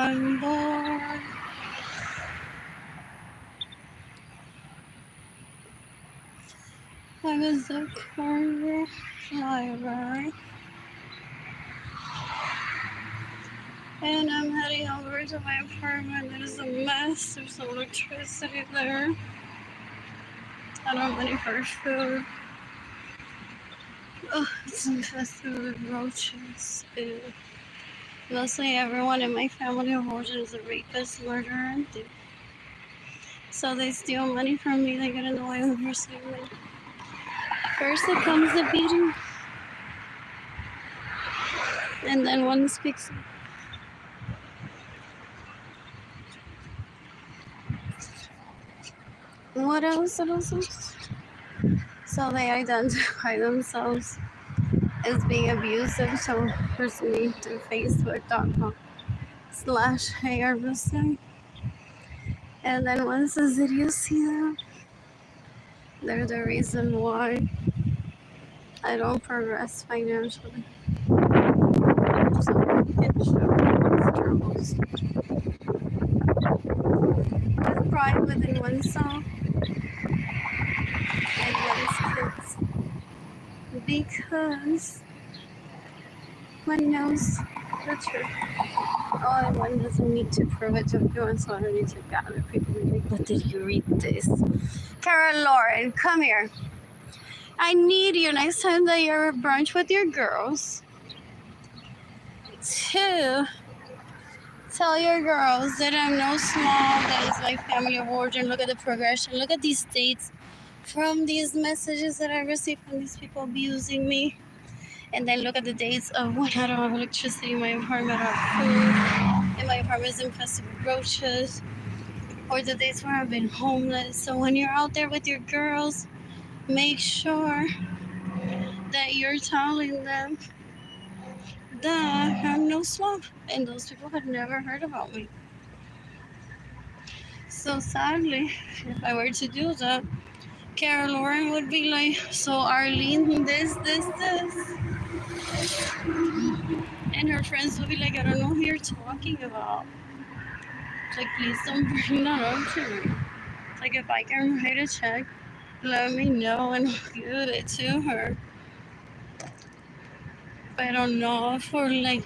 I'm bored. I was a car driver, and I'm heading over to my apartment. It is a mess. There's no electricity there. I don't have any fresh food. Oh, it's infested with roaches. Ew. Mostly everyone in my family of origin is a rapist, murderer, and thief. So they steal money from me. They get in the way of receiving money. First it comes the beating, and then one speaks. What else? So they identify themselves as being abusive towards me through Facebook.com/HeyArbusting. And then one says, did you see them? They're the reason why I don't progress financially. So with pride within oneself and one's kids. Because one knows the truth. Oh, one doesn't need to prove it to everyone, so I don't need to gather people and be like, but did you read this? Karen Lauren, come here. I need you next time that you're at brunch with your girls to tell your girls that I'm no small, that is my family of origin. Look at the progression. Look at these dates from these messages that I received from these people abusing me. And then look at the dates of when I don't have electricity in my apartment, I don't have food, and my apartment is infested with roaches, or the dates where I've been homeless. So when you're out there with your girls, make sure that you're telling them that I'm no swamp, and those people had never heard about me. So sadly, if I were to do that, Carol Lauren would be like, so Arlene, this. And her friends would be like, I don't know who you're talking about. It's like, please don't bring that up to me. It's like, if I can write a check, let me know and I'll give it to her. Pero no for like,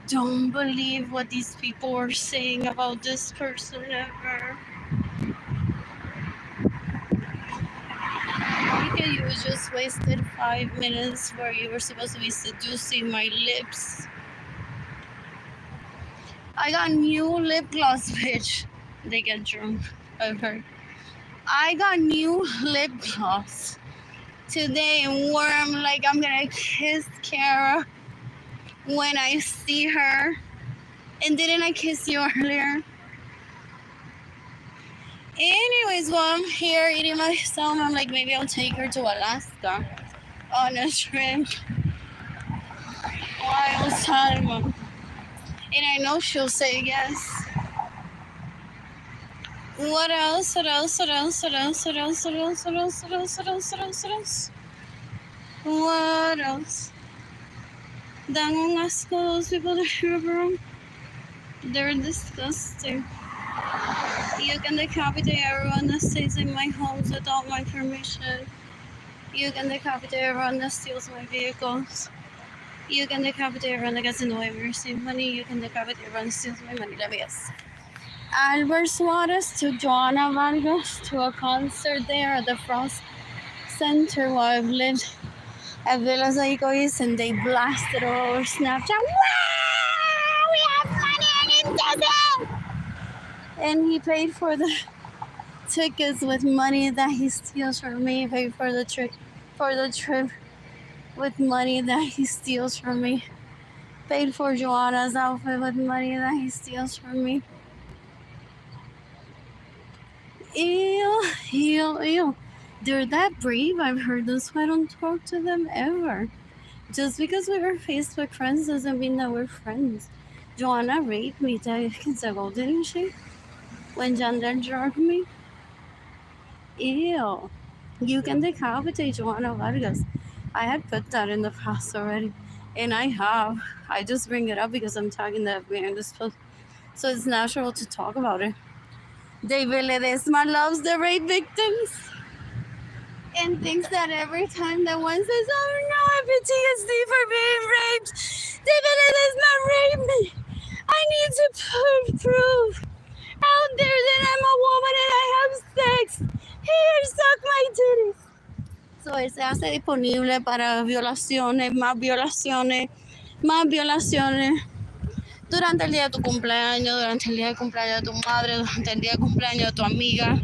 don't believe what these people are saying about this person ever. Because you just wasted 5 minutes where you were supposed to be seducing my lips. I got new lip gloss, bitch. They get drunk, I've heard. I got new lip gloss today where I'm like, I'm gonna kiss Kara when I see her. And didn't I kiss you earlier? Anyways, while I'm here eating my salmon, I'm like, maybe I'll take her to Alaska on a trip. Wild salmon. And I know she'll say yes. What else? What else? Dan un asco those people that you're around. They're disgusting. You can decapitate everyone that stays in my homes without my permission. You can decapitate everyone that steals my vehicles. You can decapitate everyone that gets in the way of receiving money. You can decapitate everyone that steals my money. Let me guess. Albert Suarez to Joanna Vargas to a concert there at the Frost Center while I've lived at Villas Laicois, and they blasted all over Snapchat. Wow! We have money and it doesn't! And he paid for the tickets with money that he steals from me. He paid for the trip with money that he steals from me. Paid for Joanna's outfit with money that he steals from me. Ew. They're that brave. I've heard this. I don't talk to them ever. Just because we were Facebook friends doesn't mean that we're friends. Joanna raped me 10 seconds ago, didn't she? When Jandel drugged me. Ew. You can decapitate Joanna Vargas. I had put that in the past already. And I have. I just bring it up because I'm talking that behind this post. So it's natural to talk about it. David Ledesma loves the rape victims and thinks that every time that one says, oh no, I have PTSD for being raped, David Ledesma raped me. I need to put proof out there that I'm a woman and I have sex. Here, suck my titties. So él se hace disponible para violaciones, más violaciones, más violaciones. Durante el día de tu cumpleaños, durante el día de cumpleaños de tu madre, durante el día de cumpleaños de tu amiga.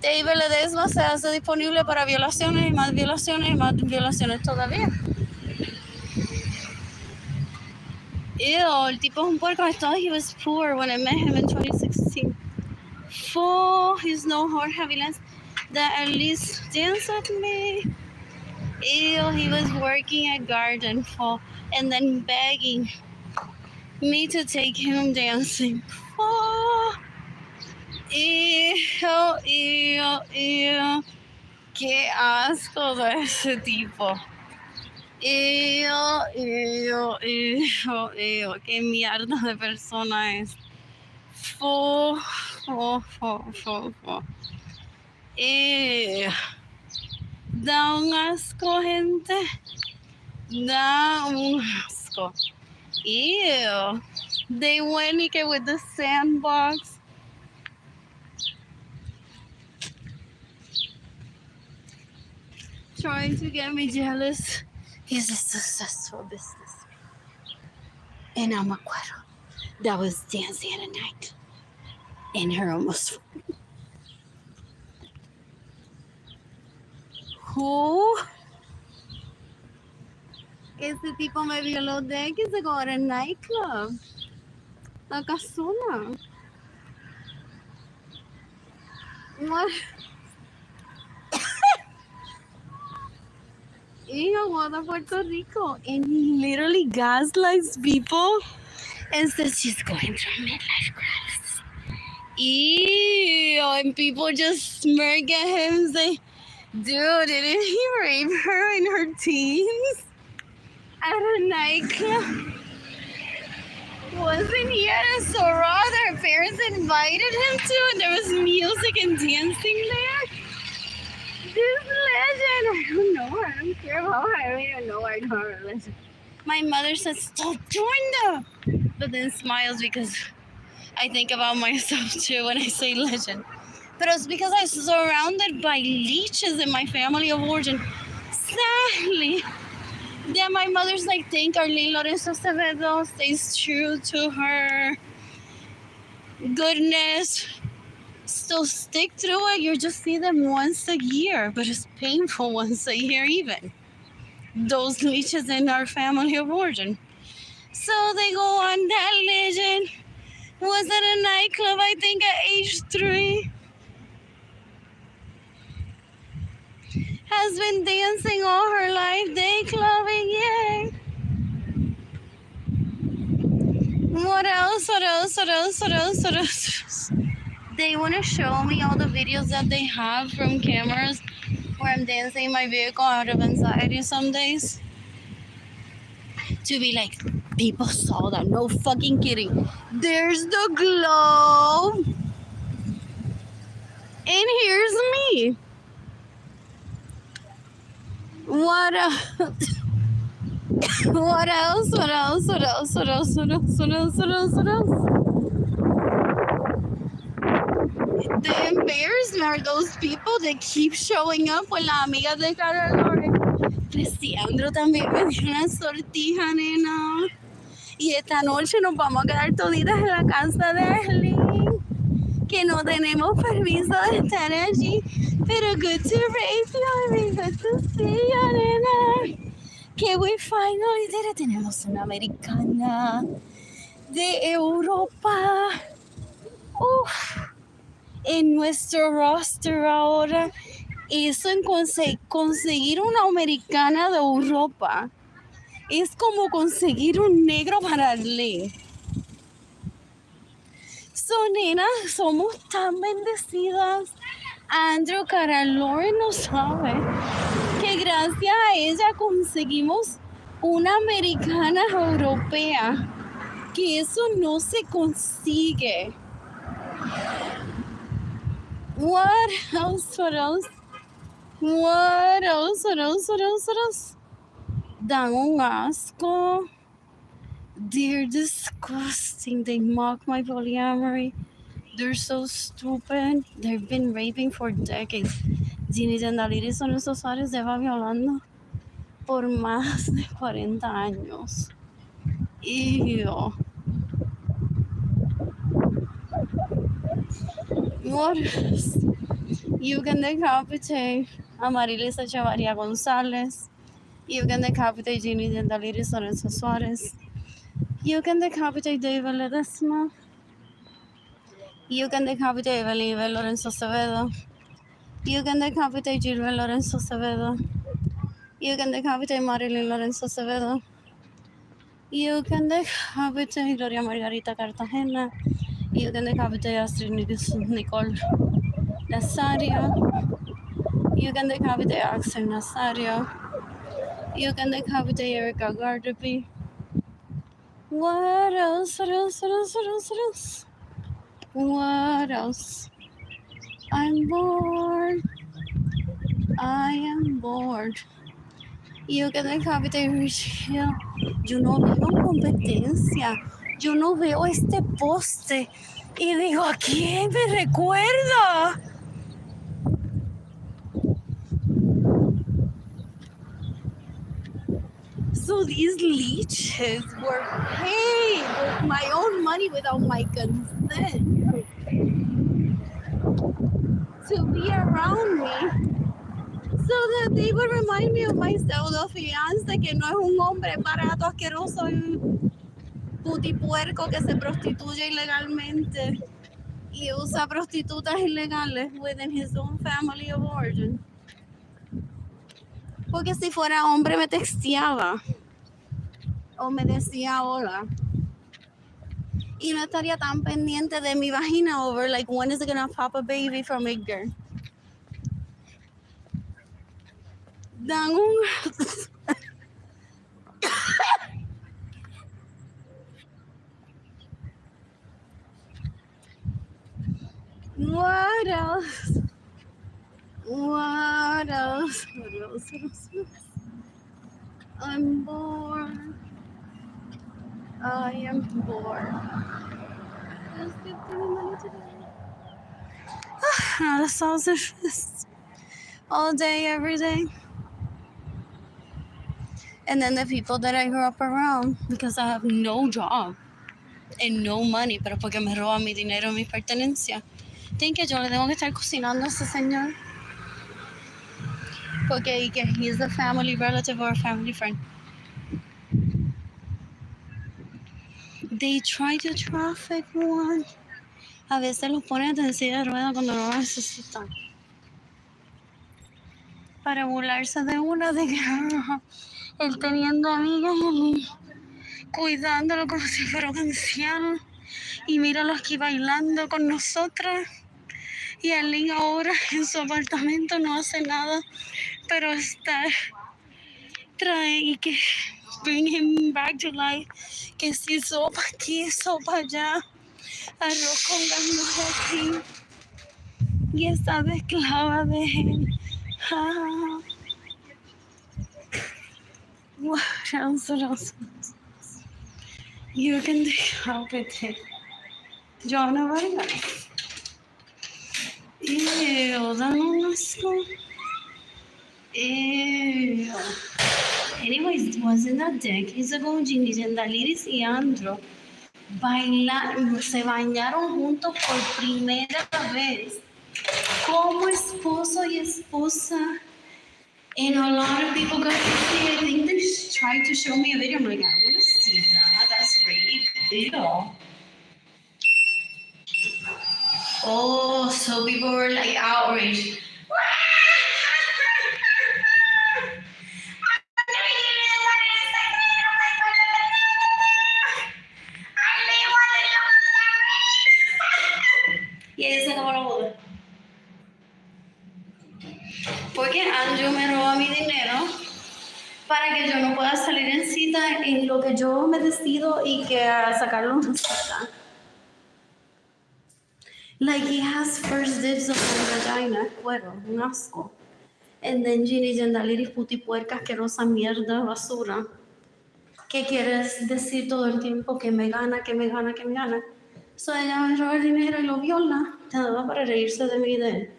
David Ledesma se hace disponible para violaciones y más violaciones todavía. Ew, el tipo es un puerco. I thought he was poor when I met him in 2016. Full, he's no Jorge Villas that at least dance with me. Ew, he was working at Garden Fall and then begging me to take him dancing. Oh, ew, ew, ew. Qué asco de ese tipo. Ew, ew, ew, ew. Qué mierda de persona es. Ew. Da un asco, gente. Da un asco. Ew. They went with the sandbox. Trying to get me jealous. He's a successful businessman. And I'm a cuero that was dancing at a night. And her almost. Who? Ese tipo me violó de que se go to a nightclub. La casona. What? Ew, what the Puerto Rico? And he literally gaslights people and says she's going through a midlife crisis. Ew, and people just smirk at him and say, dude, didn't he rape her in her teens? At a nightclub? Wasn't he at a sorority that her parents invited him to and there was music and dancing there? This legend, I don't know her. I don't care about her. I don't even know her legend. My mother says, stop doing that. But then smiles because I think about myself too when I say legend. But it's because I'm surrounded by leeches in my family of origin. Sadly, then my mother's like, thank Arlene Lorenzo stays true to her goodness. Still stick through it. You just see them once a year, but it's painful once a year even. Those leeches in our family of origin. So they go on that legend. Was at a nightclub, I think at age 3. Has been dancing all her life, day clubbing, yay. What else? They want to show me all the videos that they have from cameras where I'm dancing in my vehicle out of anxiety some days. To be like, people saw that, no fucking kidding. There's the globe. And here's me. What else? What else? The embarrassment are those people that keep showing up with la amiga de Arlene Lorenzo. Leandro también me dio una sortija, nena. Y esta noche nos vamos a quedar toditas en la casa de Arlene, que no tenemos permiso de estar allí. Pero good to raise you, I mean, good to see you, nena. Que we finally did it. Tenemos una americana de Europa. Uf. En nuestro roster ahora. Eso en conseguir una americana de Europa es como conseguir un negro para Arlene. So, nena, somos tan bendecidas. Andrew, cara, Lauren no sabe que gracias a ella conseguimos una americana europea que eso no se consigue. What else? What else? What else? What else? What else? What else? Dan un asco. They're disgusting. They mock my polyamory. They're so stupid. They've been raping for decades. Ginny Zendaliri son esos ares de va violando por más de 40 años. Ew. What else? You can decapitate Amaryllis Echevarria González. You can decapitate Ginny Zendaliri Lorenzo Suarez. You can decapitate David Ledesma. You can decapitate Evelyn Lorenzo Acevedo. You can decapitate Gilbert Lorenzo Acevedo. You can decapitate Marilyn Lorenzo Acevedo. You can decapitate Gloria Margarita Cartagena. You can decapitate Astrid Nicole Nazario. You can decapitate Axel Nazario. You can decapitate Erica Gardapi. What else? What else? What else? What else? What else? What else? I'm bored. I am bored. You can decapitate Rich Hill. Yo no veo competencia. Yo no veo este poste. Y digo, ¿a quién me recuerda? So these leeches were paid with my own money without my consent to be around me. So that they would remind me of my pseudo fiance, que no es un hombre barato, asqueroso y putipuerco que se prostituye ilegalmente y usa prostitutas ilegales within his own family of origin. Porque si fuera hombre me texteaba o me decía hola y no estaría tan pendiente de mi vagina over like when is it gonna pop a baby from Edgar. Dan un what else? What else? What else? What else? I'm bored. I am bored. Let's get through money today. Not a sausage fest. All day, every day. And then the people that I grew up around, because I have no job and no money, pero porque me roban mi dinero, mi pertenencia. Think que yo le tengo que estar cocinando a ese señor. Porque he's a family relative or a family friend. They try to traffic one. A veces los ponen en silla de ruedas cuando no lo necesitan. Para burlarse de una de que él teniendo amigas y cuidándolo como si fuera un anciano. Y míralo aquí bailando con nosotras. Y Arlene ahora en su apartamento no hace nada, pero está trae y que bring him back to life. Que si sopa aquí, sopa allá, arroz con ganas aquí. Y está de esclava de él. What else? What else? You can decapitate Joanna Vargas. Ew, dan un asco. Ew. Anyways, wasn't that decades ago, Ginny Zendaliris y Andro se bañaron juntos por primera vez como esposo y esposa? And a lot of people got to see, I think they tried to show me a video. I'm like, I want to see that. That's rape. Ew. Oh, so people were like outraged. Y ahí se acabó la boda. Porque Andrew me roba mi dinero para que yo no pueda salir en cita ahorita en lo que yo me decido y que a sacarlo no saca. Like he has first dibs on my vagina, cuero, un asco. And then Ginny Yandaliris putipuerca, asquerosa mierda, basura. ¿Qué quieres decir todo el tiempo? Que me gana, que me gana, que me gana. So ella me roba el dinero y lo viola, nada para reírse de mí y de él.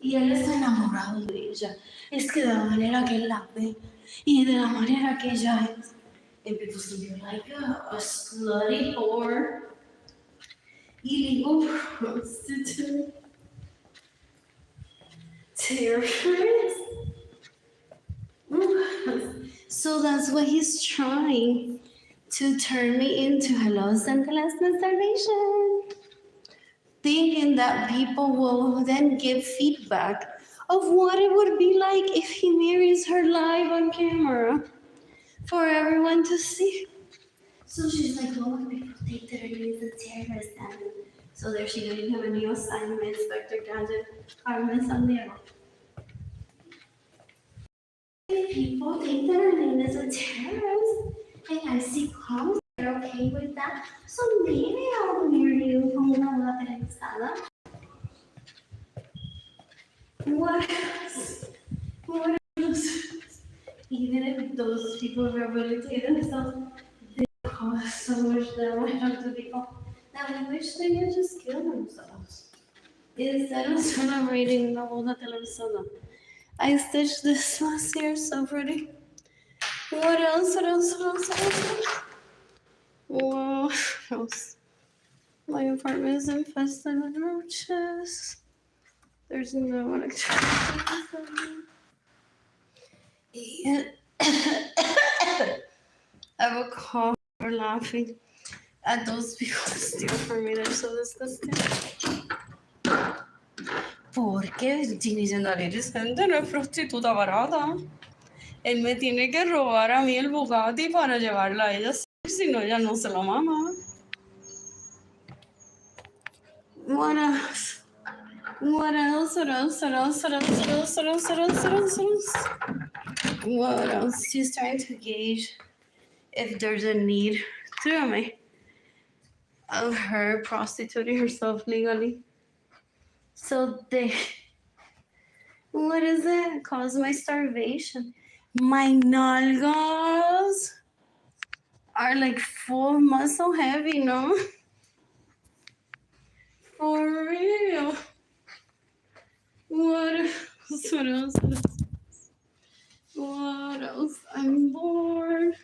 Y él está enamorado de ella. Es que de la manera que él la ve y de la manera que ella es. And people say you're like a slutty whore. Illegal prostitute. Terrorist. So that's what he's trying to turn me into. Hello, Sentinel's starvation. Thinking that people will then give feedback of what it would be like if he marries her live on camera for everyone to see. So she's like, oh, people think that he's a terrorist. And so there she gave him a new assignment, Inspector Gadget, Carmen Sandiego. People think that Arlene is a terrorist, and I see comments that are okay with that. So maybe I'll marry you con una boda televisada. What else? What else? Even if those people rehabilitate themselves, they cause so much damage to people that we wish they would just kill themselves. Instead of celebrating la boda televisada. I stitched this last year so pretty. What else? What else? What else? What else? My apartment is infested with roaches. There's no electricity. I have a cough for laughing at those people who steal from me. They're so disgusting. Porque Ginny Yandaliris gente no es prostituta barata. Él me tiene que robar a mí el Bugatti para llevarla a ella, si no, ella no se la mama. What else? What else? What else? What else? What else? What else? What else? What else? What else? What else? What else? She's trying to gauge if there's a need through me of her prostituting herself legally. So they, what is it? Cause my starvation. My nalgas are like full muscle heavy, no? For real. What else? What else? What else? I'm bored.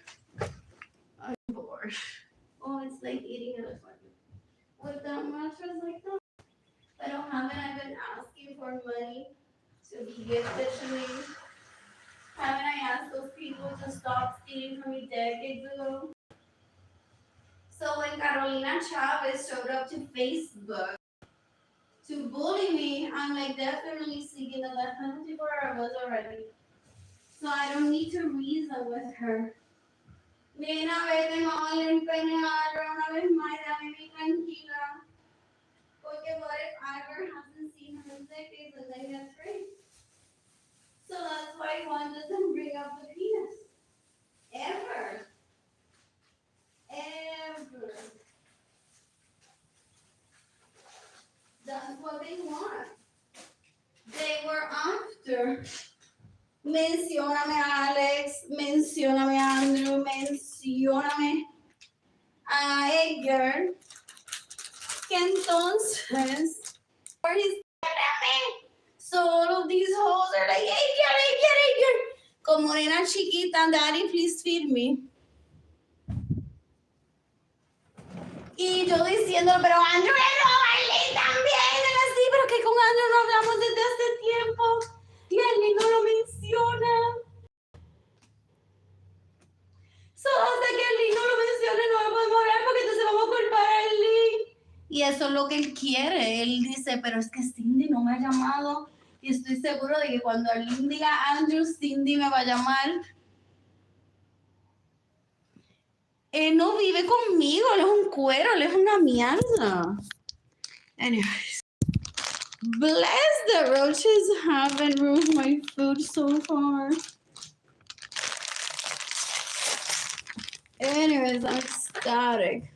I'm bored. Oh, it's like eating an apartment. With that mattress like that. I don't have it. I've been asking for money to be gifted to me. Haven't I asked those people to stop stealing from me decades ago? So when Carolina Chavez showed up to Facebook to bully me, I'm like definitely seeking the death penalty for her. I was already. So I don't need to reason with her. Nena, vete, no le empeñaron una vez más, dame mi tranquila. Porque what if Ivor hasn't seen her in decades and they get free? So that's why one doesn't bring up the penis. Ever. Ever. That's what they want. They were after. Mencióname a Alex, mencióname a Andrew, mencióname a Edgar. Que entonces, for his so all of these hoes are like, Edgar. Como nena chiquita, daddy, please feed me. Y yo diciendo, pero Andrew le roba a Arlene también. Él así, pero que con Andrew no hablamos desde hace tiempo. Y Arlene no lo menciona. So, hasta que Arlene no lo mencione, no lo podemos hablar porque entonces vamos a culpar a Arlene. Y eso es lo que él quiere. Él dice, pero es que Cindy no me ha llamado. Y estoy seguro de que cuando Arlene diga Andrew, Cindy me va a llamar. Él no vive conmigo, él es un cuero, él es una mierda. Anyways. Bless the roaches haven't ruined my food so far. Anyways, I'm ecstatic.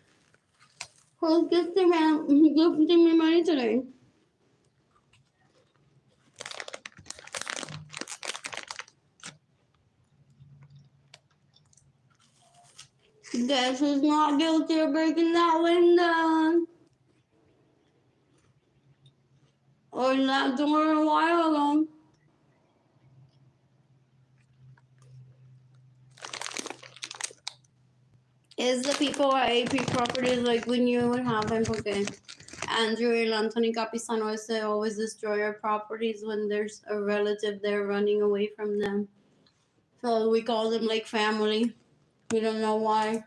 Who's gifting me money today? Guess who's not guilty of breaking that window? Or that door a while ago? It's the people at AP Properties like we knew it would happen porque Andrew and Anthony Capisano say always destroy our properties when there's a relative there running away from them. So we call them like family. We don't know why.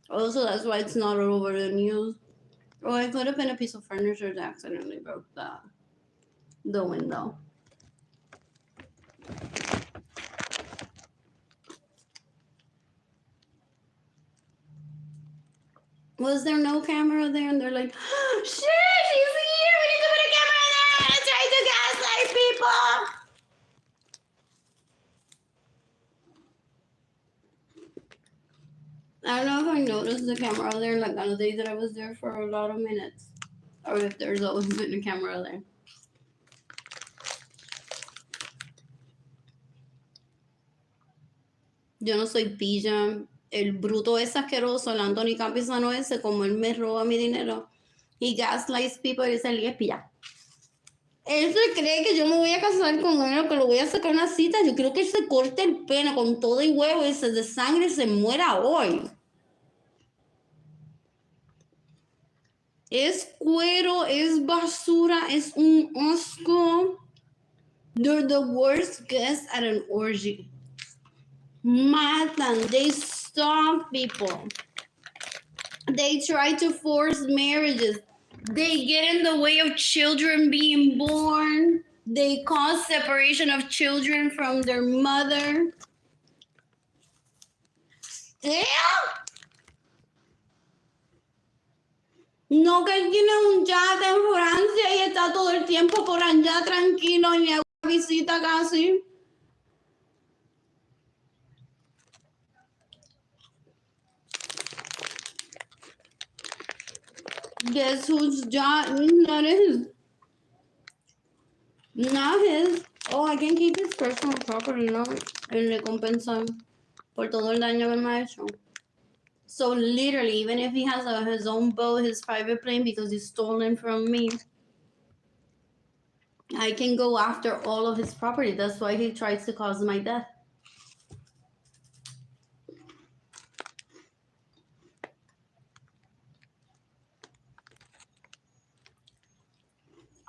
Also, that's why it's not all over the news. Or it could have been a piece of furniture that accidentally broke the window. Was there no camera there? And they're like, shit, he's here. We need to put a camera there. Let's try to gaslight people. I don't know if I noticed the camera there like on the days that I was there for a lot of minutes. Or if there's always been a camera there. Yo no soy pilla. El bruto es asqueroso, el Anthony Capisano ese, como él me roba mi dinero. He gaslights people y dice, él es pilla. Él se cree que yo me voy a casar con él o que lo voy a sacar una cita. Yo creo que él se corte el pene con todo y huevo y se de sangre se muera hoy. Es cuero, es basura, es un asco. They're the worst guests at an orgy. Matan, they stalk people. They try to force marriages. They get in the way of children being born. They cause separation of children from their mother. Still? No, que él tiene un yate en Francia y está todo el tiempo por allá tranquilo y me visita casi. Guess whose yacht? Not his. Not his. Oh, I can keep his personal property, no. Y le compensan por todo el daño que me ha hecho. So literally, even if he has his own boat, his private plane, because he's stolen from me, I can go after all of his property. That's why he tries to cause my death.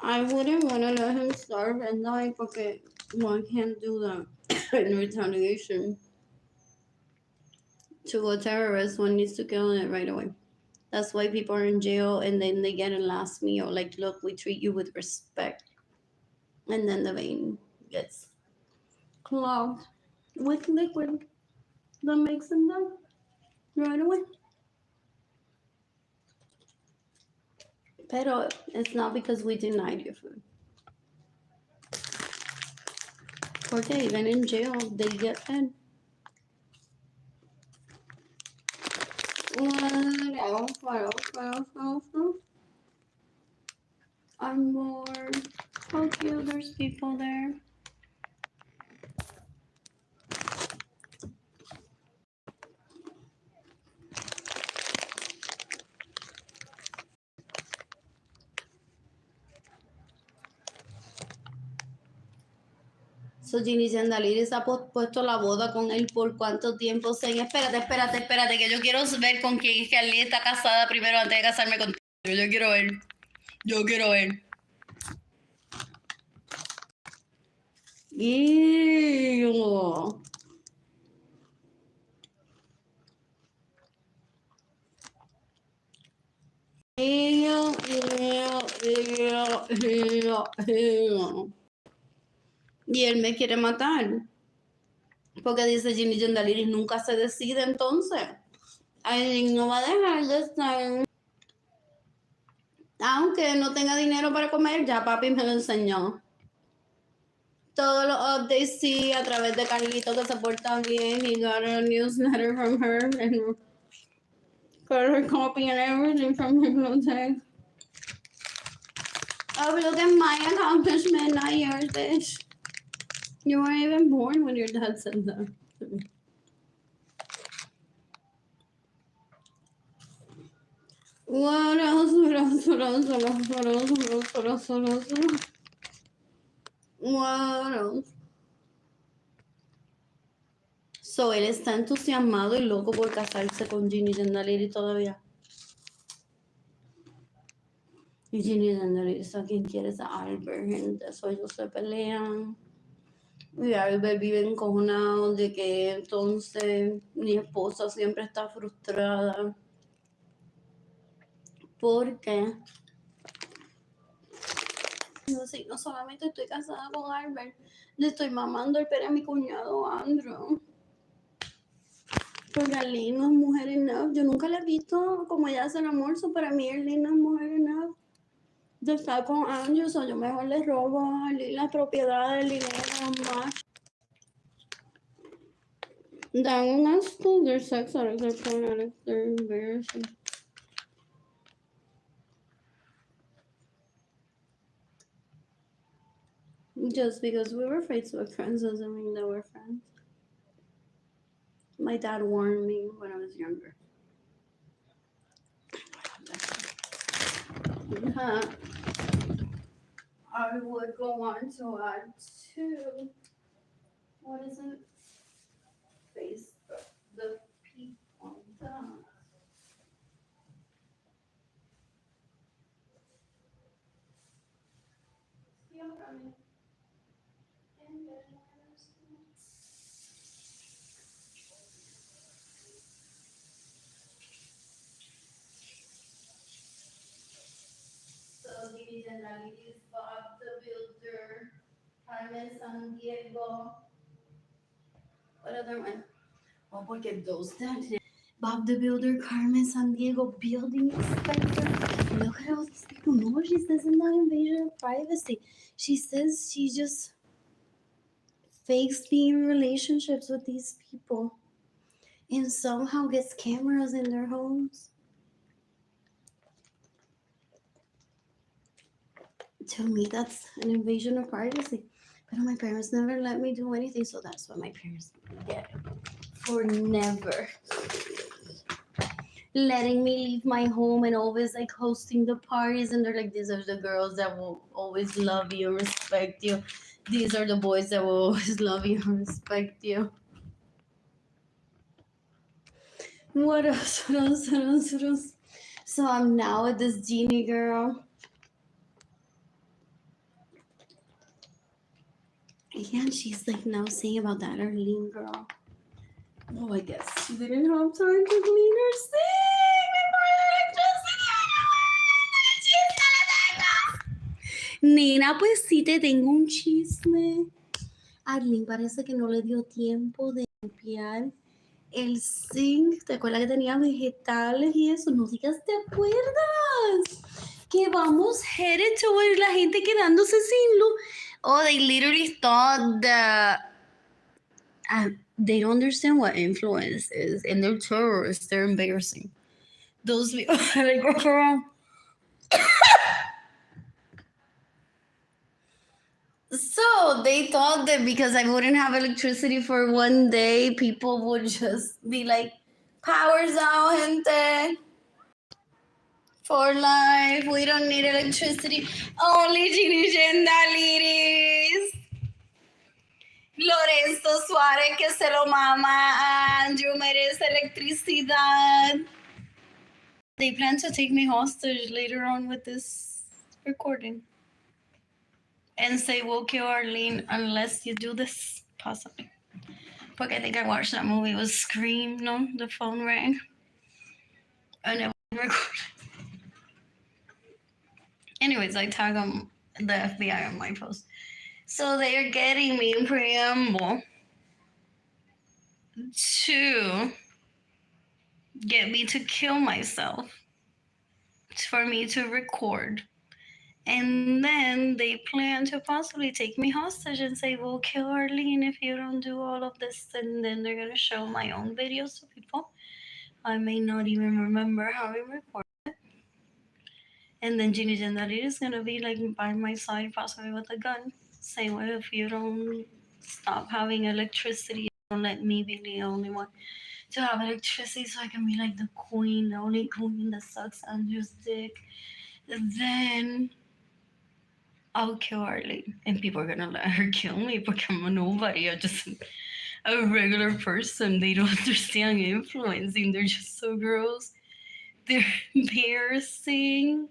I wouldn't want to let him starve and die porque one can't do that in retaliation to a terrorist. One needs to kill it right away. That's why people are in jail and then they get a last meal. Like, look, we treat you with respect. And then the vein gets clogged with liquid that makes them die right away. Pero it's not because we denied you food. Porque even in jail, they get fed. What else? I'm bored. How cute, there's people there. So Ginny Yandaliris ha pospuesto la boda con él por cuánto tiempo. Espérate, que yo quiero ver con quién es que Arlene está casada primero antes de casarme contigo. Yo quiero ver. Ew. Y él me quiere matar. Porque dice Ginny Yandaliris nunca se decide entonces. Ay, no va a dejar de estar. Aunque no tenga dinero para comer, ya papi me lo enseñó. todos los updates sí, a través de Carlito que se porta bien. He got a newsletter from her and got her copy and everything from her contact. Oh, look at my accomplishment, not yours, bitch. You weren't even born when your dad said that to me. What else? What else? What else? What else? What else? What else? What else? What else? What else? So, él está entusiasmado y loco por casarse con Ginny Zendaliri todavía. Y Ginny Zendaliri a quien quiere es a Albert, gente. Eso ellos se pelean. Y Albert vive encojonado de que entonces mi esposa siempre está frustrada. Porque no sé, no solamente estoy casada con Albert, le estoy mamando el pere a mi cuñado Andrew. Porque Arlene no es mujer enough. Yo nunca la he visto como ella hace el amor. So para mí Arlene no es mujer enough de estar con Andrew. So yo mejor le robo a Arlene las propiedades, el dinero, más. Dan un asco. Their sex addicts, they're porn addicts, they're embarrassing. Just because we were Facebook friends doesn't mean that we're friends. My dad warned me when I was younger. I would go on to add to, what is it? Facebook, the people. So Didi Generalities, Bob the Builder, Carmen San Diego. What other one? Oh, porque those that Bob the Builder, Carmen San Diego, Building Inspector. Look at all these people. No, she says in that invasion of privacy. She says she just fakes being in relationships with these people and somehow gets cameras in their homes. To me, that's an invasion of privacy. But my parents never let me do anything, so that's what my parents get for never letting me leave my home and always like hosting the parties. And they're like, these are the girls that will always love you and respect you. These are the boys that will always love you and respect you. What else? What else? What else? What else? So I'm now with this genie girl. Yeah, and she's like now saying about that Arlene girl. Oh, I guess she didn't have time to clean her sink before the electricity. Nena, pues sí te tengo un chisme. Arlene parece que no le dio tiempo de limpiar el zinc. ¿Te acuerdas que tenía vegetales y eso? No digas, ¿te acuerdas? Que vamos headed towards la gente quedándose sin luz. Oh, they literally thought that they don't understand what influence is, and they're terrorists. They're embarrassing. Those people that go around. So they thought that because I wouldn't have electricity for one day, people would just be like, "Power's out, gente. For life, we don't need electricity. Only Ginny Gendaliris. Lorenzo Suárez que se lo mama a Andrew merece electricidad." They plan to take me hostage later on with this recording and say we'll kill Arlene unless you do this, possibly. Porque I think I watched that movie. It was Scream, no? The phone rang. And it was recorded. Anyways, I tag them, the FBI on my post. So they are getting me in preamble to get me to kill myself, for me to record And then they plan to possibly take me hostage and say, "We'll kill Arlene if you don't do all of this." And then they're gonna show my own videos to people. I may not even remember how I recorded. And then Ginny Jandari is gonna be like by my side, possibly with a gun, saying, "Well, if you don't stop having electricity, don't let me be the only one to have electricity, so I can be like the queen, the only queen that sucks Andrew's dick, then I'll kill Arlene." And people are gonna let her kill me because I'm a nobody. I'm just a regular person. They don't understand influencing. They're just so gross. They're embarrassing.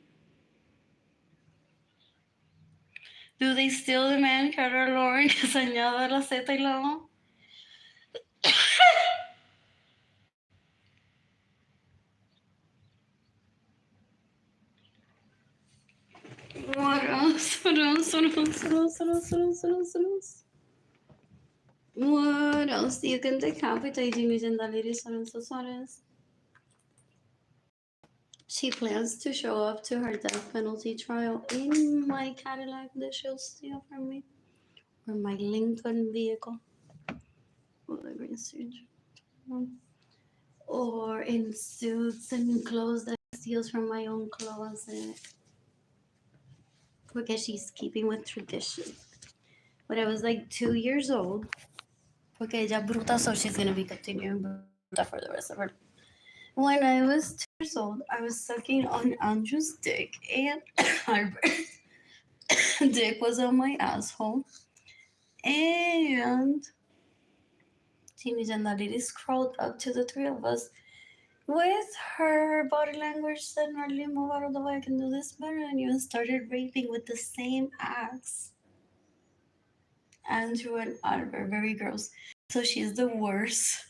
Do they still demand que Arlene Lorenzo se añada la Z y la O? What else? What else? What else? What else? What else? What else? What else? What else? What else? You can decapitate Jimmy and the ladies Lorenzo Suarez. She plans to show up to her death penalty trial in my Cadillac that she'll steal from me, or my Lincoln vehicle, or in suits and clothes that she steals from my own closet, because she's keeping with tradition. When I was like 2 years old, okay, ella bruta, so she's gonna be continuing bruta for the rest of her life. When I was 2 years old, I was sucking on Andrew's dick, and my dick was on my asshole, and Teenage and that lady crawled up to the three of us with her body language, said, "Arlene, move out of the way, I can do this better," and you started raping with the same axe. Andrew and Albert, very gross. So she's the worst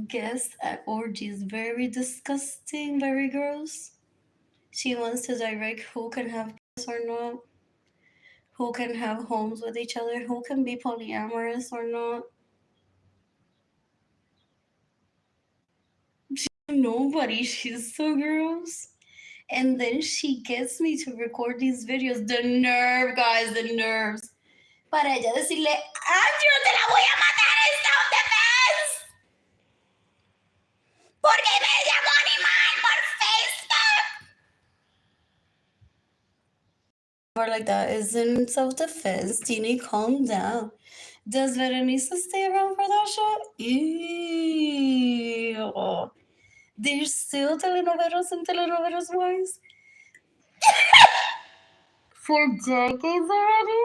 guest at orgies. Very disgusting, very gross. She wants to direct who can have kids or not, who can have homes with each other, who can be polyamorous or not. Nobody, she's so gross. And then she gets me to record these videos. The nerve, guys, the nerves. Para ella decirle, "Andrew, te la voy a matar en self-defense. Porque me llamó animal por Facebook." Or like that is in self-defense. Tini, calm down. Does Berenice stay around for that shit? Ew. There's still telenovelas and telenovelas wise for decades already.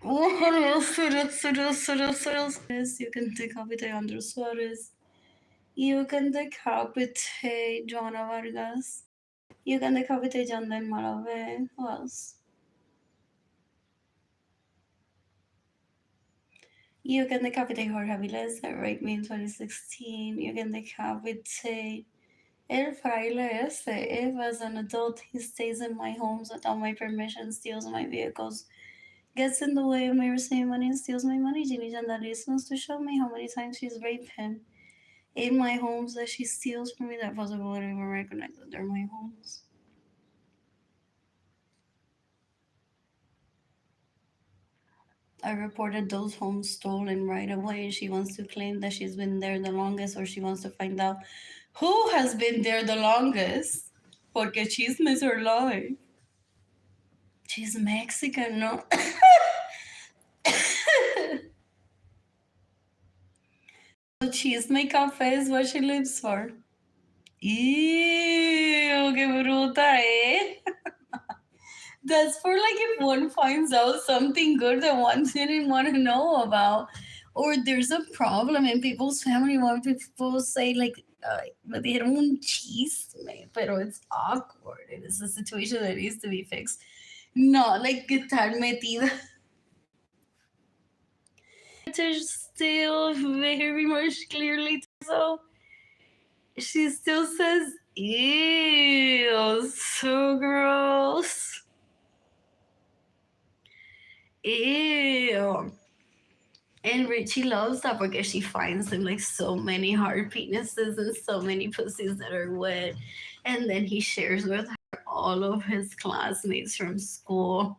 What else? What else? What else? What else? What else? Yes, you can decapitate Andres Suarez. You can decapitate Joana Vargas. You can decapitate Yandel Malave. Who else? You can decapitate Jorge Aviles that raped me in 2016. You can decapitate El Fraile ese. If as an adult he stays in my homes without my permission, steals my vehicles, gets in the way of me receiving money and steals my money, Ginny Jandaris wants to show me how many times she's raped him in my homes that she steals from me. That possible wouldn't even recognize that they're my homes. I reported those homes stolen right away, and she wants to claim that she's been there the longest, or she wants to find out who has been there the longest. Porque chisme is her life. She's Mexican, no? Chisme café is what she lives for. Ew, qué bruta, eh? That's for like if one finds out something good that one didn't want to know about, or there's a problem in people's family. When people say like, me dieron un chisme, pero it's awkward. It is a situation that needs to be fixed. Not like estar metida. There's still very much clearly so. She still says, "Ew, so gross. Ew." And Richie loves that because she finds him like so many hard penises and so many pussies that are wet. And then he shares with her all of his classmates from school.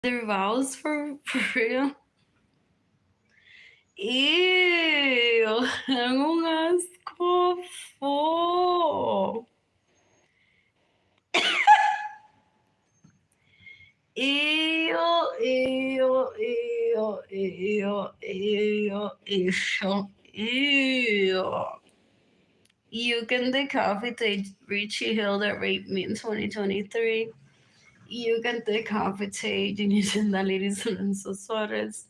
Their vows for real. Ew, tengo un asco. Fo. Ew, ew, ew, ew, ew, ew, ew. You can decapitate Richie Hill that raped me in 2023. You can decapitate Initial Ladies Lorenzo Suarez.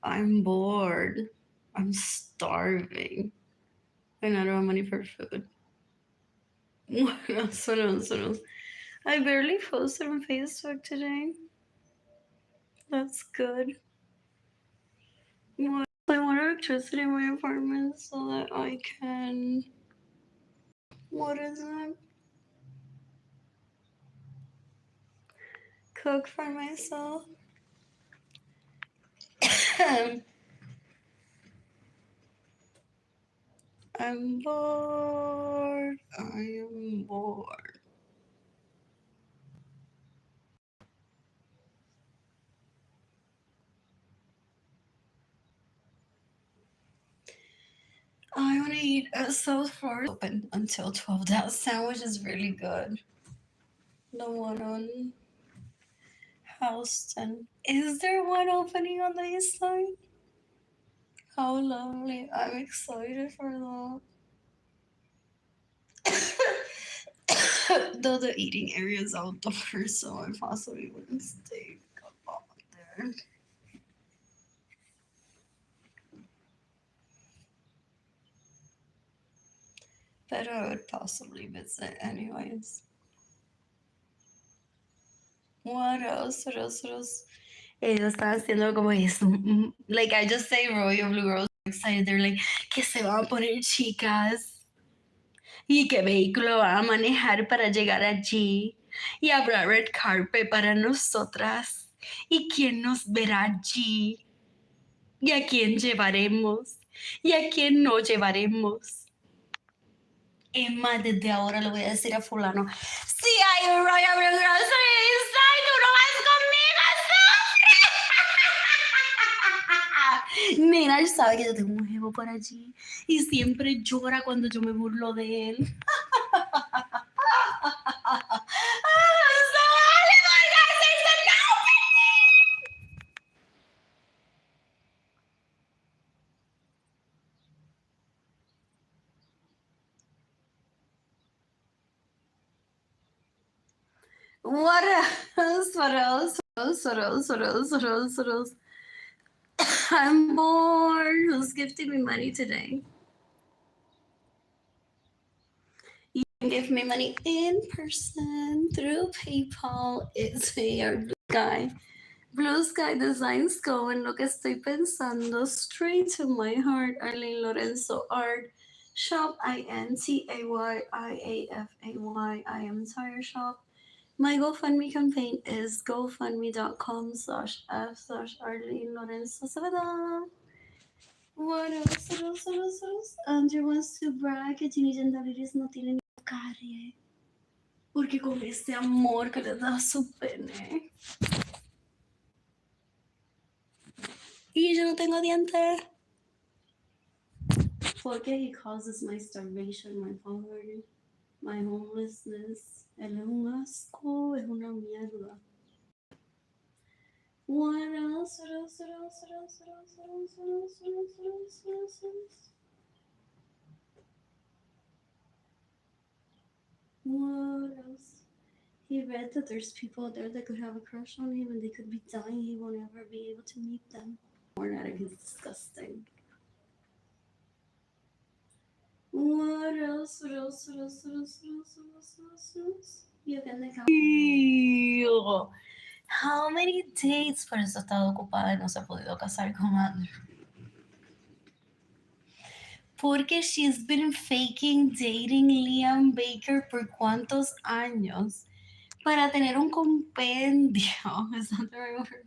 I'm bored. I'm starving. And I don't have money for food. What else? What else? What else? I barely posted on Facebook today. That's good. What? I want electricity in my apartment so that I can. What is it? Cook for myself. I'm bored. I am bored. I want to eat a South Florida open until 12. That sandwich is really good. The one on Houston. Is there one opening on the east side? How lovely. I'm excited for that. Though the eating area is outdoors, so I possibly wouldn't stay up there. But I would possibly visit anyways. What else? What else? What else? Ellos están haciendo como eso. Like, I just say Royal Blue Girls excited. They're like, que se van a poner chicas. ¿Y qué vehículo va a manejar para llegar allí? Y habrá red carpet para nosotras. ¿Y quién nos verá allí? ¿Y a quién llevaremos? ¿Y a quién no llevaremos? Es más, desde ahora le voy a decir a fulano, si hay un Royal Blue Grocery, tú no vas conmigo, Nena, él sabe que yo tengo un jevo por allí y siempre llora cuando yo me burlo de él. What else? What else? What else? What else? What else? What else? What else? I'm bored. Who's gifting me money today? You can give me money in person through PayPal. It's our blue sky. Blue sky designs go en lo que estoy pensando. Straight to my heart. Arlene Lorenzo art. Shop INTAYIAFAY. I am Tire Shop. My GoFundMe campaign is gofundme.com/f/Arlene Lorenzo Savada. What else? What else? What else? What else? Andrew wants to brag que Ginny Gentilities no tiene ni carie. Porque con ese amor que le da su pene. Y yo no tengo dientes. Porque he causes my starvation, my poverty, my homelessness. Él es un asco, es una mierda. What else? What else? What else? What else? What else? What else? What else? What else? What else? What else? What else? What else? He read that there's people out there that could have a crush on him and they could be dying. He won't ever be able to meet them. More at it. He's disgusting. What else? What else? What else? What else? What else? What else? What else? What else? You can account. How many dates? Por eso he estado ocupada y no se ha podido casar con Andrew. Porque she's been faking dating Liam Baker por cuántos años para tener un compendio. Is that the right word?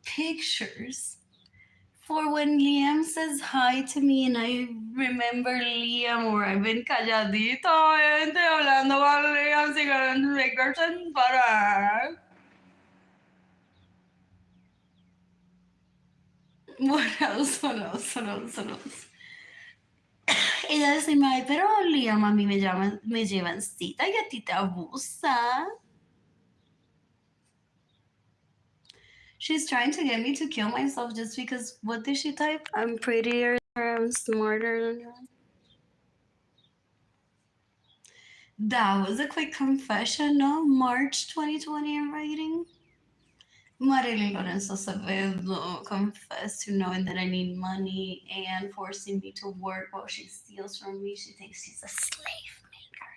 pictures for when Liam says hi to me and I remember Liam, or I've been calladito, obviamente, hablando con Liam, singing records and butter. What else? What else? What else? What else? Ella decime, ay, pero Liam a mí me llevan cita y a ti te abusa. She's trying to get me to kill myself just because, what did she type? I'm prettier, I'm smarter than her. That was a quick confession, no? March 2020 in writing. Arlene Lorenzo Acevedo confessed to knowing that I need money and forcing me to work while she steals from me. She thinks she's a slave maker.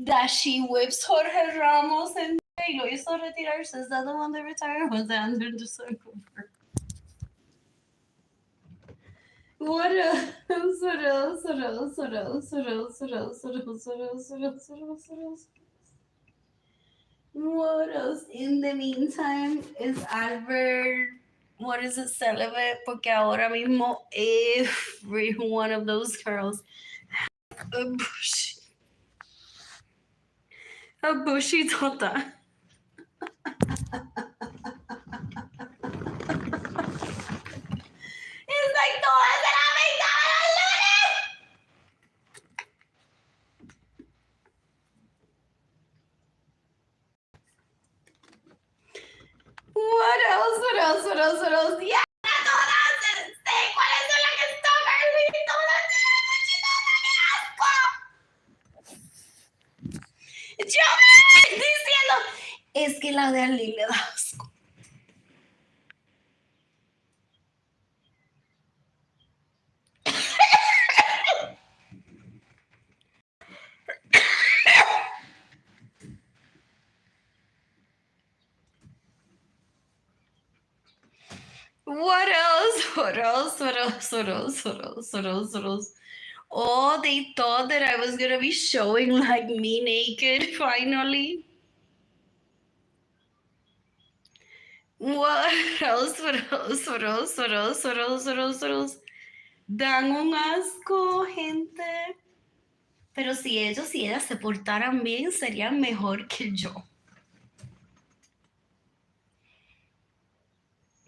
That she whips Jorge Ramos and lo hizo retirarse. Is that the one that retired? Was that under the Vancouver? What else? What else? What else? What else? What else? What else? What else? What else? What else? What else? What else? What else? In the meantime, is Albert, what is it, celibate? Porque ahora mismo every one of those girls a bushy tota. It's like todas se la afeitaban los lunes. What else? What else? What else? What else? Yeah, todas. Sé cuáles son las que están Arlene. Todas se la buchitota. ¡Qué asco! Yo me estoy diciendo, es que la de Arlene le da asco. What else? What else? What else? What else? What else? What else? What else? Oh, they thought that I was gonna be showing like me naked finally. What else? What else? What else? What else? What else? What else? What else? Dan un asco, gente. Pero si ellos y ellas se portaran bien, serían mejor que yo.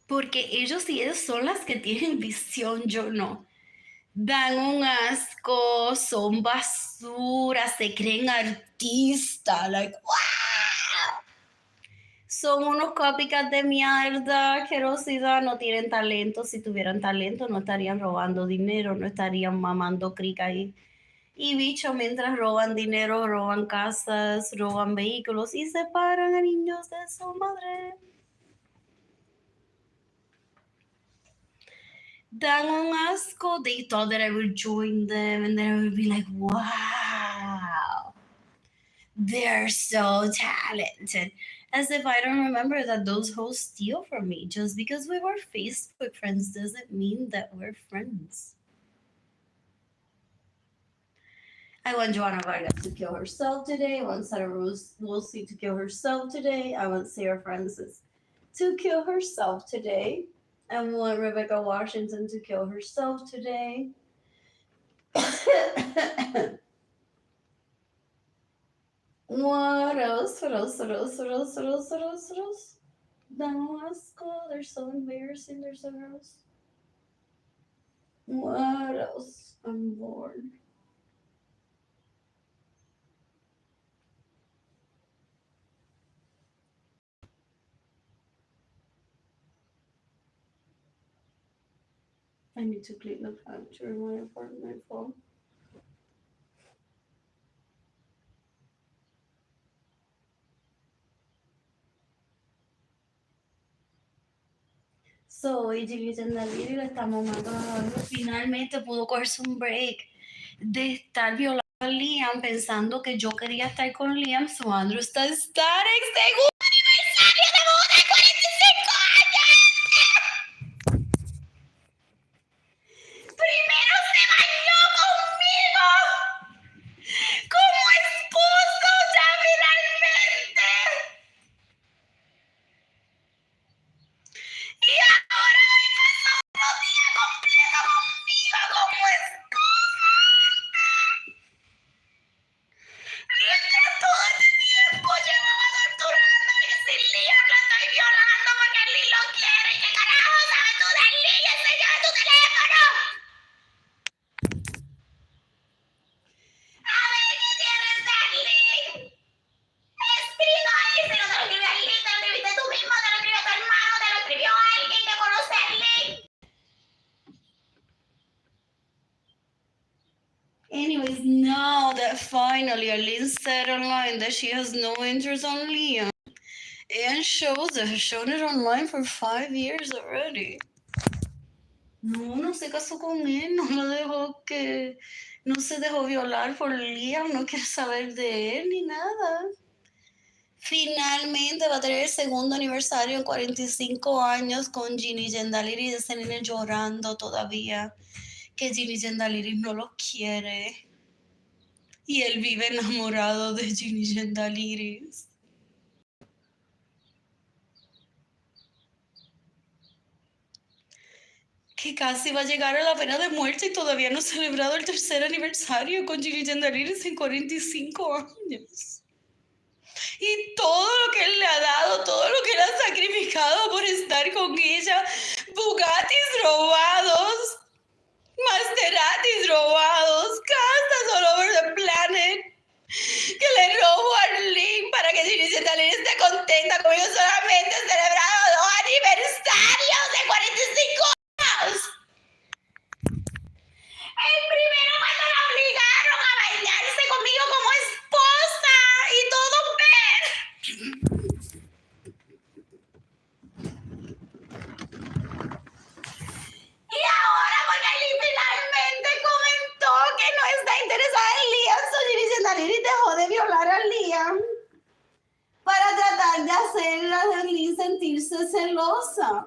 Porque ellos y ellas son las que tienen visión, yo no. Dan un asco, son basura, se creen artistas, like, wow. Son unos copycats de mierda, asquerosidad, no tienen talento. Si tuvieran talento, no estarían robando dinero, no estarían mamando crica ahí. Y bicho, mientras roban dinero, roban casas, roban vehículos y separan a niños de su madre. Dan un asco. They thought that I would join them and then I would be like, wow, they're so talented. As if I don't remember that those hoes steal from me. Just because we were Facebook friends doesn't mean that we're friends. I want Joanna Vargas to kill herself today. I want Sarah Rose Wolsey to kill herself today. I want Sarah Francis to kill herself today. I want Rebecca Washington to kill herself today. What else? What else? What else? What else? What else? What else? What else? No, asco. They're so embarrassing. They're so gross. What else? I'm bored. I need to clean the pantry in my apartment phone. So, hoy Jimmy en la vida y le estamos matando. Finalmente pudo cogerse un break de estar violando a Liam pensando que yo quería estar con Liam. So, Andrew está ecstatic. ¡Segundo aniversario de boda! ¡45 años! Primero se bañó conmigo como esposo ya finalmente. finally Arlene said online that she has no interest on Liam. And shows that has shown it online for 5 years already. No se casó con él, no se dejó violar por Liam, no quiere saber de él ni nada. Finalmente va a tener el segundo aniversario en 45 años con Ginny Gendaliri, de ese nene llorando todavía, que Ginny Gendaliri no lo quiere. Y él vive enamorado de Ginny Gendaliri. Que casi va a llegar a la pena de muerte y todavía no ha celebrado el tercer aniversario con Ginny Gendaliri en 45 años. Y todo lo que él le ha dado, todo lo que él ha sacrificado por estar con ella, Bugattis robados, Maseratis robados, casas all over the planet, que le robo a Arlene para que Ginny Gendaliri esté contenta conmigo, solamente he celebrado 2 aniversarios de 45 años. El primero cuando la obligaron a bañarse conmigo como esposa y todo ver. Y ahora porque Arlene finalmente comentó que no está interesada en Liam, so Ginny Gendaliri dejó de violar a Liam para tratar de hacer a Arlene sentirse celosa.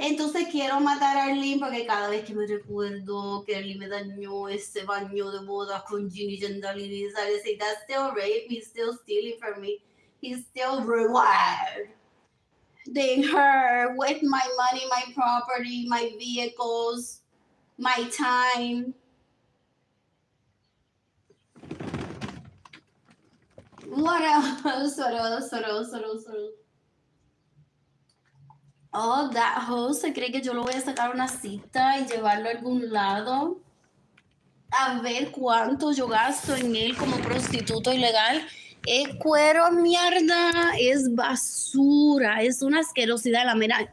Entonces quiero matar a Arlene porque cada vez que me recuerdo que Arlene me dañó ese baño de bodas con Ginny Gendaliri, I say that's still rape, he's still stealing from me, he's still rewarding her with my money, my property, my vehicles, my time. What else? Oh, that hoe se cree que yo lo voy a sacar a una cita y llevarlo a algún lado a ver cuánto yo gasto en él como prostituto ilegal. Es cuero, mierda, es basura, es una asquerosidad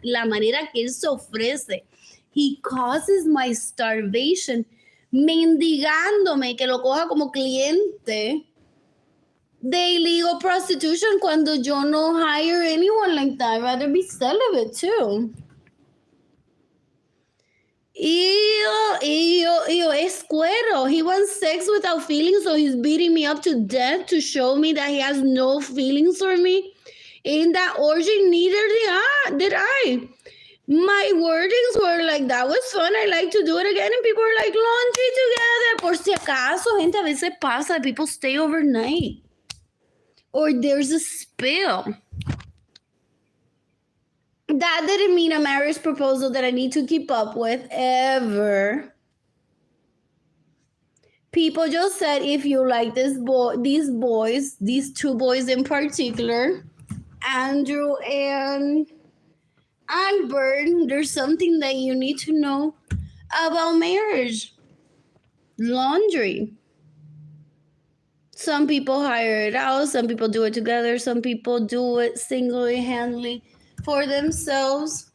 la manera que él se ofrece. He causes my starvation, mendigándome que lo coja como cliente de illegal prostitution cuando yo no hire anyone like that. I'd rather be celibate too. Ew, es cuero. He wants sex without feelings, so he's beating me up to death to show me that he has no feelings for me. In that orgy, neither did I. My wordings were like, that was fun, I like to do it again, and people were like, laundry together. Por si acaso, gente, a veces pasa, people stay overnight. Or there's a spill. That didn't mean a marriage proposal that I need to keep up with ever. People just said if you like these boys, these 2 boys in particular, Andrew and Albert, there's something that you need to know about marriage. Laundry. Some people hire it out, some people do it together, some people do it single-handedly for themselves,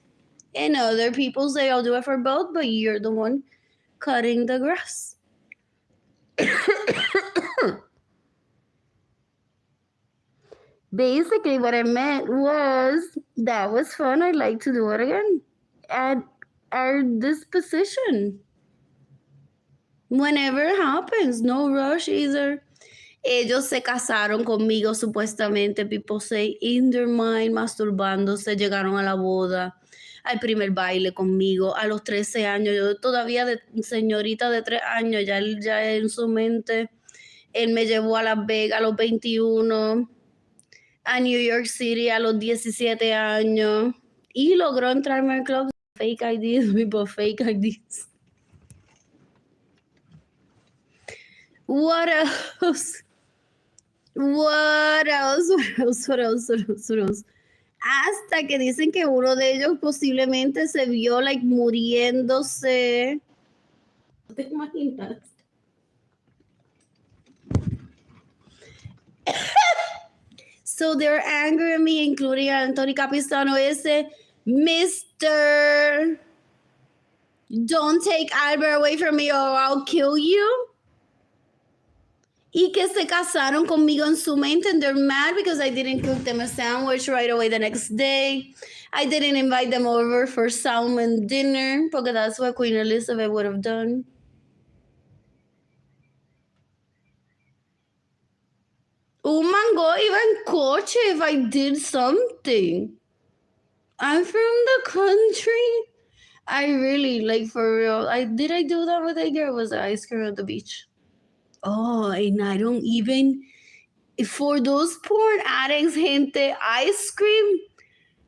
and other people say I'll do it for both, but you're the one cutting the grass. Basically, what I meant was that was fun. I'd like to do it again at our disposition. Whenever it happens, no rush either. Ellos se casaron conmigo supuestamente, people say, in their mind, masturbándose, llegaron a la boda, al primer baile conmigo, a los 13 años, yo todavía de señorita de 3 años, ya en su mente, él me llevó a Las Vegas a los 21, a New York City a los 17 años, y logró entrarme al club, fake IDs, people, fake IDs. What else? What else? Hasta que dicen que uno de ellos posiblemente se vio like muriéndose. ¿Te imaginas? So they're angry at me, including Anthony Capistano, ese Mr. Don't take Albert away from me or I'll kill you. Y que se casaron conmigo en su mente, and they're mad because I didn't cook them a sandwich right away the next day. I didn't invite them over for salmon dinner, porque that's what Queen Elizabeth would have done. Un mango iba en coche if I did something. I'm from the country. I really, like, for real. Did I do that with a girl? Was it ice cream at the beach? Oh, and I don't even, for those porn addicts, gente, ice cream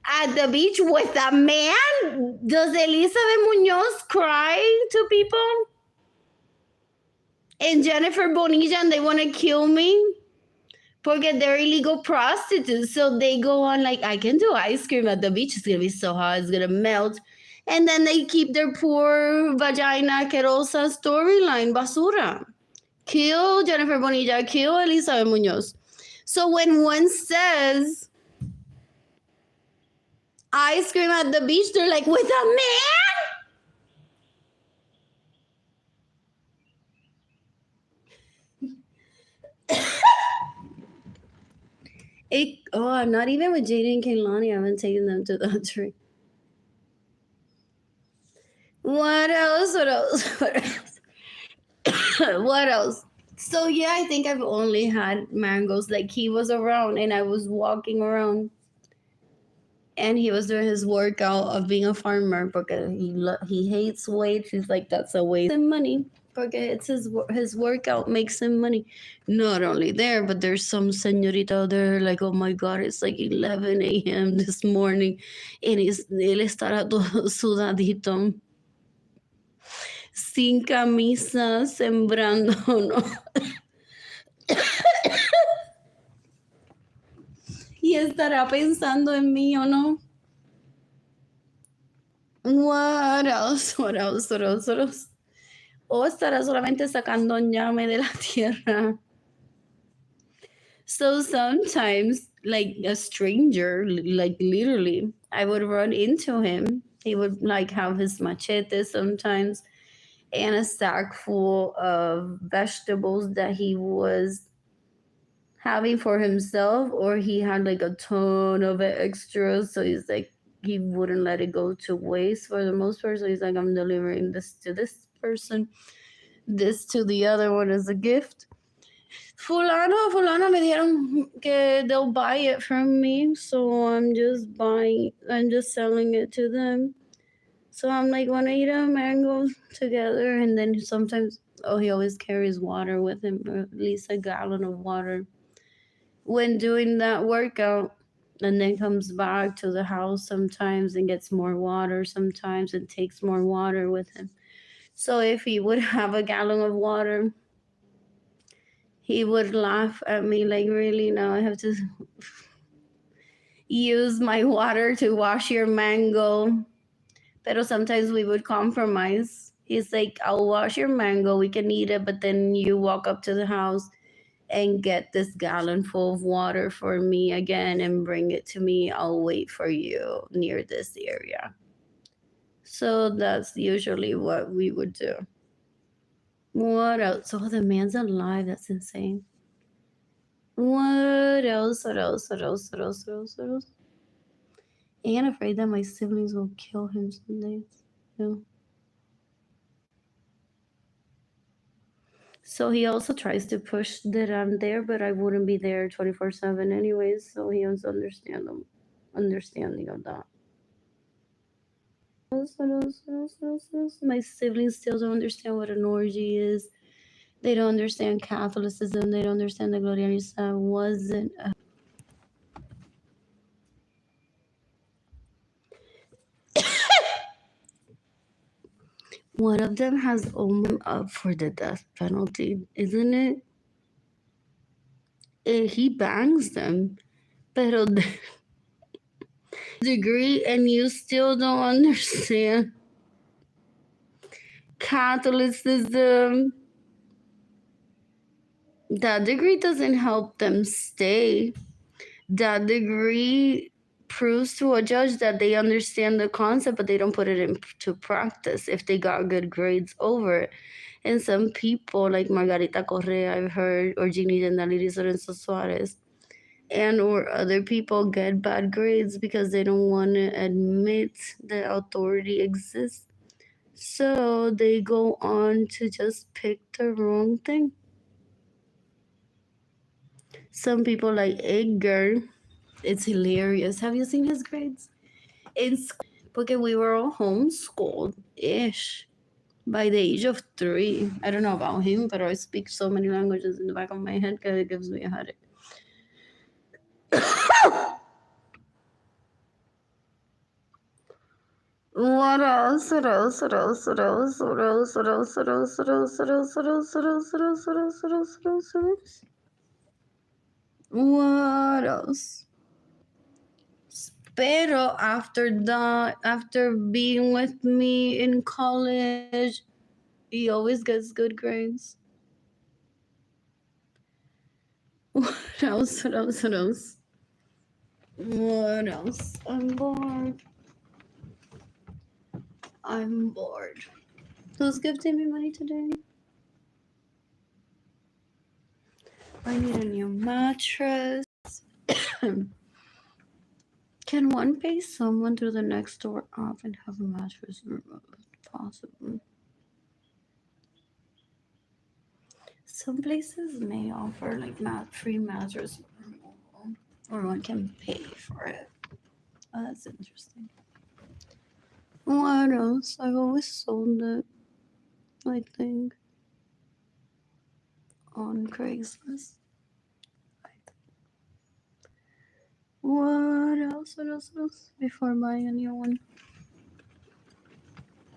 at the beach with a man? Does Elizabeth Munoz cry to people? And Jennifer Bonilla, and they want to kill me? Porque they're illegal prostitutes. So they go on like, I can do ice cream at the beach. It's going to be so hot. It's going to melt. And then they keep their poor vagina querosa storyline, basura. Kill Jennifer Bonilla, kill Elizabeth Munoz. So when one says ice cream at the beach, they're like, with a man? I'm not even with Jaden and Kaylani. I haven't taken them to that tree. What else? What else? So yeah, I think I've only had mangoes. Like, he was around and I was walking around and he was doing his workout of being a farmer because he hates weights. He's like, that's a waste of money. Porque it's his workout makes him money. Not only there, but there's some señorita there like, oh my God, it's like 11 a.m. this morning and él estará todo sudadito, sin camisa, sembrando, ¿no? Y estará pensando en mí, ¿o no? What else? What else? What else? What else? O estará solamente sacando ñame de la tierra. So sometimes, like a stranger, like literally, I would run into him. He would like have his machete sometimes and a sack full of vegetables that he was having for himself, or he had like a ton of extras. So he's like, he wouldn't let it go to waste for the most part. So he's like, I'm delivering this to this person, this to the other one as a gift. Fulano me dijeron que they'll buy it from me. So I'm just selling it to them. So I'm like, want to eat a mango together? And then sometimes, he always carries water with him, or at least a gallon of water when doing that workout, and then comes back to the house sometimes and gets more water sometimes and takes more water with him. So if he would have a gallon of water, he would laugh at me like, really, now I have to use my water to wash your mango. Pero sometimes we would compromise. He's like, I'll wash your mango, we can eat it, but then you walk up to the house and get this gallon full of water for me again and bring it to me. I'll wait for you near this area. So that's usually what we would do. What else? Oh, the man's alive. That's insane. What else? What else? What else? What else? What else? What else? And afraid that my siblings will kill him some days. Yeah. So he also tries to push that I'm there, but I wouldn't be there 24/7 anyways. So he has understanding of that. My siblings still don't understand what an orgy is. They don't understand Catholicism. They don't understand that Glorianisa wasn't one of them has omen up for the death penalty, isn't it? He bangs them, pero degree, and you still don't understand Catholicism. That degree doesn't help them stay. That degree proves to a judge that they understand the concept, but they don't put it into practice if they got good grades over it. And some people, like Margarita Correa, I've heard, or Jeannie and Arlene Lorenzo Suarez, and or other people get bad grades because they don't want to admit that authority exists. So they go on to just pick the wrong thing. Some people like Edgar, it's hilarious. Have you seen his grades? It's because we were all homeschooled-ish by the age of 3. I don't know about him, but I speak so many languages in the back of my head that it gives me a headache. What else? What else? What else? What else? What else? What else? What else? What else? What else? What else? What else? What else? What else? What else? What else? What else? What else? Pero after being with me in college, he always gets good grades. What else? What else? What else? What else? I'm bored. I'm bored. Who's gifting me money today? I need a new mattress. Can one pay someone through the next door app and have a mattress removed? Possible. Some places may offer like free mattress removal, or one can pay for it. Oh, that's interesting. What else? I've always sold it, I think, on Craigslist. What else? What else? What else? Before buying a new one.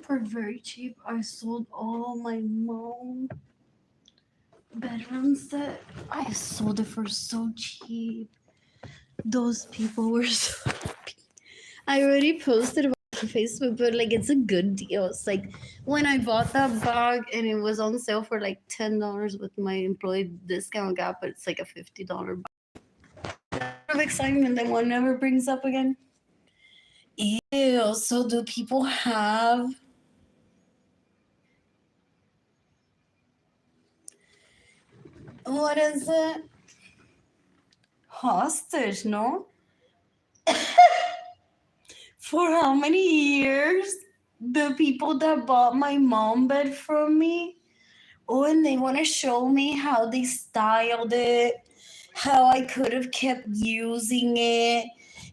For very cheap, I sold all my mom bedroom set. I sold it for so cheap. Those people were so happy. I already posted about it on Facebook, but like it's a good deal. It's like when I bought that bag and it was on sale for like $10 with my employee discount gap, but it's like a $50 bag. Of excitement that one never brings up again. Ew, so do people have what is it? Hostage, no? For how many years? The people that bought my mom bed from me. Oh, and they want to show me how they styled it, how I could have kept using it.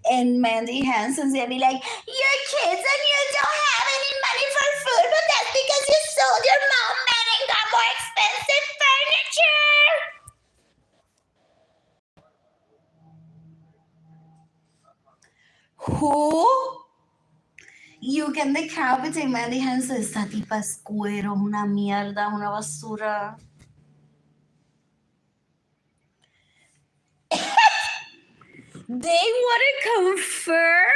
And Mandy Hansen's gonna be like, "You're kids and you don't have any money for food, but that's because you sold your mom bed and got more expensive furniture." Who? You can decapitate Mandy Hansen. Esa tipa es cuero, una mierda, una basura. They want to confer?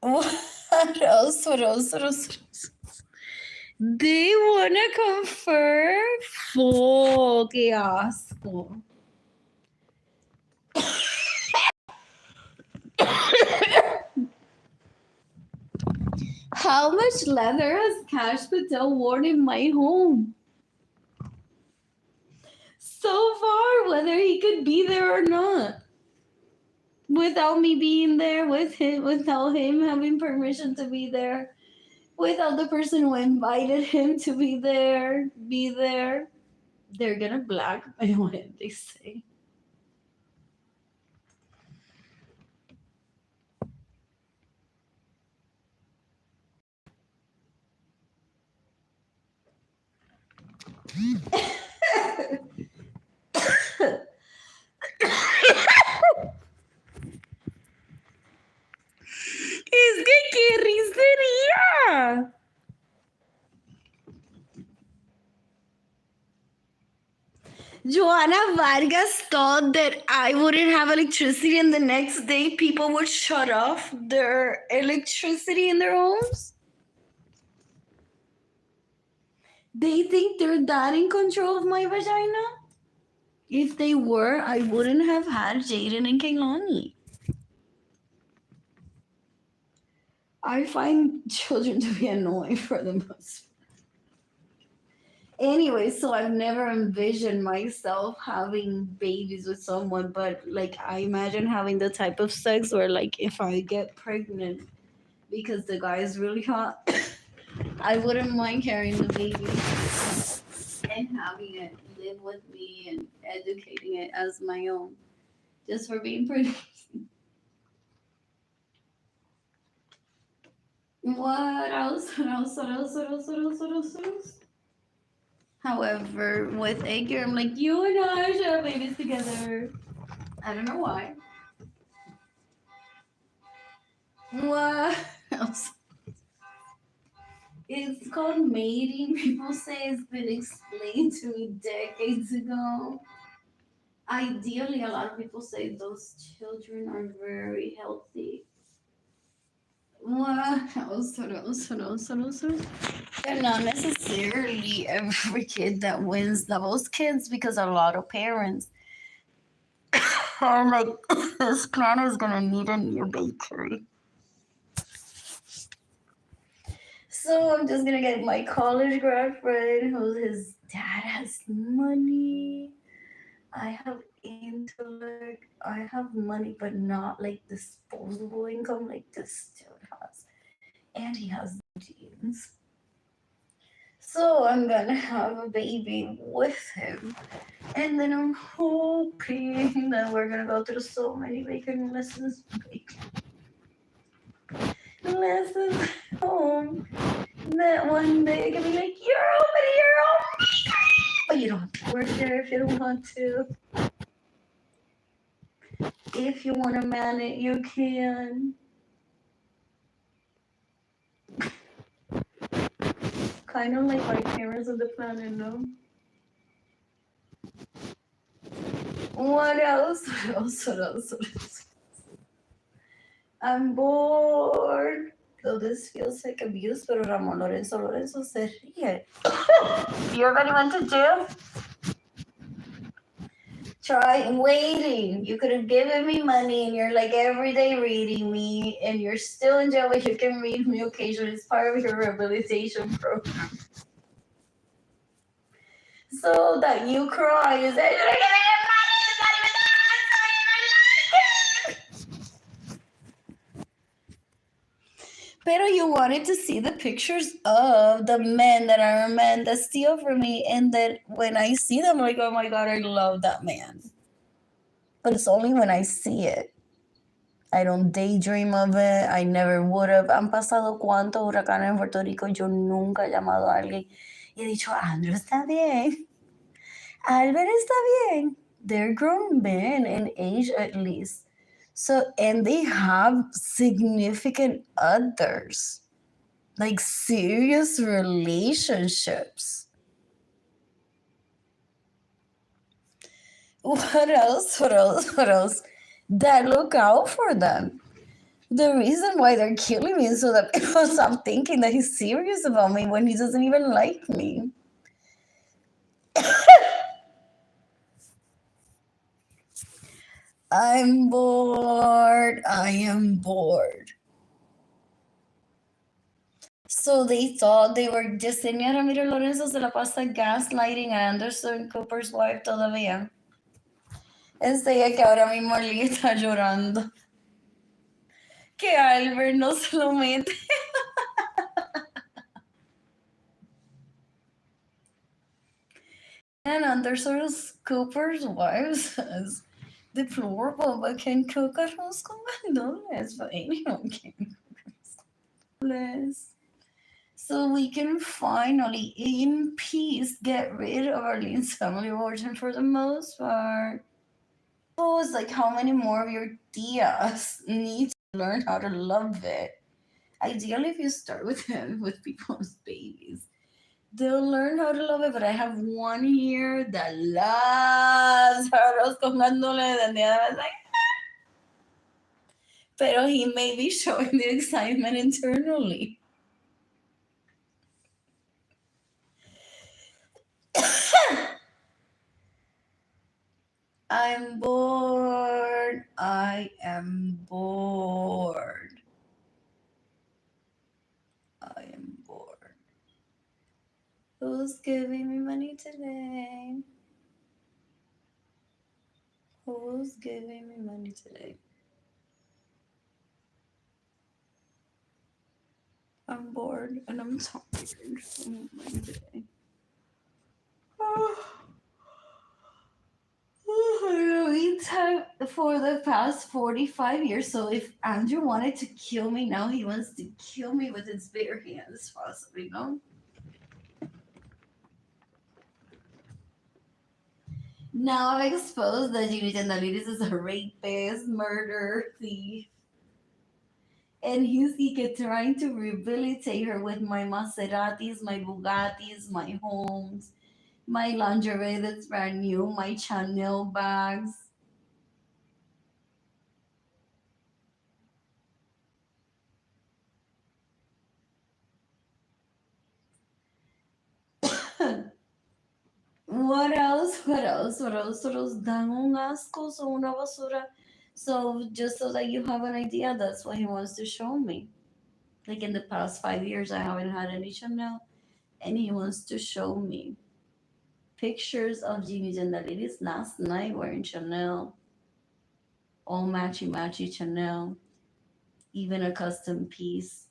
What else? What else? What else? They want to confer? Qué asco. How much leather has Cash Patel worn in my home? So far, whether he could be there or not. Without me being there with him, without him having permission to be there, without the person who invited him to be there, they're gonna blackmail him, they say. Es que qué risería. Joanna Vargas thought that I wouldn't have electricity, and the next day people would shut off their electricity in their homes. They think they're that in control of my vagina. If they were, I wouldn't have had Jaden and Kaylani. I find children to be annoying for the most. Anyway, so I've never envisioned myself having babies with someone, but like I imagine having the type of sex where like if I get pregnant because the guy is really hot, I wouldn't mind carrying the baby and having it live with me and educating it as my own, just for being pretty. What else? What else? What else? What else? What else? What else? What else? However, with Edgar, I'm like, you and I should have babies together. I don't know why. What else? It's called mating. People say it's been explained to me decades ago. Ideally, a lot of people say those children are very healthy. What else? What else? What else? What else? What else? And not necessarily every kid that wins the most kids, because a lot of parents are like, this planet is gonna need a new bakery. So I'm just gonna get my college grad friend who his dad has money. I have intellect. I have money, but not like disposable income like this dude has. And he has genes. So I'm gonna have a baby with him. And then I'm hoping that we're gonna go through so many baking lessons. Lessons home. That one day I can be like, you're opening your own bakery! But you don't have to work there if you don't want to. If you want to man it, you can. Kind of like my parents on the planet, no? What else? What else? What else? What else? I'm bored. Though this feels like abuse, pero Ramon Lorenzo se ríe. You already went to jail? Try waiting. You could have given me money and you're like every day reading me and you're still in jail, but you can read me occasionally. It's part of your rehabilitation program. So that you cry is that you're like, pero you wanted to see the pictures of the men that are men that steal from me, and that when I see them, I'm like, oh my God, I love that man. But it's only when I see it. I don't daydream of it. I never would have. Han pasado cuántos huracanes en Puerto Rico. Yo nunca he llamado a alguien y he dicho, Andrew está bien. Albert está bien. They're grown men in age at least. So, and they have significant others, like serious relationships. What else? What else? What else? That look out for them. The reason why they're killing me is so that people stop thinking that he's serious about me when he doesn't even like me. I'm bored. I am bored. So they thought they were just Yesenia Ramírez Lorenzo se la pasa gaslighting a Anderson Cooper's wife todavía. Es ella que ahora mismo Lee está llorando. Que Albert no se lo mete. And Anderson Cooper's wife says, deplorable, but can cook arroz con gandules, but anyone can cook gandules. So we can finally, in peace, get rid of Arlene's family origin for the most part. So it's like, how many more of your tias need to learn how to love it? Ideally, if you start with him, with people's babies, they'll learn how to love it. But I have one here that loves arroz con gandules, and the other one's like, pero he may be showing the excitement internally. I'm bored. I am bored. I am bored. Who's giving me money today? Who's giving me money today? I'm bored and I'm tired. I want money today. We talked for the past 45 years. So if Andrew wanted to kill me now, he wants to kill me with his bare hands, possibly, no? Now I've exposed that Gigi Tendalides is a rapist, murderer, thief. And he trying to rehabilitate her with my Maseratis, my Bugattis, my homes, my lingerie that's brand new, my Chanel bags. What else? What else? What else? What else? Dan un asco, so una basura. So just so that you have an idea, that's what he wants to show me. Like in the past 5 years, I haven't had any Chanel, and he wants to show me pictures of Jimmy Jandaliris last night wearing Chanel, all matchy matchy Chanel, even a custom piece.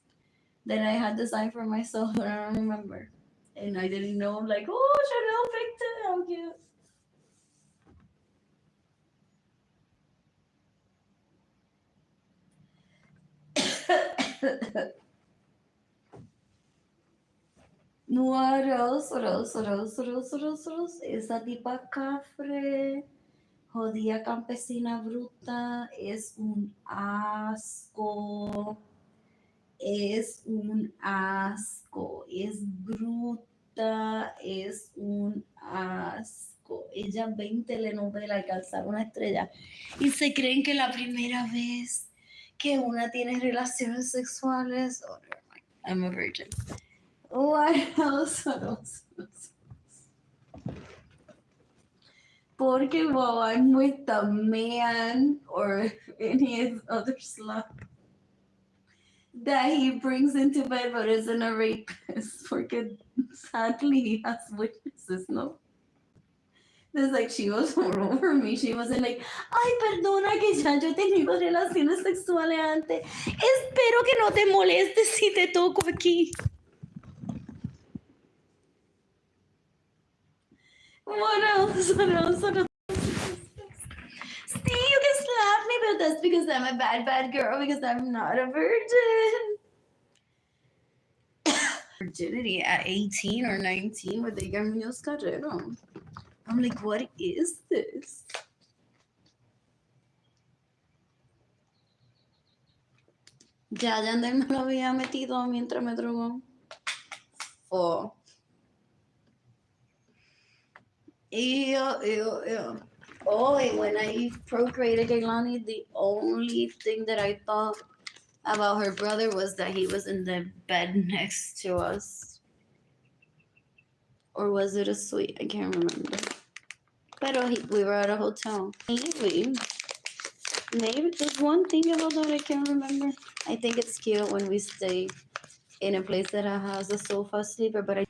Then I had design for myself, but I don't remember. And I didn't know, like, oh, Chanel picked it. How cute. What else? What else? What else? What else? What else? What else? Esa tipa cafre, jodida campesina bruta, es un asco. Es un asco. Es bruta. Es un asco. Ella ve en telenovela alcanzar una estrella y se creen que la primera vez que una tiene relaciones sexuales. Oh, never mind. I'm a virgin. What else? What else? Porque while I'm with the man or any other slut that he brings into bed, but isn't a rapist, porque sadly he has witnesses, no? It's like she was all over me. She wasn't like, ay, perdona que ya yo he tenido relaciones sexuales antes. Espero que no te molestes si te toco aquí. What else? What else? What else? See, you can slap me, but that's because I'm a bad, bad girl, because I'm not a virgin. Virginity at 18 or 19 with the young Munoz Carrero. I'm like, what is this? Ya Yander me lo había metido mientras me drogó. Oh. Ew, ew, ew. Oh, and when I procreated Gailani, the only thing that I thought about her brother was that he was in the bed next to us. Or was it a suite? I can't remember. But we were at a hotel. Maybe. Maybe there's one thing about that I can't remember. I think it's cute when we stay in a place that has a sofa sleeper, but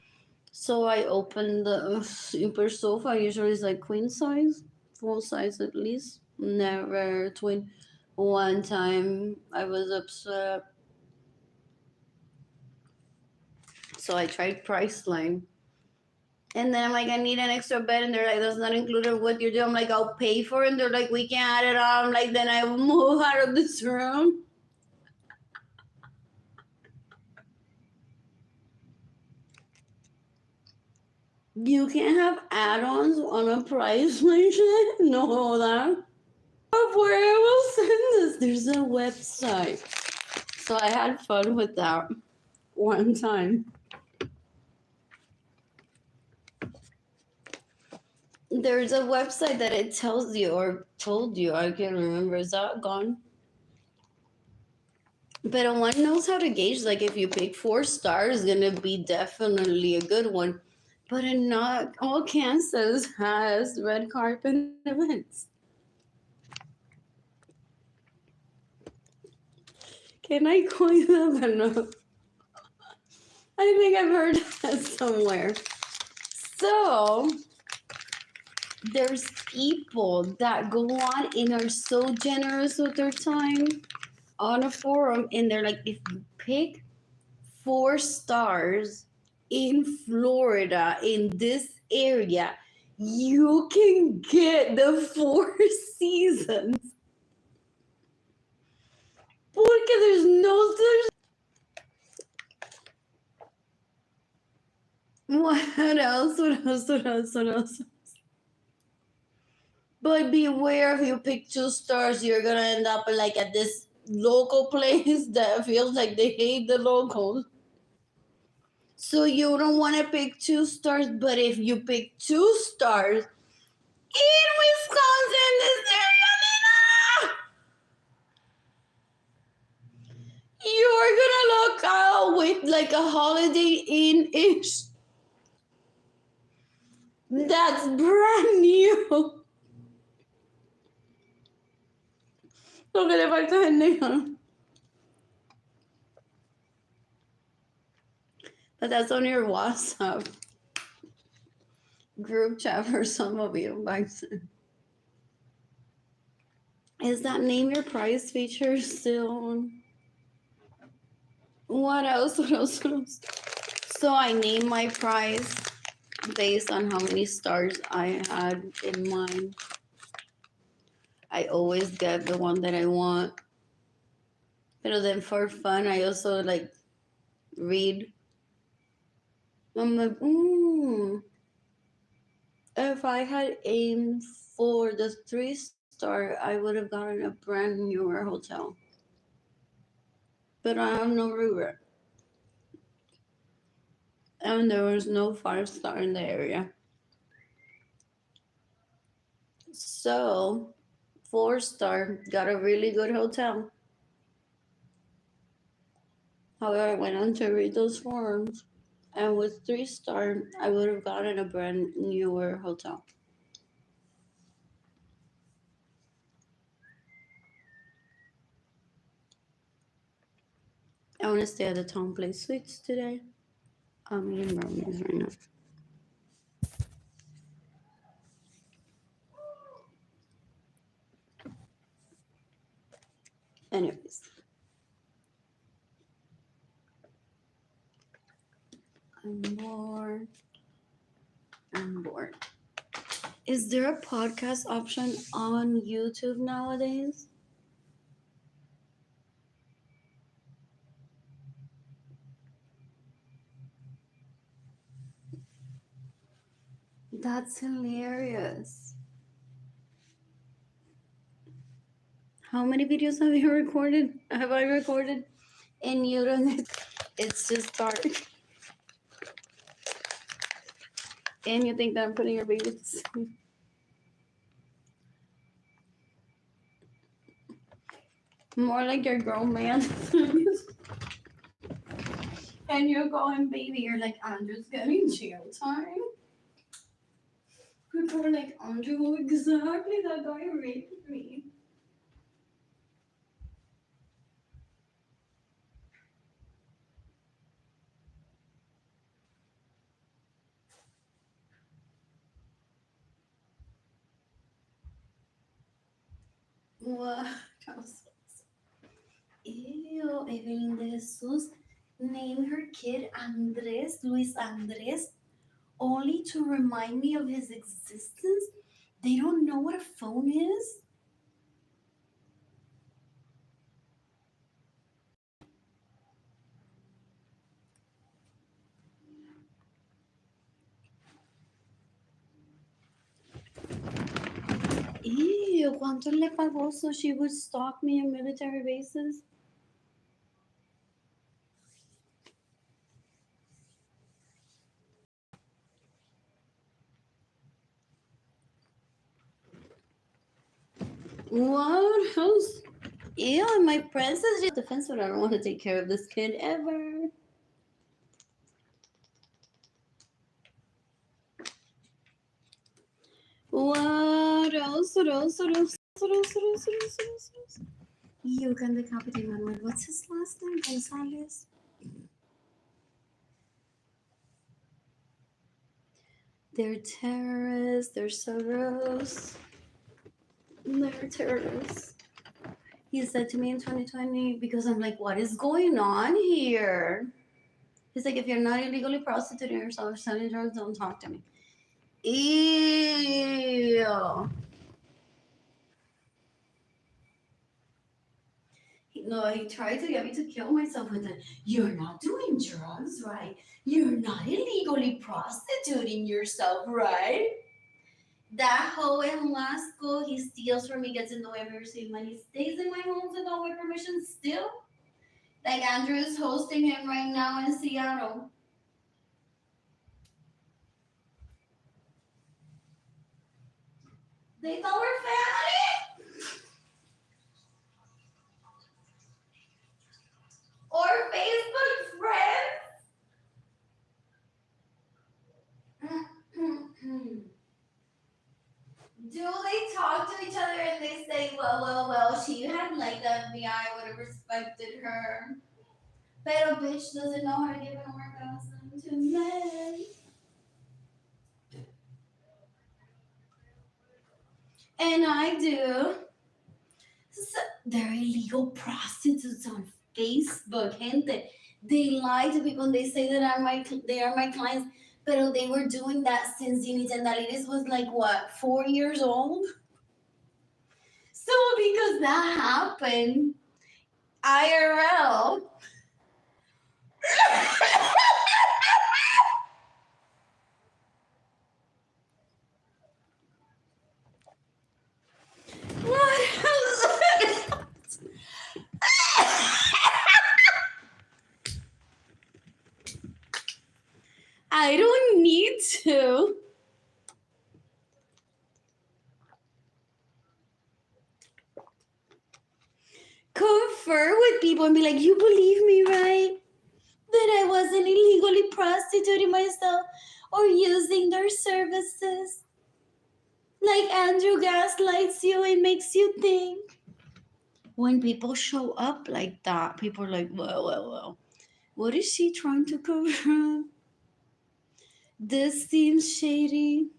so I opened the super sofa. Usually it's like queen size, full size at least. Never twin. One time I was upset, so I tried Priceline. And then I'm like, I need an extra bed, and they're like, that's not included what you do. I'm like, I'll pay for it. And they're like, we can't add it on. I'm like, then I will move out of this room. You can't have add-ons on a price like that. No, that. Where I will send this. There's a website. So I had fun with that one time. There's a website that it tells you or told you. I can't remember. Is that gone? But one knows how to gauge. Like if you pick 4 stars, gonna be definitely a good one. But not all Kansas has red carpet events. Can I coin them or no? I think I've heard that somewhere. So there's people that go on and are so generous with their time on a forum, and they're like, if you pick 4 stars in Florida in this area, you can get the 4 seasons. Porque there's what else? What else? What else? What else? But beware, if you pick 2 stars, you're gonna end up like at this local place that feels like they hate the locals. So you don't want to pick 2 stars, but if you pick 2 stars in Wisconsin, this area, Nina, you're gonna look out with like a Holiday Inn ish. That's brand new. Lo que le falta es negro. But that's on your WhatsApp group chat for some of you. Is that name your price feature still on? What else? What else? What else? So I name my price based on how many stars I had in mind. I always get the one that I want. But then for fun, I also like read. I'm like, if I had aimed for the 3 star, I would have gotten a brand newer hotel. But I have no regret. And there was no 5 star in the area. So 4 star got a really good hotel. However, I went on to read those forums. And with 3 star, I would have gotten a brand newer hotel. I want to stay at the Town Place Suites today. I'm eating brownies right now. Anyways, I'm bored. I'm bored. Is there a podcast option on YouTube nowadays? That's hilarious. How many videos have you recorded? Have I recorded? And you don't. It's just dark. And you think that I'm putting your baby to sleep. More like your grown man. And you're going, baby. You're like, Andrew's getting jail time. People are like, Andrew, exactly that guy raped me. What else? Ew, Evelyn de Jesus named her kid Andres, Luis Andres, only to remind me of his existence. They don't know what a phone is. Ew, ¿cuánto le pagó so she would stalk me in military bases? What else? Ew, my princess just defense, but I don't want to take care of this kid ever. What else? What else? What else? What else? What else? What else? What else? What else? You can decapitate Manuel. What's his last name? Gonzalez. They're terrorists. They're Soros. They're terrorists. He said to me in 2020 because I'm like, what is going on here? He's like, if you're not illegally prostituting yourself or selling drugs, don't talk to me. Ew. No, he tried to get me to kill myself with it. You're not doing drugs, right? You're not illegally prostituting yourself, right? That hoe in law school, he steals from me, gets in the way of me receiving money, stays in my homes without my permission still. Like Andrew is hosting him right now in Seattle. They thought we're family? Or Facebook friends? Do they talk to each other and they say, well, she had like the FBI would have respected her. Pero bitch doesn't know how to give an orgasm to men. And I do. So they're illegal prostitutes on Facebook, gente. They lie to people and they say that they are my clients, but they were doing that since Ginny Tendalides was like what, 4 years old? So because that happened, IRL. What else? I don't need to. Confer with people and be like, you believe me, right? That I wasn't illegally prostituting myself or using their services. Like Andrew gaslights you and makes you think. When people show up like that, people are like, well. What is she trying to cover up? This seems shady.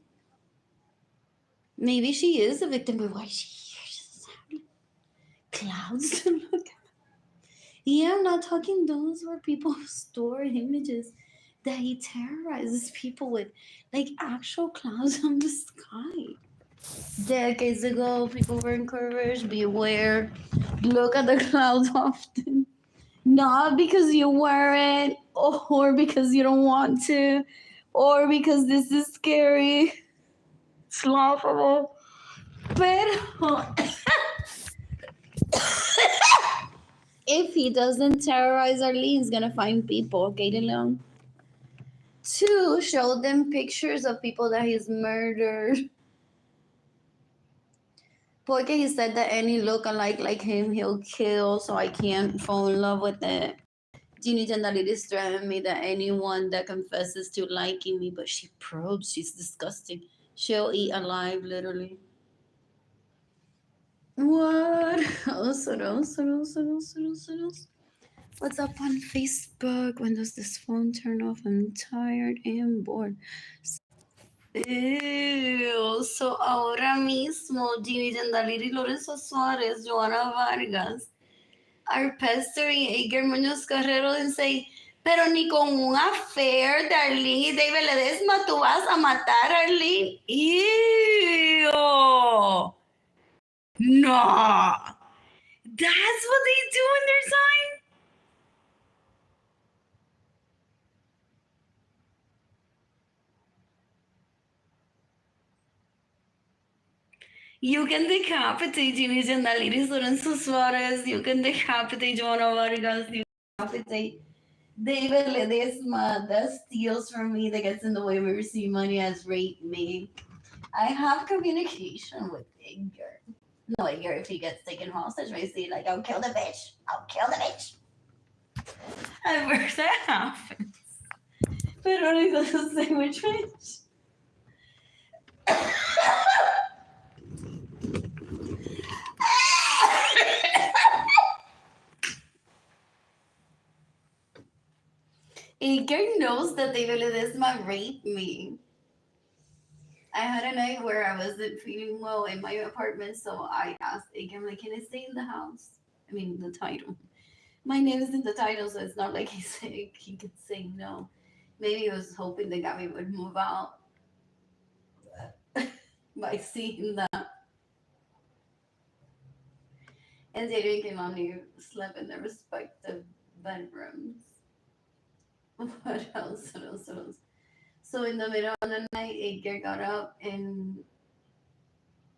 Maybe she is a victim, but why is she here? She doesn't have clouds to look at. Yeah, I'm not talking those where people store images that he terrorizes people with, like actual clouds on the sky. Decades ago, people were encouraged, beware, look at the clouds often. Not because you weren't, or because you don't want to, or because this is scary. It's laughable. Pero if he doesn't terrorize Arlene, he's gonna find people, okay, alone. Two, show them pictures of people that he's murdered. Porque he said that any lookalike like him, he'll kill, so I can't fall in love with it. Ginny Jandalides threatened me that anyone that confesses to liking me, but she probes, she's disgusting. She'll eat alive, literally. What else? What else? What else? What else? What else? What else? What's up on Facebook? When does this phone turn off? I'm tired and bored. Ew. So ahora mismo, Ginny Jandalides, Lorenzo Suarez, Joana Vargas are pestering Edgar Muñoz Carrero and say, pero ni con un affair de Arlene y David Ledesma tú vas a matar a Arlene. Ew. No. That's what they do in their sign? You can decapitate Ginny Jandalides, Lorenzo Suarez. You can decapitate Joana Vargas. You can decapitate David Ledesma. That steals from me, that gets in the way of me receiving money, has raped me. I have communication with Edgar. No, if he gets taken hostage, basically, like, I'll kill the bitch. I'll kill the bitch. At first, that happens. Pero he doesn't say which bitch. Edgar knows that David Ledesma raped me. I had a night where I wasn't feeling well in my apartment, so I asked Edgar, like, can I stay in the house? I mean, the title. My name is in the title, so it's not like he could say no. Maybe he was hoping that Gabby would move out by seeing that. And David came on, you slept in their respective bedrooms. What else? What else? What else? So in the middle of the night, Edgar got up and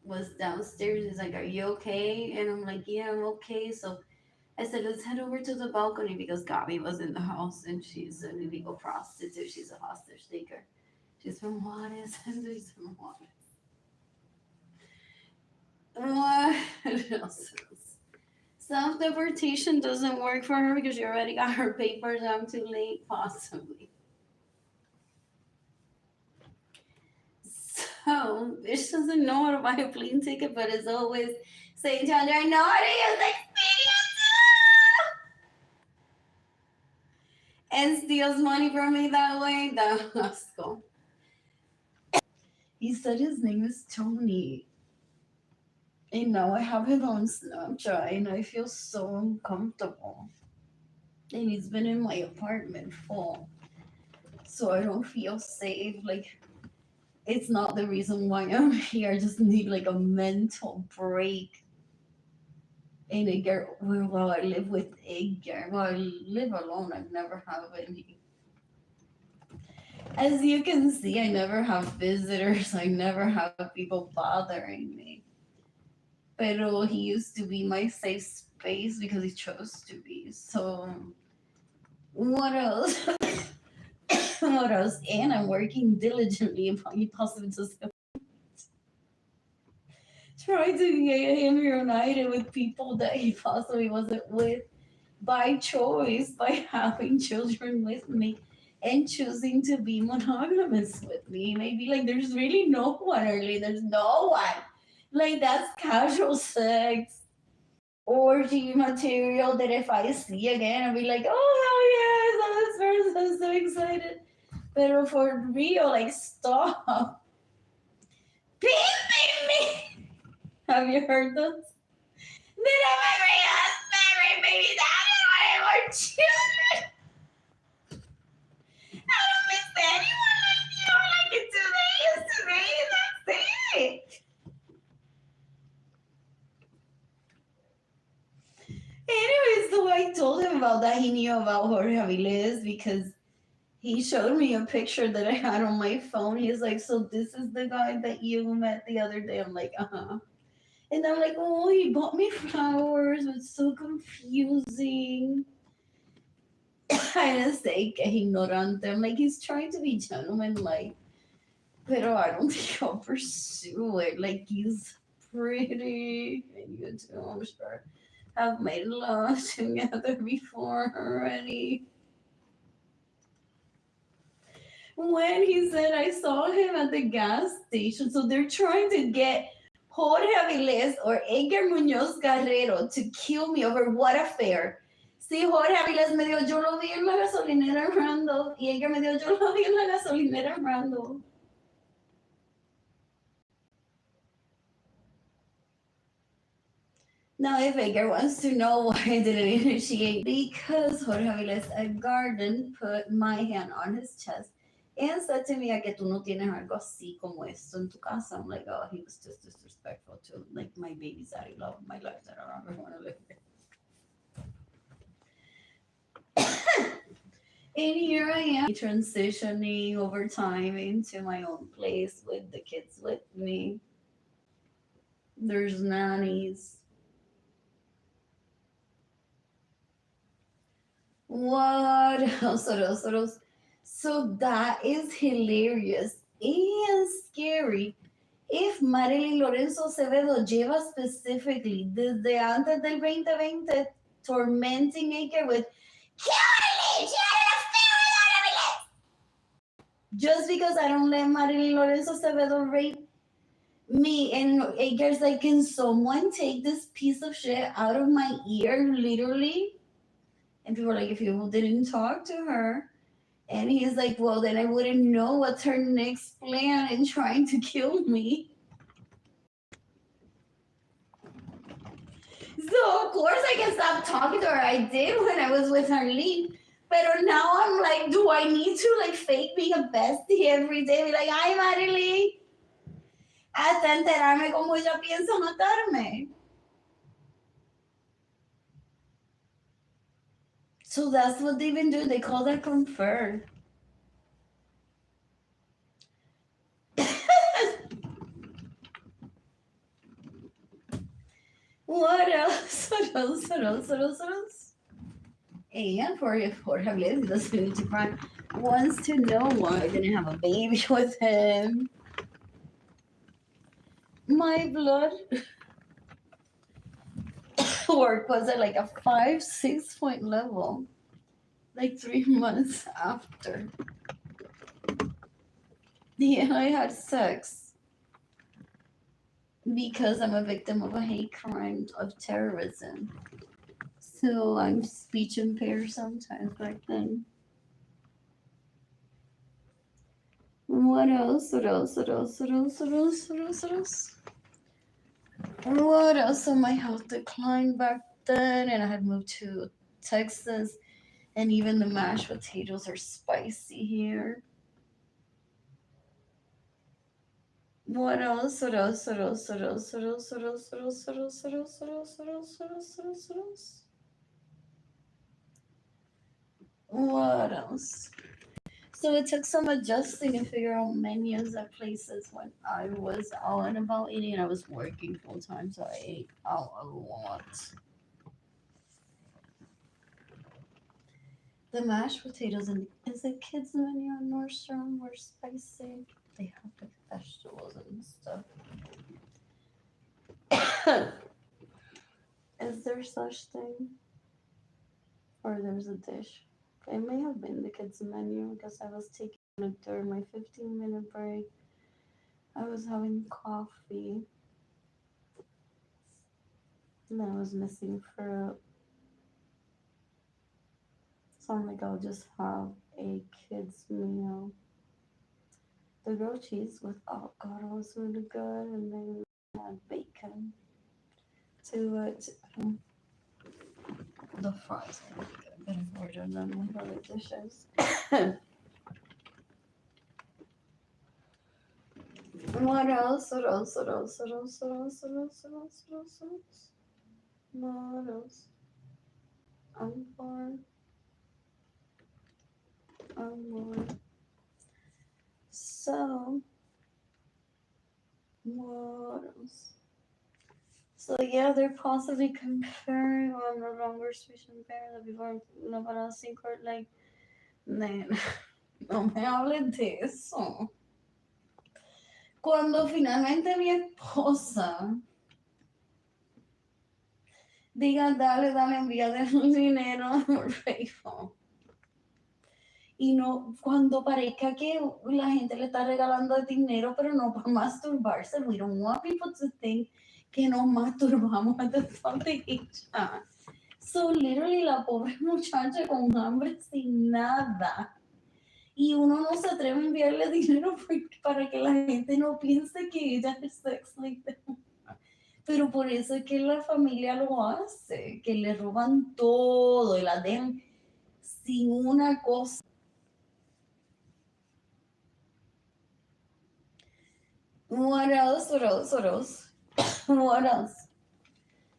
was downstairs. He's like, "Are you okay?" And I'm like, "Yeah, I'm okay." So I said, "Let's head over to the balcony," because Gabi was in the house and she's an illegal prostitute. She's a hostage taker. She's from Juarez. She's from Juarez. What else? Self deportation doesn't work for her because she already got her papers. I'm too late, possibly. So, bitch doesn't know how to buy a plane ticket, but is always saying to Andre, I know how to use Expedia and steals money from me that way. That's cool. He said his name is Tony. And now I have him on Snapchat and I feel so uncomfortable. And he's been in my apartment full. So I don't feel safe. Like, it's not the reason why I'm here. I just need like a mental break. And Edgar, well, I live with Edgar. Well, I live alone. I never have any. As you can see, I never have visitors. I never have people bothering me. Pero he used to be my safe space because he chose to be. So, what else? What else? And I'm working diligently upon possibly just trying to get him reunited with people that he possibly wasn't with by choice, by having children with me and choosing to be monogamous with me. Maybe like there's really no one, early. There's no one. Like that's casual sex. Orgy material that if I see again, I'll be like, oh hell yes, this person's so excited. But for real, like stop. Pimping me. Have you heard those? Then I'm married husband, baby daddy, I want more children. I don't miss anyone like you. Like today is today, that's it. Anyways, so I told him about that. He knew about Jorge Aviles because he showed me a picture that I had on my phone. He's like, so this is the guy that you met the other day. I'm like, uh-huh. And I'm like, oh, he bought me flowers. It's so confusing. I didn't say que ignorante. I'm like, he's trying to be gentleman-like. Pero I don't think I'll pursue it. Like, he's pretty. And you too, I'm sure. Have made love together before already. When he said I saw him at the gas station, so they're trying to get Jorge Aviles or Edgar Muñoz Guerrero to kill me over what affair. Sí, Jorge Aviles me dio, yo lo vi en la gasolinera en Randolph, y Edgar me dio, yo lo vi en la gasolinera en Randolph. Now, if Edgar wants to know why I didn't initiate, because Jorge Aviles at Garden put my hand on his chest and said to me, que tú no tienes algo así como esto en tu casa. I'm like, oh, he was just disrespectful to like my babies that I love, my life that I don't ever want to live with. And here I am transitioning over time into my own place with the kids with me. There's nannies. What else? What else? What else? So that is hilarious and scary if Marilyn Lorenzo Acevedo lleva specifically desde antes del 2020 tormenting Aker with just because I don't let Marilyn Lorenzo Acevedo rape me, and Aker's like, can someone take this piece of shit out of my ear, literally? And people are like, if you didn't talk to her. And he's like, well, then I wouldn't know what's her next plan in trying to kill me. So, of course, I can stop talking to her. I did when I was with Arlene. But now I'm like, do I need to like fake being a bestie every day? Be like, ay, Marilyn. Hasta enterarme cómo ella piensa matarme. So that's what they've been doing. They call that confer. What else? What else? What else? What else? What else? And for Javier, doesn't need to cry, wants to know why I didn't have a baby with him. My blood work was at like a 5-6 point level, like 3 months after. Yeah, I had sex because I'm a victim of a hate crime of terrorism. So I'm speech impaired sometimes back then. What else? What else? What else? What else? What else? What else? What else? What else? So my health declined back then, and I had moved to Texas, and even the mashed potatoes are spicy here. What else? What else? What else? What else? What else? What else? What else? What else? What else? What else? What else? What else? What else? What else? What else? So it took some adjusting to figure out menus at places when I was out and about eating, and I was working full time, so I ate out a lot. The mashed potatoes is a kids menu on Nordstrom were spicy. They have like vegetables and stuff. Is there such thing? Or there's a dish? It may have been the kids menu because I was taking it during my 15-minute break. I was having coffee. And I was missing fruit. So I'm like, I'll just have a kids meal. The grilled cheese with avocado was really good, and then we had bacon to it. The fries are really good. I better order them with other dishes. What else? What else? What else? What else? What else? What else? What else? What else? What else? What else? I'm bored. I'm bored. So, what else? So yeah, they're possibly conferring on no longer speech impaired before no para así like, man, no me hablen de eso. Cuando finalmente mi esposa diga, dale, envíale el dinero por PayPal. Y no, cuando parezca que la gente le está regalando el dinero, pero no para masturbarse. We don't want people to think que nos masturbamos at the age. So literally la pobre muchacha con hambre sin nada. Y uno no se atreve a enviarle dinero para que la gente no piense que ella es sex like that. Pero por eso es que la familia lo hace, que le roban todo y la dejan sin una cosa. What else? What else? What else? What else?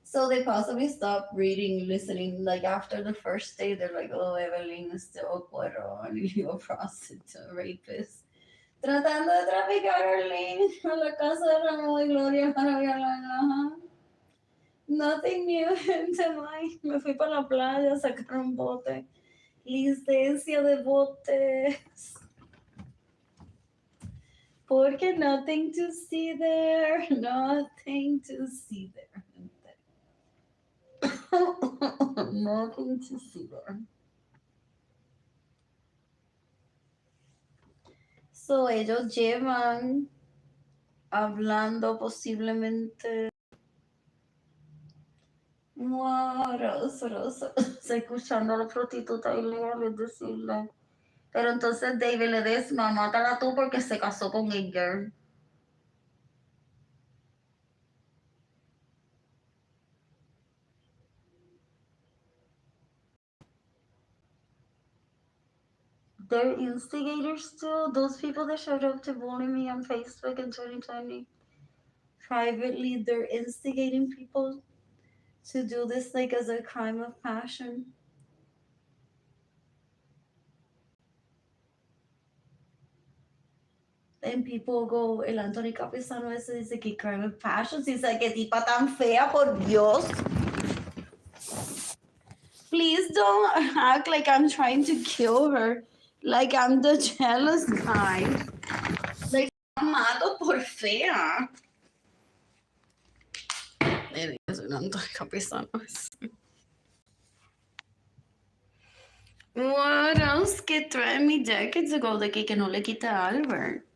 So they possibly stop reading, listening. Like after the first day, they're like, oh, Evelyn is still a prostitute, rapist. Tratando de traficar a Arlene a la casa de Ramón y Gloria para violarla. Nothing new into mine. Me fui para la playa a sacar un bote. Licencia de botes. Porque nothing to see there. Nothing to see there. Nothing to see there. So ellos llevan hablando posiblemente. Escuchando a la prostituta ilegal decirle. Pero entonces David le dice, mátala tú porque se casó con Edgar. They're instigators too. Those people that showed up to bully me on Facebook in 2020. Privately, they're instigating people to do this like as a crime of passion. And people go, el Anthony Capizano ese dice que crime of passion. Dice que tipa tan fea, por Dios. Please don't act like I'm trying to kill her. Like I'm the jealous kind. Like, mato por fea. Es un Anthony Capizano. What else que trae me decades ago de que no le quita a Albert?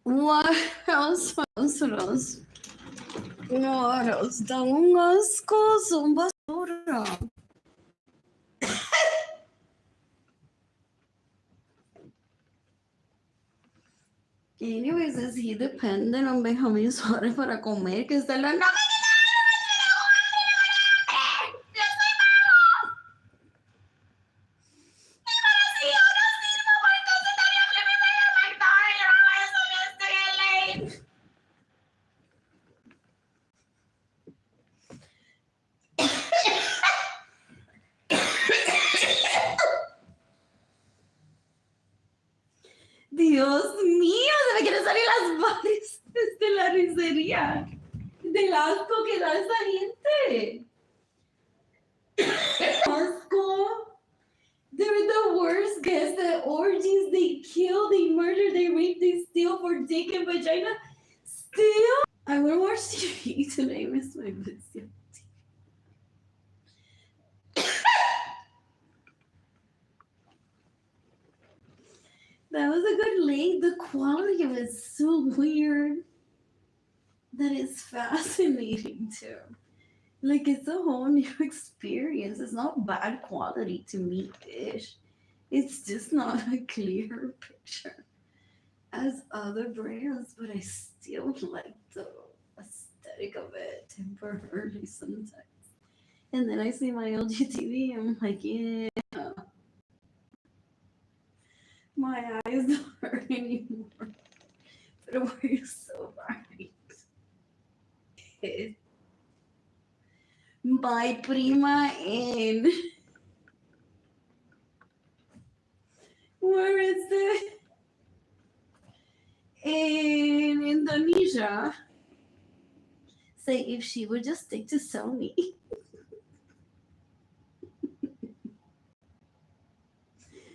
What else? What else? What else? Da un asco, son basura. Anyways, is he dependent on Benjamin Suárez para comer? Que está la... ¡No me Dios mío, se me quieren salir las varices de la risería. Del asco que da esa gente. Asco. They're the worst guests. The orgies, they kill, they murder, they rape, they steal for dick and vagina. Steal? I want to watch TV tonight. I miss my vision. That was a good late. The quality of it is so weird. That is fascinating too. Like it's a whole new experience. It's not bad quality to me ish. It's just not a clear picture as other brands, but I still like the aesthetic of it temporarily sometimes. And then I see my LG TV, I'm like, yeah. My eyes don't hurt anymore. But it works so bright. My prima in... Where is it? In Indonesia. Say if she would just stick to Sony.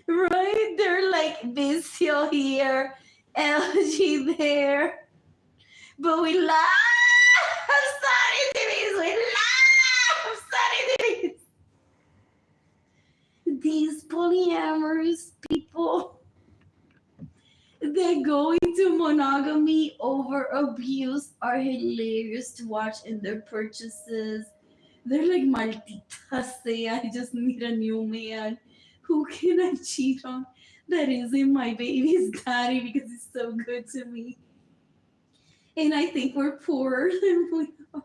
Right? They're like Vizio here, LG there. But we love Sony TVs. We love Sony TVs. These polyamorous people that go into monogamy over abuse are hilarious to watch in their purchases. They're like, maldita sea, I just need a new man. Who can I cheat on that isn't my baby's daddy because he's so good to me? And I think we're poorer than we are.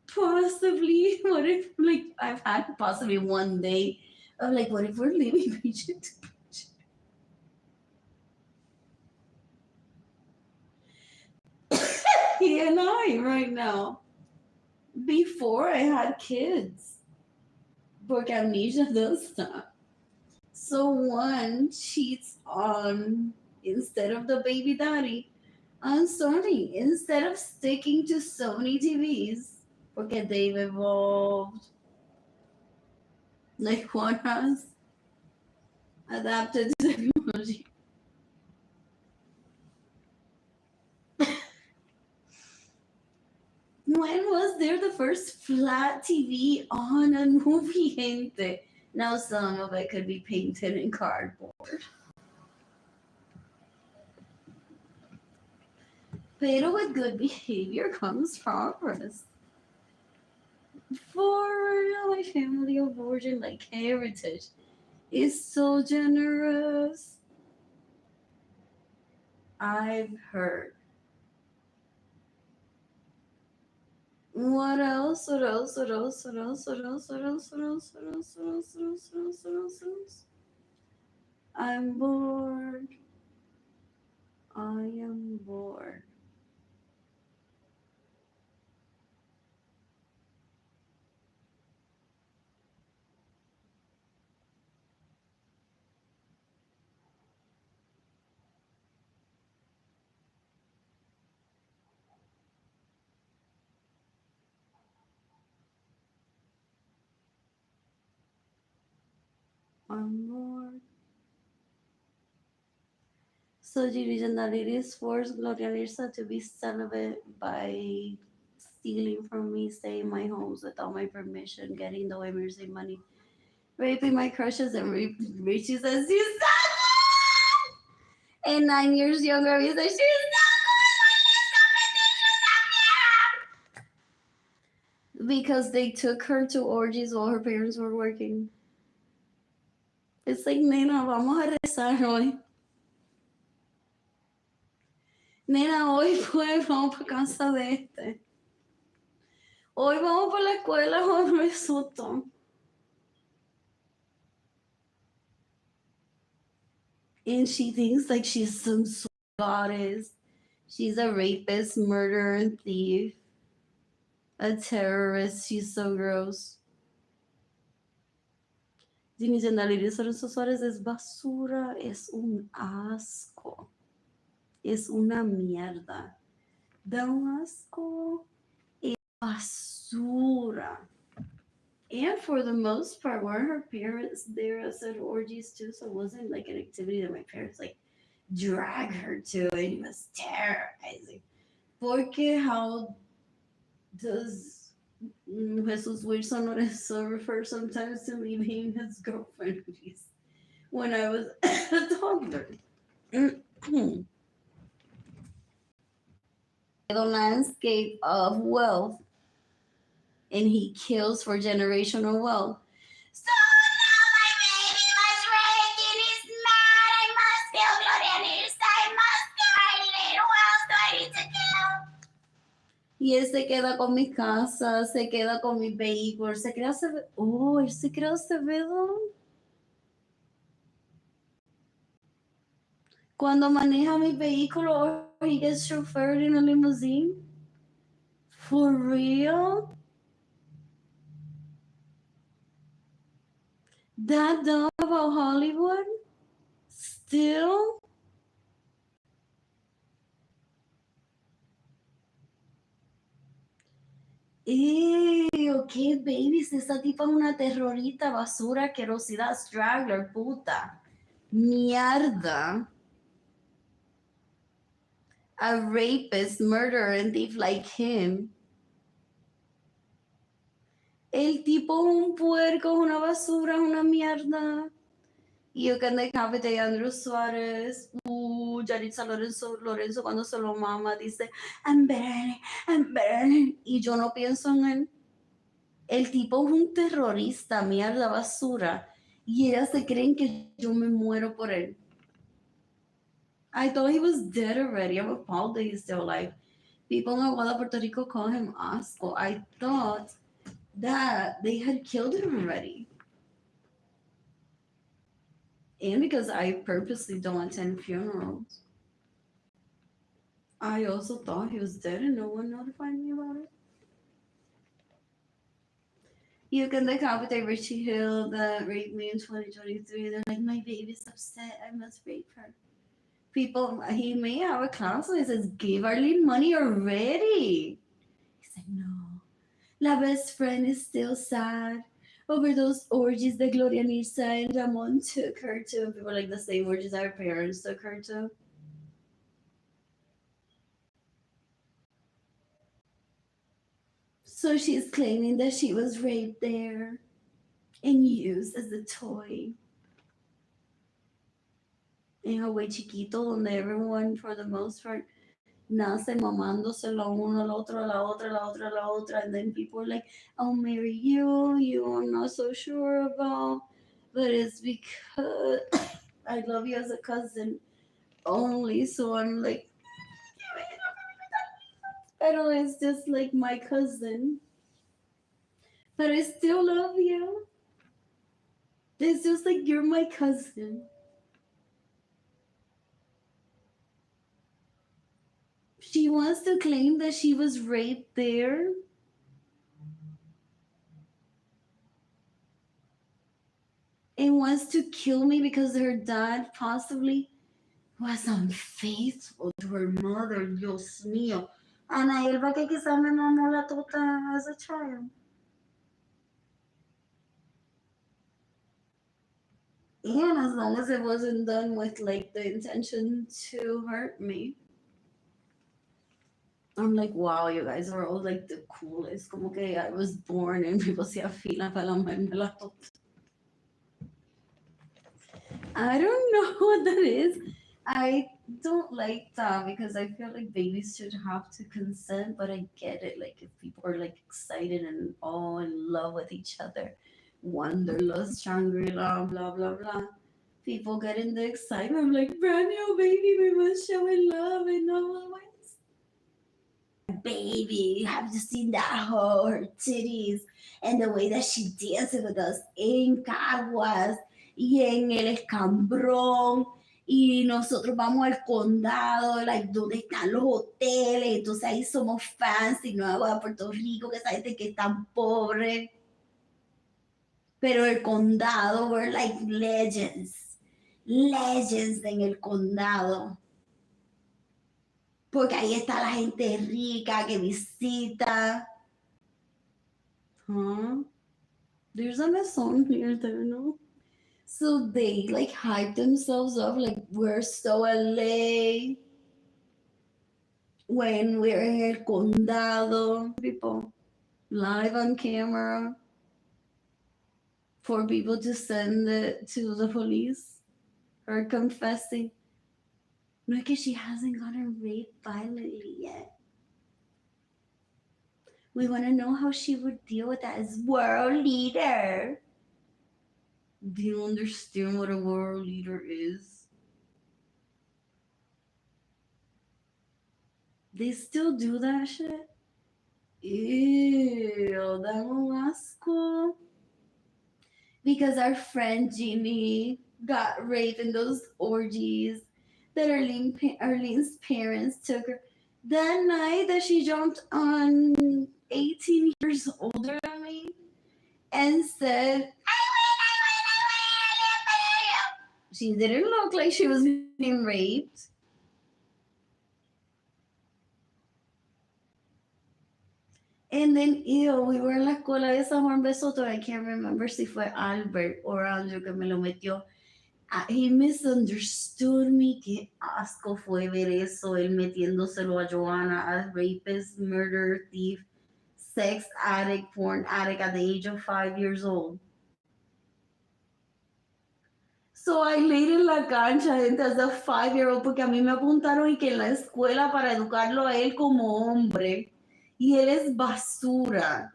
Possibly. What if, like, I've had possibly one day of like, what if we're living paycheck to paycheck? He and I right now. Before I had kids. Porque amnesia does that. So one cheats on, instead of the baby daddy, on Sony. Instead of sticking to Sony TVs, porque they've evolved. Like one has adapted to technology emoji. When was there the first flat TV on a movie, gente? Now some of it could be painted in cardboard. Pero with good behavior comes progress. For real, my family of origin, like heritage, is so generous. I've heard. What else? What else? What else? What else? What else? What else? What else? What else? What else? What else? What else? What else? What else? I'm bored. I am bored. I'm bored. So the reason that it is forced Gloria Lisa to be celibate by stealing from me, staying in my homes without my permission, getting the emergency money, raping my crushes, and she says she's so good! And 9 years younger, he says she's so good! Because they took her to orgies while her parents were working. It's like, nena, vamos a rezar hoy. Nena, hoy pues vamos para casa de este. Hoy vamos para la escuela, hoy me susto. And she thinks like she's some sort of goddess. She's a rapist, murderer, and thief. A terrorist. She's so gross. Dicen la Lidia Lorenzo Suárez es basura, es un asco. Es una mierda. Da un asco. Es basura. And for the most part, weren't her parents there at said orgies too? So it wasn't like an activity that my parents like drag her to, and it was terrorizing. Porque how does Jesus Wilson Lorenzo refer sometimes to me being his girlfriend when I was a toddler? The landscape of wealth, and he kills for generational wealth. So now my baby was raped and he's mad. I must kill Gloria Nirsa. I must kill Arlene. Who else do I need to kill? Y él se queda con mi casa, se queda con mi vehículo, se queda Acevedo. Oh, él se queda Acevedo. Cuando maneja mi vehículo, or he gets chauffeured in a limousine. For real? That dumb about Hollywood? Still? ¿Qué babies? Esta tipa es una terrorista, basura, asquerosidad, straggler, puta. Mierda. A rapist, murderer, and thief like him. El tipo es un puerco, es una basura, es una mierda. You can decapitate Andrew Suárez. Yaritza Lorenzo cuando se lo mama dice, I'm burning. Y yo no pienso en él. El tipo es un terrorista, mierda, basura. Y ellas se creen que yo me muero por él. I thought he was dead already. I'm appalled that he's still alive. People in Aguada, Puerto Rico call him Asco. I thought that they had killed him already. And because I purposely don't attend funerals. I also thought he was dead and no one notified me about it. You can decapitate Richie Hill that raped me in 2023. They're like, my baby's upset. I must rape her. People, he may have a class where he says, give Arlene money already. He's like, no. La best friend is still sad. over those orgies that Gloria Nisa and Ramon took her to. People like the same orgies our parents took her to. So she's claiming that she was raped there and used as a toy. En Hawaii chiquito, donde everyone, for the most part, nace mamándoselo a uno, al otro, a la otra, a la otra, a la otra, and then people are like, I'll marry you I'm not so sure about, but it's because I love you as a cousin only, so I'm like, pero it's just like my cousin, but I still love you. It's just like you're my cousin. She wants to claim that she was raped there. And wants to kill me because her dad possibly was unfaithful to her mother. Dios mío. Ana Elba que quizás me mamó la tota as a child. And as long as it wasn't done with like the intention to hurt me. I'm like, wow, you guys are all like the coolest. Como que I was born and people se afilan para lamerme la tota. I don't know what that is. I don't like that because I feel like babies should have to consent, but I get it. Like if people are like excited and all in love with each other, wanderlust, Shangri-La, blah blah blah. People get in the excitement. I'm like, brand new baby, we must show in love and all ways. Baby, have you seen that hoe, her titties, and the way that she dances with us in Caguas y en el Escambrón? Y nosotros vamos al condado, like, donde están los hoteles, entonces ahí somos fans y no hago a Puerto Rico, que esa gente que es tan pobre. Pero el condado, we're like legends, legends en el condado. Porque ahí está la gente rica que visita. Huh? There's a maison here there, no? So they like hype themselves up like we're so LA when we're in el condado. People live on camera for people to send it to the police. Her confessing. No es que she hasn't gotten raped violently yet. We want to know how she would deal with that as world leader. Do you understand what a world leader is? They still do that shit? Ew, that un asco. Because our friend Jimmy got raped in those orgies that Arlene's parents took her. That night that she jumped on 18 years older than me and said, she didn't look like she was being raped. And then, ew, we were en la escuela de San Juan Besoto. I can't remember si fue Albert or Andrew que me lo metió. He misunderstood me. Qué asco fue ver eso. Él metiéndoselo a Joanna as rapist, murderer, thief, sex addict, porn addict at the age of 5 years old. So I laid en la cancha as a 5-year-old porque a mí me apuntaron y que en la escuela para educarlo a él como hombre. Y él es basura.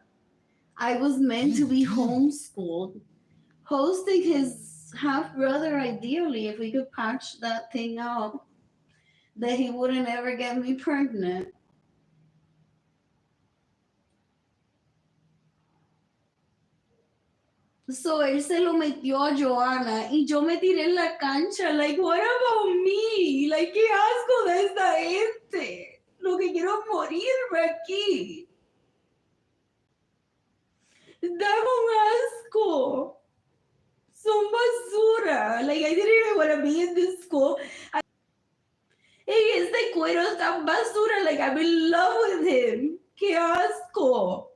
I was meant to be homeschooled, hosting his half brother ideally if we could patch that thing out, that he wouldn't ever get me pregnant. So él se lo metió a Joanna y yo me tiré en la cancha, like, what about me? Like, qué asco de esta gente. Lo que quiero es morirme aquí. Da un asco. Son basura. Like, I didn't even want to be in this school. Este cuero es tan basura. Like, I'm in love with him. Qué asco.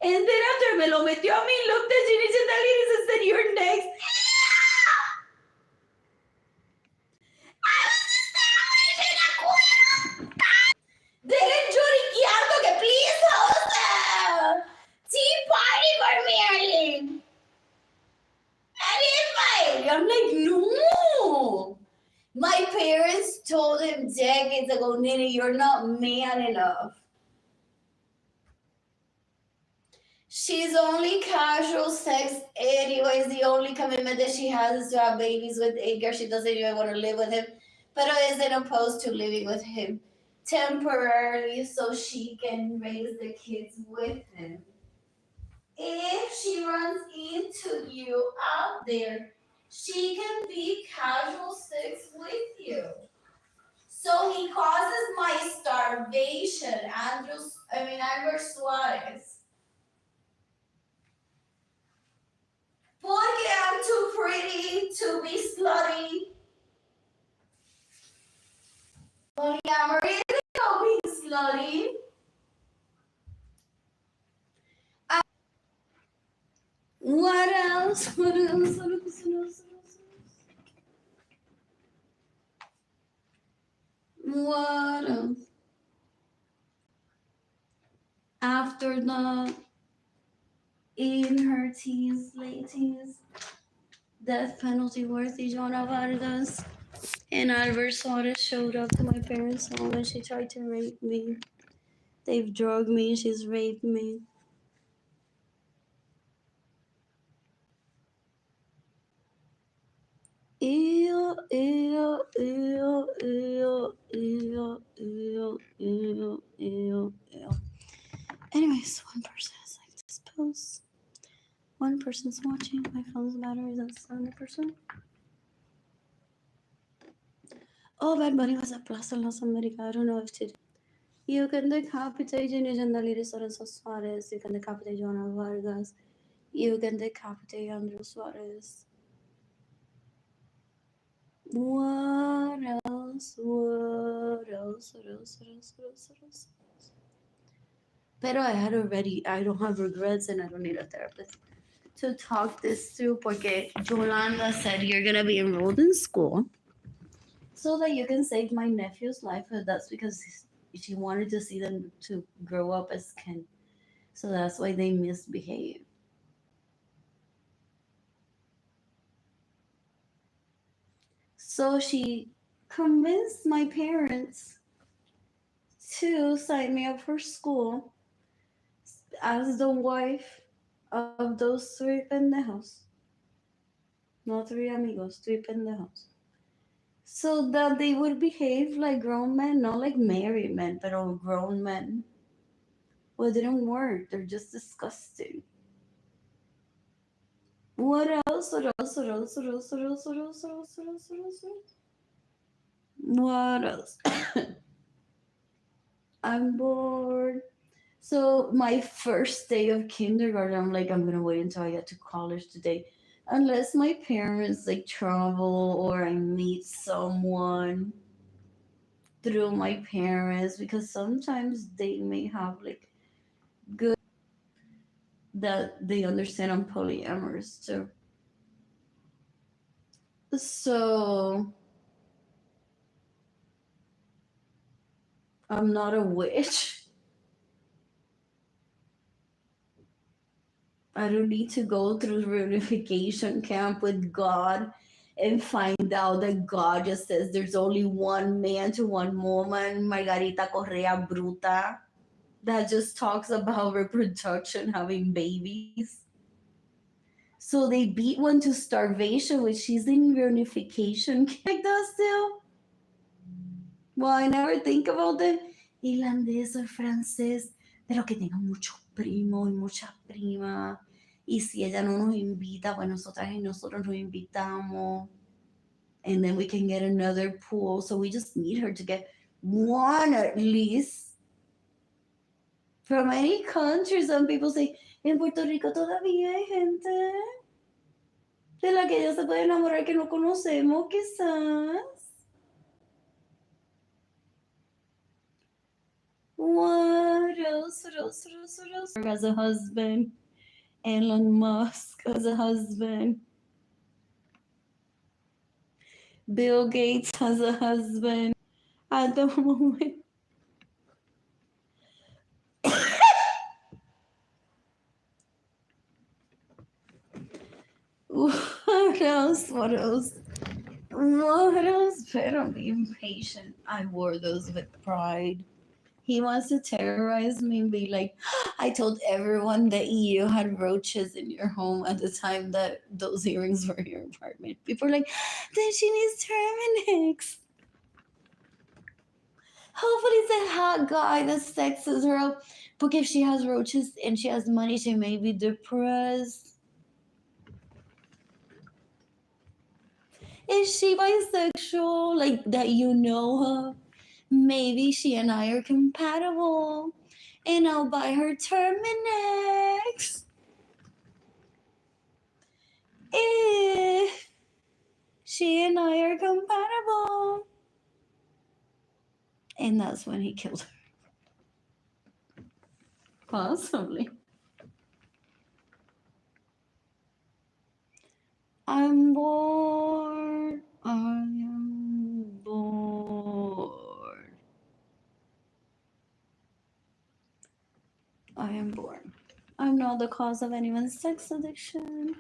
And then after me lo metió a mí, looked at Ginny Chandelier and said, "You're next." Dejen lloriqueando que please host tea party for me, Arlene. I invite. I'm like, no. My parents told him decades ago, Nina, you're not man enough. She's only casual sex anyways. The only commitment that she has is to have babies with Edgar. She doesn't even want to live with him, but isn't opposed to living with him temporarily so she can raise the kids with him. If she runs into you out there, she can be casual sex with you. So he causes my starvation, Albert Suarez. Porque I'm too pretty to be slutty. Polyamory is not being slutty. What else? What else? What else? What else? What else? After that, in her teens, late teens, death penalty worthy Jonah Vargas and Albert Suarez showed up to my parents' home and she tried to rape me. They've drugged me, she's raped me. Ew, ew, ew, ew, ew, ew, ew, ew, ew. Anyways, one person has liked this post. One person's watching. My phone's battery is at 70%. Oh, Bad Bunny was at Plaza Las Americas. I don't know if today. You can decapitate Ginny Lorenzo Suarez. You can decapitate Jonah Vargas. You can decapitate Andrew Suarez. What else? What else? What else? What else? What else? What else? Pero I don't have regrets and I don't need a therapist to talk this through porque Yolanda said you're gonna be enrolled in school so that you can save my nephew's life. But that's because she wanted to see them to grow up as kin. So that's why they misbehave. So she convinced my parents to sign me up for school as the wife of those three pendejos. No three amigos, three pendejos. So that they would behave like grown men, not like married men, but all grown men. Well, it didn't work. They're just disgusting. What else? What else? What else? What else? What else? What else? What else? What else? What else? What else? I'm bored. So my first day of kindergarten, I'm like, I'm gonna wait until I get to college today, unless my parents like travel or I meet someone through my parents, because sometimes they may have like good that they understand I'm polyamorous too. So I'm not a witch. I don't need to go through reunification camp with God and find out that God just says there's only one man to one woman, Margarita Correa Bruta, that just talks about reproduction, having babies. So they beat one to starvation, which she's in reunification camp like that still. Well, I never think about the irlandés or francés, pero que tenga mucho primo y mucha prima. Y si ella no nos invita, pues nosotras y nosotros nos invitamos. And then we can get another pool. So we just need her to get one at least. From any country, some people say, en Puerto Rico todavía hay gente de la que ella se puede enamorar que no conocemos, quizás. What else? What else? What else? What else? As a husband. Elon Musk as a husband. Bill Gates as a husband. At the moment. What else? What else? What else? But I'm impatient. I wore those with pride. He wants to terrorize me and be like, I told everyone that you had roaches in your home at the time that those earrings were in your apartment. People are like, then she needs Terminix. Hopefully it's a hot guy that sexes her up. But if she has roaches and she has money, she may be depressed. Is she bisexual? Like that you know her? Maybe she and I are compatible. And I'll buy her Terminix. If she and I are compatible. And that's when he killed her. Possibly. I'm bored. I am bored. I am bored. I'm not the cause of anyone's sex addiction.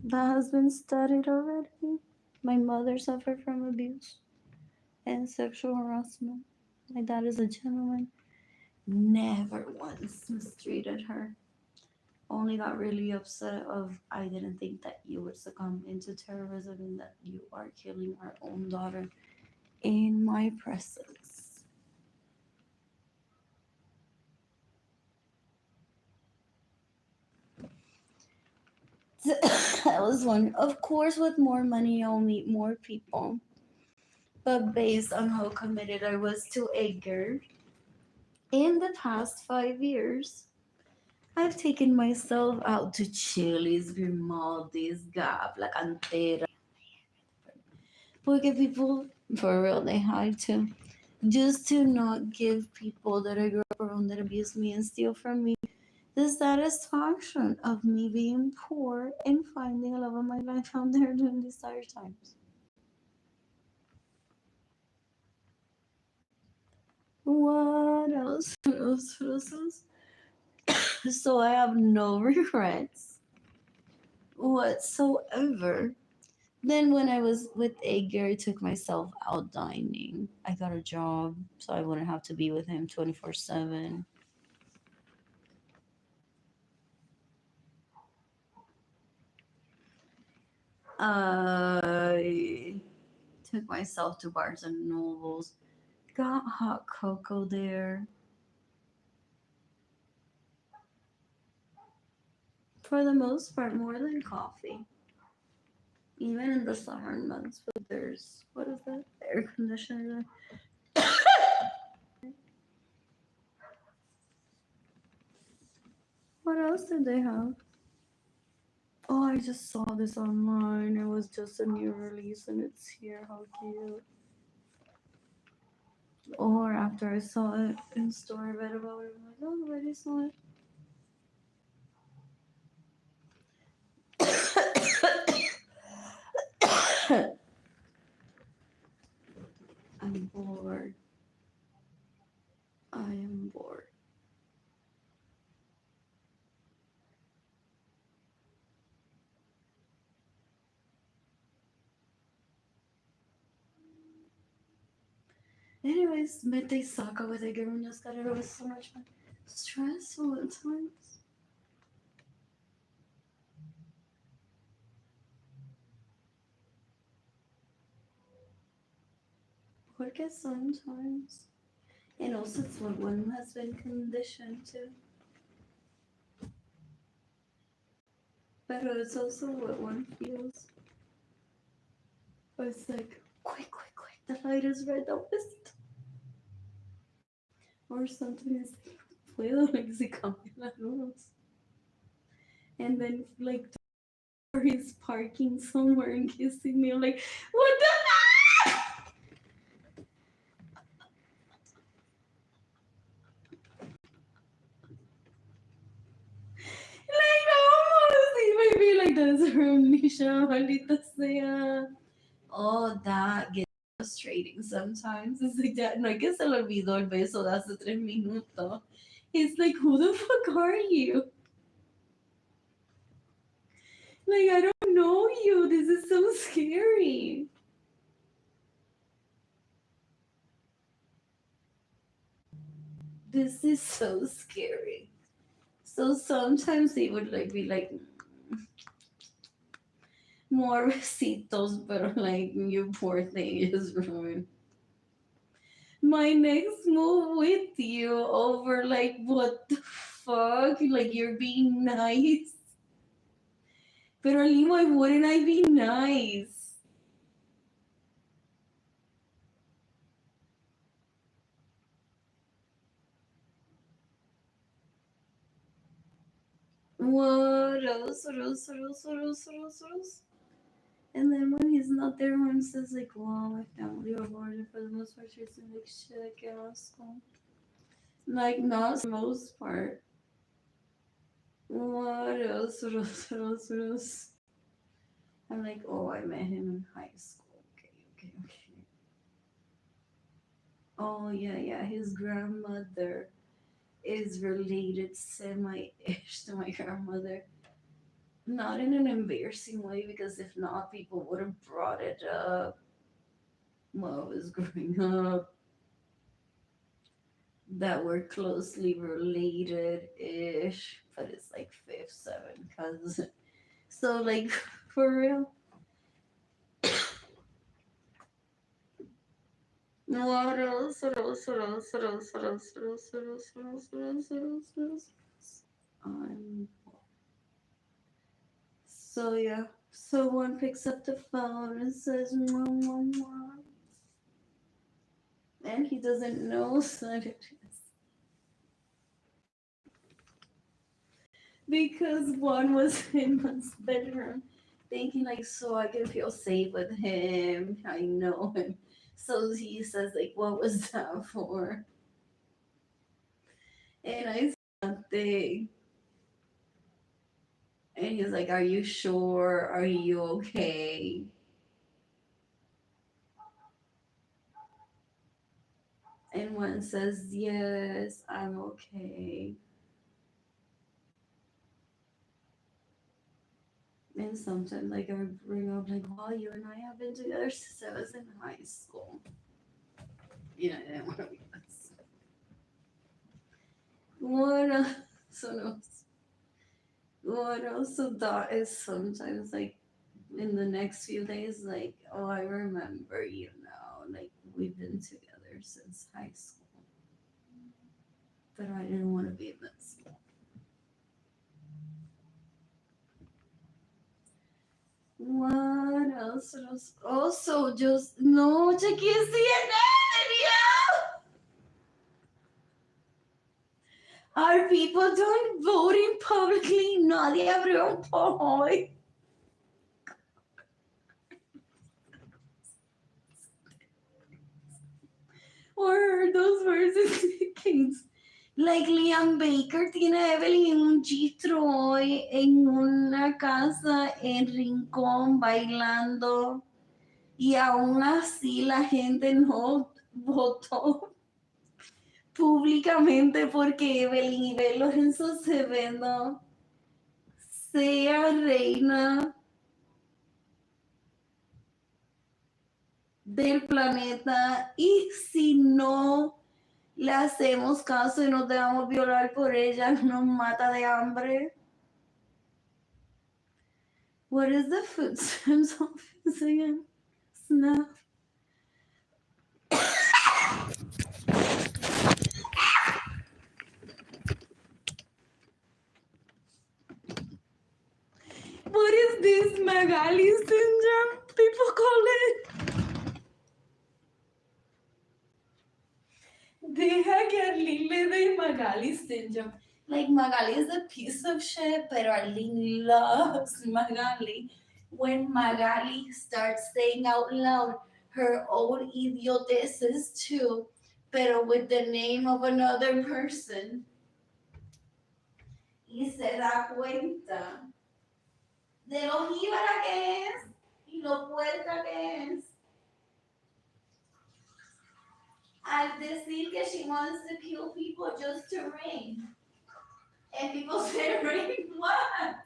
That has been studied already. My mother suffered from abuse and sexual harassment. My dad is a gentleman. Never once mistreated her. Only got really upset of I didn't think that you would succumb into terrorism and that you are killing our own daughter in my presence. That was one. Of course, with more money, I'll meet more people. But based on how committed I was to Edgar, in the past 5 years, I've taken myself out to Chili's, Grimaldi's, Gap, La Cantera. Porque people, for real, they had to. Just to not give people that I grew up around that abuse me and steal from me the satisfaction of me being poor and finding a love of my life out there during these dire times. What else? What else? What else? What else? So I have no regrets whatsoever. Then when I was with Edgar, I took myself out dining. I got a job, so I wouldn't have to be with him 24/7. I took myself to Barnes and Nobles, got hot cocoa there. For the most part, more than coffee. Even in the summer months, but there's what is that? Air conditioner. What else did they have? Oh, I just saw this online. It was just a new release and it's here. How cute. Or after I saw it in store, I read about it. I'm like, oh, I already saw it. I'm bored. I am bored. Anyways, midday soccer with a girl just got it. It was so much fun. Stressful at times. Porque sometimes. And also, it's what one has been conditioned to. But it's also what one feels. It's like, quick, quick, quick, the light is red, don't miss it. Or sometimes, puedo, like, se cambian las luces. And then, like, or he's parking somewhere and kissing me. I'm like, what the? permission, maldita sea. Oh, that gets frustrating sometimes. It's like that. No, I guess se le olvidó el beso de hace 3 minutos. It's like, who the fuck are you? Like, I don't know you. This is so scary. This is so scary. So sometimes they would like be like more besitos, but like you poor thing is ruined. My next move with you over like what the fuck? Like you're being nice. But Arlene, why wouldn't I be nice? What else? What else? What else? What else? What else? What else? And then when he's not there, one says like, "Wow, my family are born for the most part, treats me like shit. Get out of school." Like not for the most part. What else? What else? What else? What else? I'm like, oh, I met him in high school. Okay, okay, okay. Oh yeah, yeah. His grandmother is related semi-ish to my grandmother. Not in an embarrassing way, because if not, people would have brought it up while I was growing up. That we're closely related ish, but it's like fifth, seventh cousin. So like for real. What else? What else? What else? What else? What else? What else? What else? What else? What else? What else? What else? Um, so yeah. So one picks up the phone and says, "Mwah, mwah, mwah," and he doesn't know what it is. Because one was in one's bedroom thinking like, so I can feel safe with him. I know him. So he says like, what was that for? And I said nothing. And he's like, are you sure? Are you okay? And one says, yes, I'm okay. And sometimes like I bring up like, well, you and I have been together since I was in high school. Yeah, I didn't want to be this. What else? What else? So that is sometimes like in the next few days, like, oh, I remember you now. Like we've been together since high school. But I didn't want to be in that school. What else? What else? Also, just no, chequeé CNN, video. Our people don't voting publicly. Nadie abrió un poll hoy. Or those words and things. Like Liam Baker tiene a Evelyn en un gistro hoy en una casa en Rincón bailando y aún así la gente no votó públicamente porque Evelyn y Bel Lorenzo Acevedo sea reina del planeta, y si no le hacemos caso y nos dejamos violar por ella, nos mata de hambre. What is the food stamps office again? Snap. What is this Magali syndrome? People call it. Deja que Arlene le dé Magali syndrome. Like Magali is a piece of shit, but Arlene loves Magali. When Magali starts saying out loud her own idioteces too, pero with the name of another person. Y se da cuenta. de lo jíbara que es y lo puerca que es. Al decir que she wants to kill people just to rape. And people say, rape what?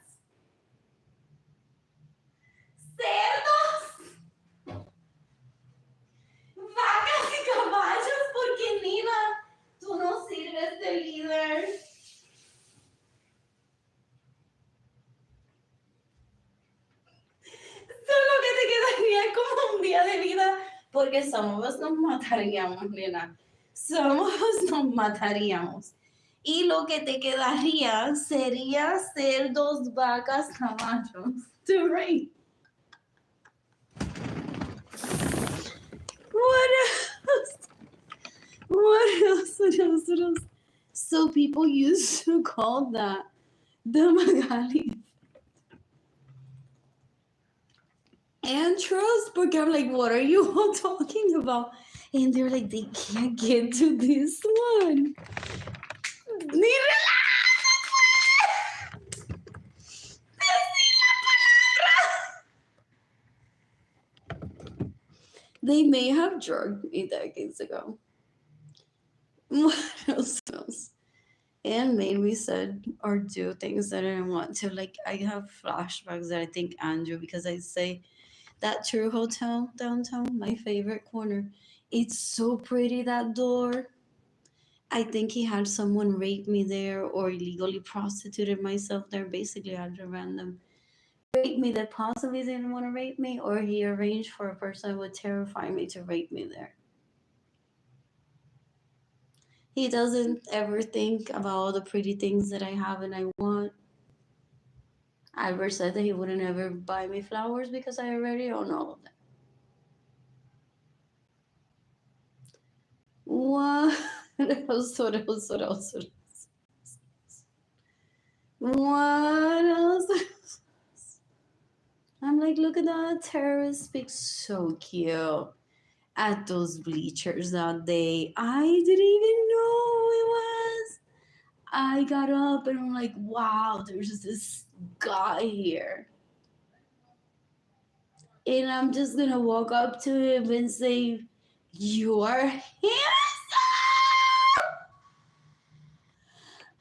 Cerdos, vacas y caballos, porque Nina, tú no sirves de líder. Solo que te quedaría como un día de vida, porque somos nos mataríamos, nena. Somos nos mataríamos. Y lo que te quedaría sería cerdos, vacas, caballos. To rape. What else? What else? What else? What else? So people used to call that the Magali. And trust, porque I'm like, what are you all talking about? And they're like, they can't get to this one. Ni They may have drugged me decades ago. What else? And made me said or do things that I didn't want to. Like, I have flashbacks that I think Andrew, because I say that True Hotel downtown, my favorite corner. It's so pretty, that door. I think he had someone rape me there or illegally prostituted myself there. Basically, I had a random rape me that possibly didn't want to rape me, or he arranged for a person who would terrify me to rape me there. He doesn't ever think about all the pretty things that I have and I want. Albert said that he wouldn't ever buy me flowers because I already own all of them. What else? What else? What else? What else? I'm like, look at that terrorist pic, so cute. At those bleachers that day, I didn't even know who it was. I got up and I'm like, wow, there's this guy here. And I'm just gonna walk up to him and say, you are handsome!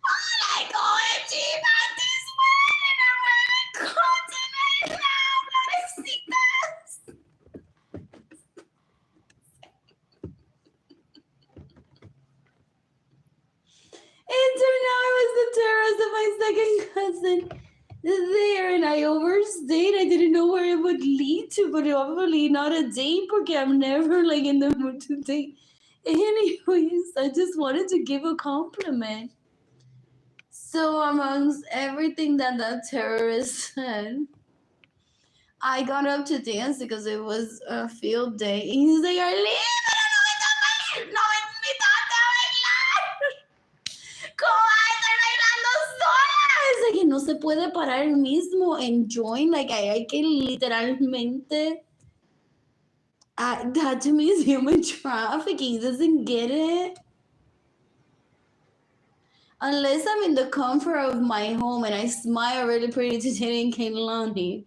Oh my god, man, this one! And I'm wearing continent now, florecitas! And turned out I was the terrorist of my second cousin there, and I overstayed. I didn't know where it would lead to, but probably not a date because I'm never like in the mood to date. Anyways, I just wanted to give a compliment. So amongst everything that terrorist said, I got up to dance because it was a field day. And he's like, Arlene, pero no me invitaste a bailar. ¿Cómo vas a estar bailando sola? Es de que no se puede parar el mismo and join. Like, hay que literalmente. That to me is human trafficking. He doesn't get it. Unless I'm in the comfort of my home and I smile really pretty to Jenny and Kaylani.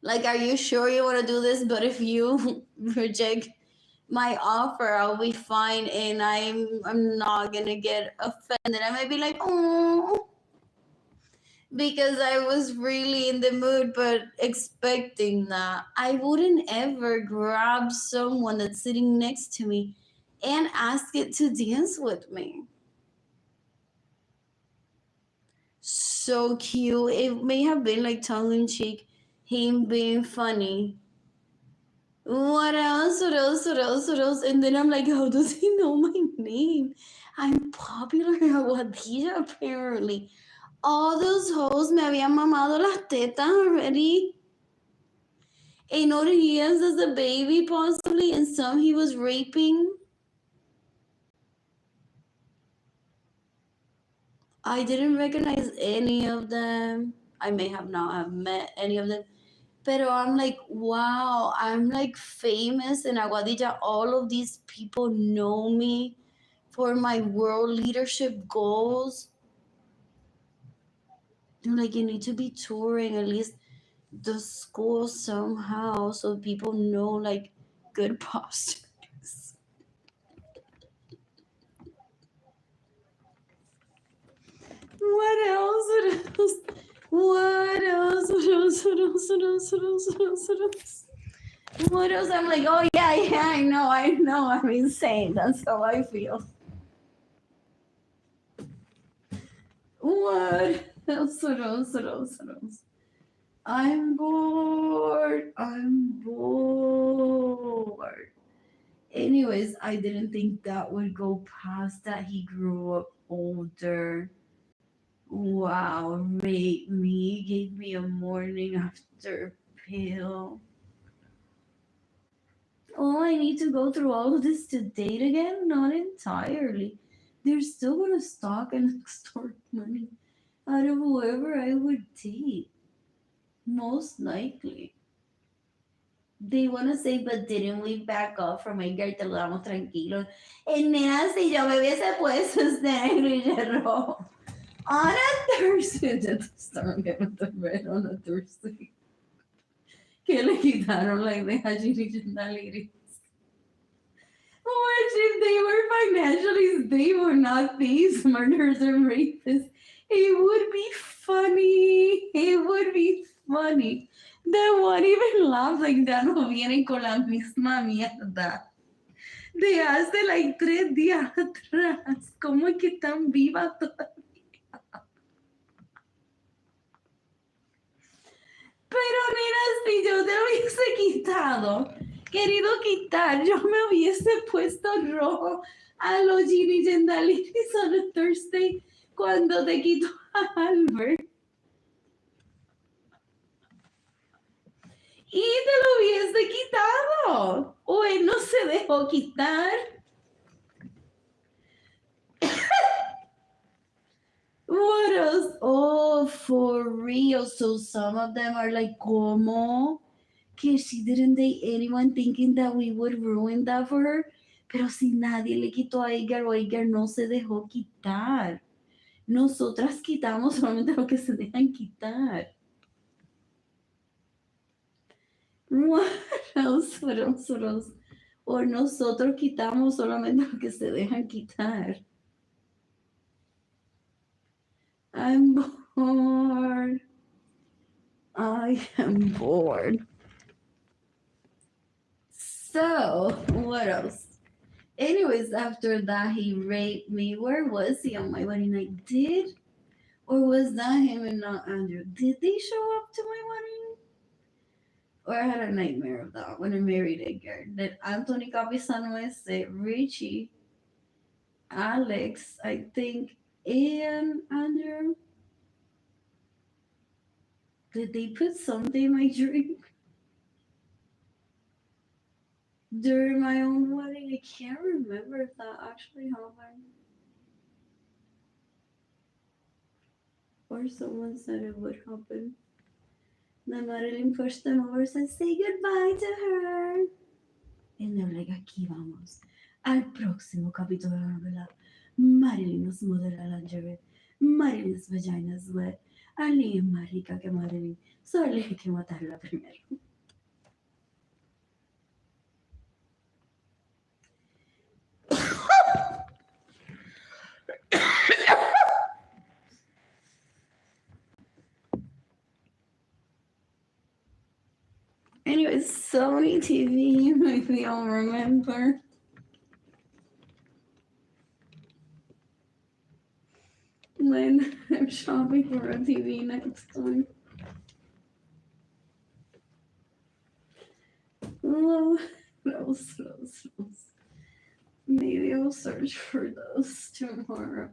Like, are you sure you want to do this? But if you reject my offer, I'll be fine and I'm not gonna get offended. I might be like, oh, because I was really in the mood, but expecting that. I wouldn't ever grab someone that's sitting next to me and ask it to dance with me. So cute. It may have been like tongue in cheek, him being funny. What else? What else? What else? What else? And then I'm like, how does he know my name? I'm popular at Wadilla, apparently. All those hoes me habían mamado las tetas already. And know that he has as a baby, possibly, and some he was raping. I didn't recognize any of them. I may have not have met any of them. Pero I'm like, wow, I'm like famous in Aguadilla. All of these people know me for my world leadership goals. Like you need to be touring at least the school somehow so people know like good postures. What else? What else? What else? What else? What else? What else? What else? What else? What else? What else? I'm like, oh yeah, I know. I'm insane. That's how I feel. What else? What else? What else? What else? I'm bored. I'm bored. Anyways, I didn't think that would go past that. He grew up older. Wow, raped me, gave me a morning after pill. Oh, I need to go through all of this to date again? Not entirely. They're still gonna stalk and extort money out of whoever I would date. Most likely. They wanna say, but didn't we back off from Edgar? Te lo damos tranquilo. Nena, si yo me hubiese puesto negro y rojo. On a Thursday, just don't get with the red on a Thursday. Que le quitaron la idea a Ginny Gendaliris. Which if they were financially stable, not thieves, murderers, or rapists, it would be funny. It would be funny. They won't even laugh like ya no vienen con la misma mierda. De hace like 3 días atrás. ¿Cómo es que están vivas todas? Pero mira, si yo te lo hubiese querido quitar, yo me hubiese puesto rojo a los Ginny Gendaliris on a Thursday cuando te quito a Albert. Y te lo hubiese quitado. O él no se dejó quitar. What else? Oh, for real. So some of them are like, ¿cómo? Que she didn't date anyone thinking that we would ruin that for her. Pero si nadie le quitó a Edgar o Edgar no se dejó quitar. Nosotras quitamos solamente lo que se dejan quitar. What else? What else? What else? O nosotros quitamos solamente lo que se dejan quitar. I'm bored. I am bored. So, what else? Anyways, after that, he raped me. Where was he on my wedding night? Or was that him and not Andrew? Did they show up to my wedding? Or I had a nightmare of that when I married Edgar. That Anthony Capisano ese, Richie, Alex, I think, and Andrew. Did they put something in my drink? During my own wedding? I can't remember if that actually happened. Or someone said it would happen. Then Marilyn pushed them over and said, say goodbye to her. And they're like, aquí vamos. Al próximo capítulo de la novela. Marilyn nos modela lingerie. Marilyn's vagina is wet. Arlene es más rica que Marilyn. Solo hay que matarla primero. Anyways, Sony TV, if you all remember. When I'm shopping for a TV next time. Oh, those. Maybe I'll search for those tomorrow.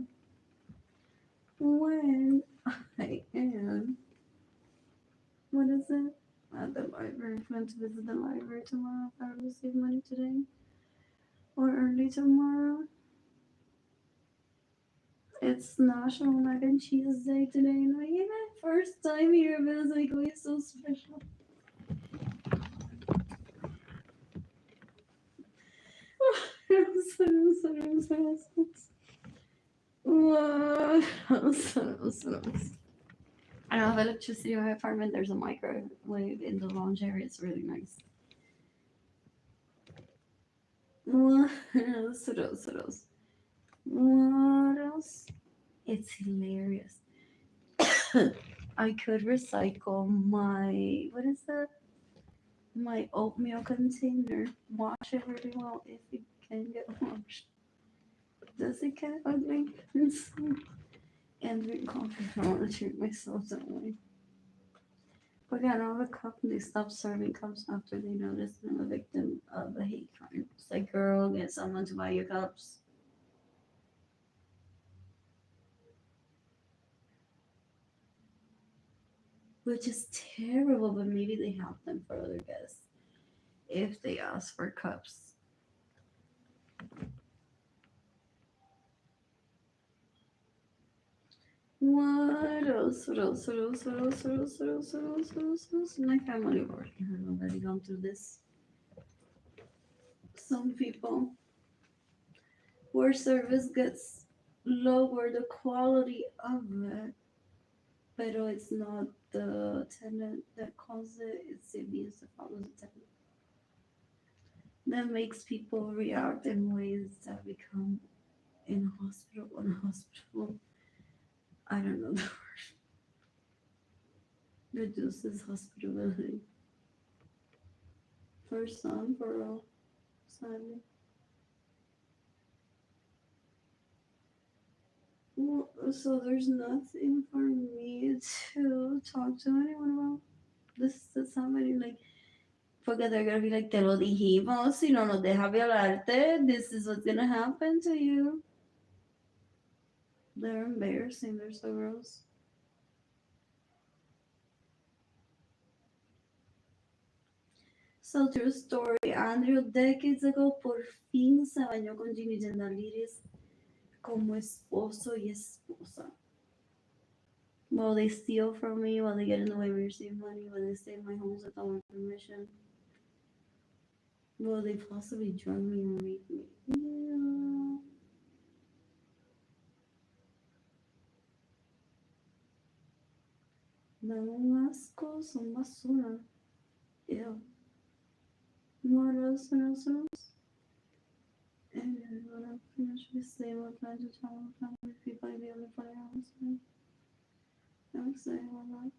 When I am. What is it? At the library. I plan to visit the library tomorrow if I receive money today. Or early tomorrow. It's National Mac and Cheese Day today. And I get my first time here, but it's like, oh, it's so special. What else? I don't have electricity in my apartment. There's a microwave in the lounge area. It's really nice. What else? What else? What else? What else? It's hilarious. I could recycle my what is that? My oatmeal container. Wash it really well if it can get washed. Does it get ugly? And drink coffee. I don't want to treat myself that way. But yeah, now the company stopped serving cups after they noticed I'm a victim of a hate crime. It's like, girl, get someone to buy your cups. Which is terrible, but maybe they have them for other guests if they ask for cups. What else? What else? What else? What else? What else? What else? What else? What else? What else? My family already had already gone through this. Some people where service gets lower the quality of it, but it's not the tenant that causes it, it's the abuse that follows the tenant. That makes people react in ways that become unhospitable. I don't know the word. Reduces hospitality. For some, for all, sadly. Well, so there's nothing for me to talk to anyone about. This is somebody like, porque they're gonna be like, te lo dijimos, si no nos deja violarte, this is what's gonna happen to you. They're embarrassing, they're so gross. So true story, Andrew, decades ago, por fin se bañó con Jimmy Gendaliris como esposo y esposa. Will they steal from me? Will they get in the way of receiving money? Will they stay in my homes without my permission? Will they possibly drug me and rape me? Yeah. Dan un asco, son basura. Ew. What else? What else? What else? And when I finish with stable, I plan to travel with family people in the only 40 hours. I'm excited about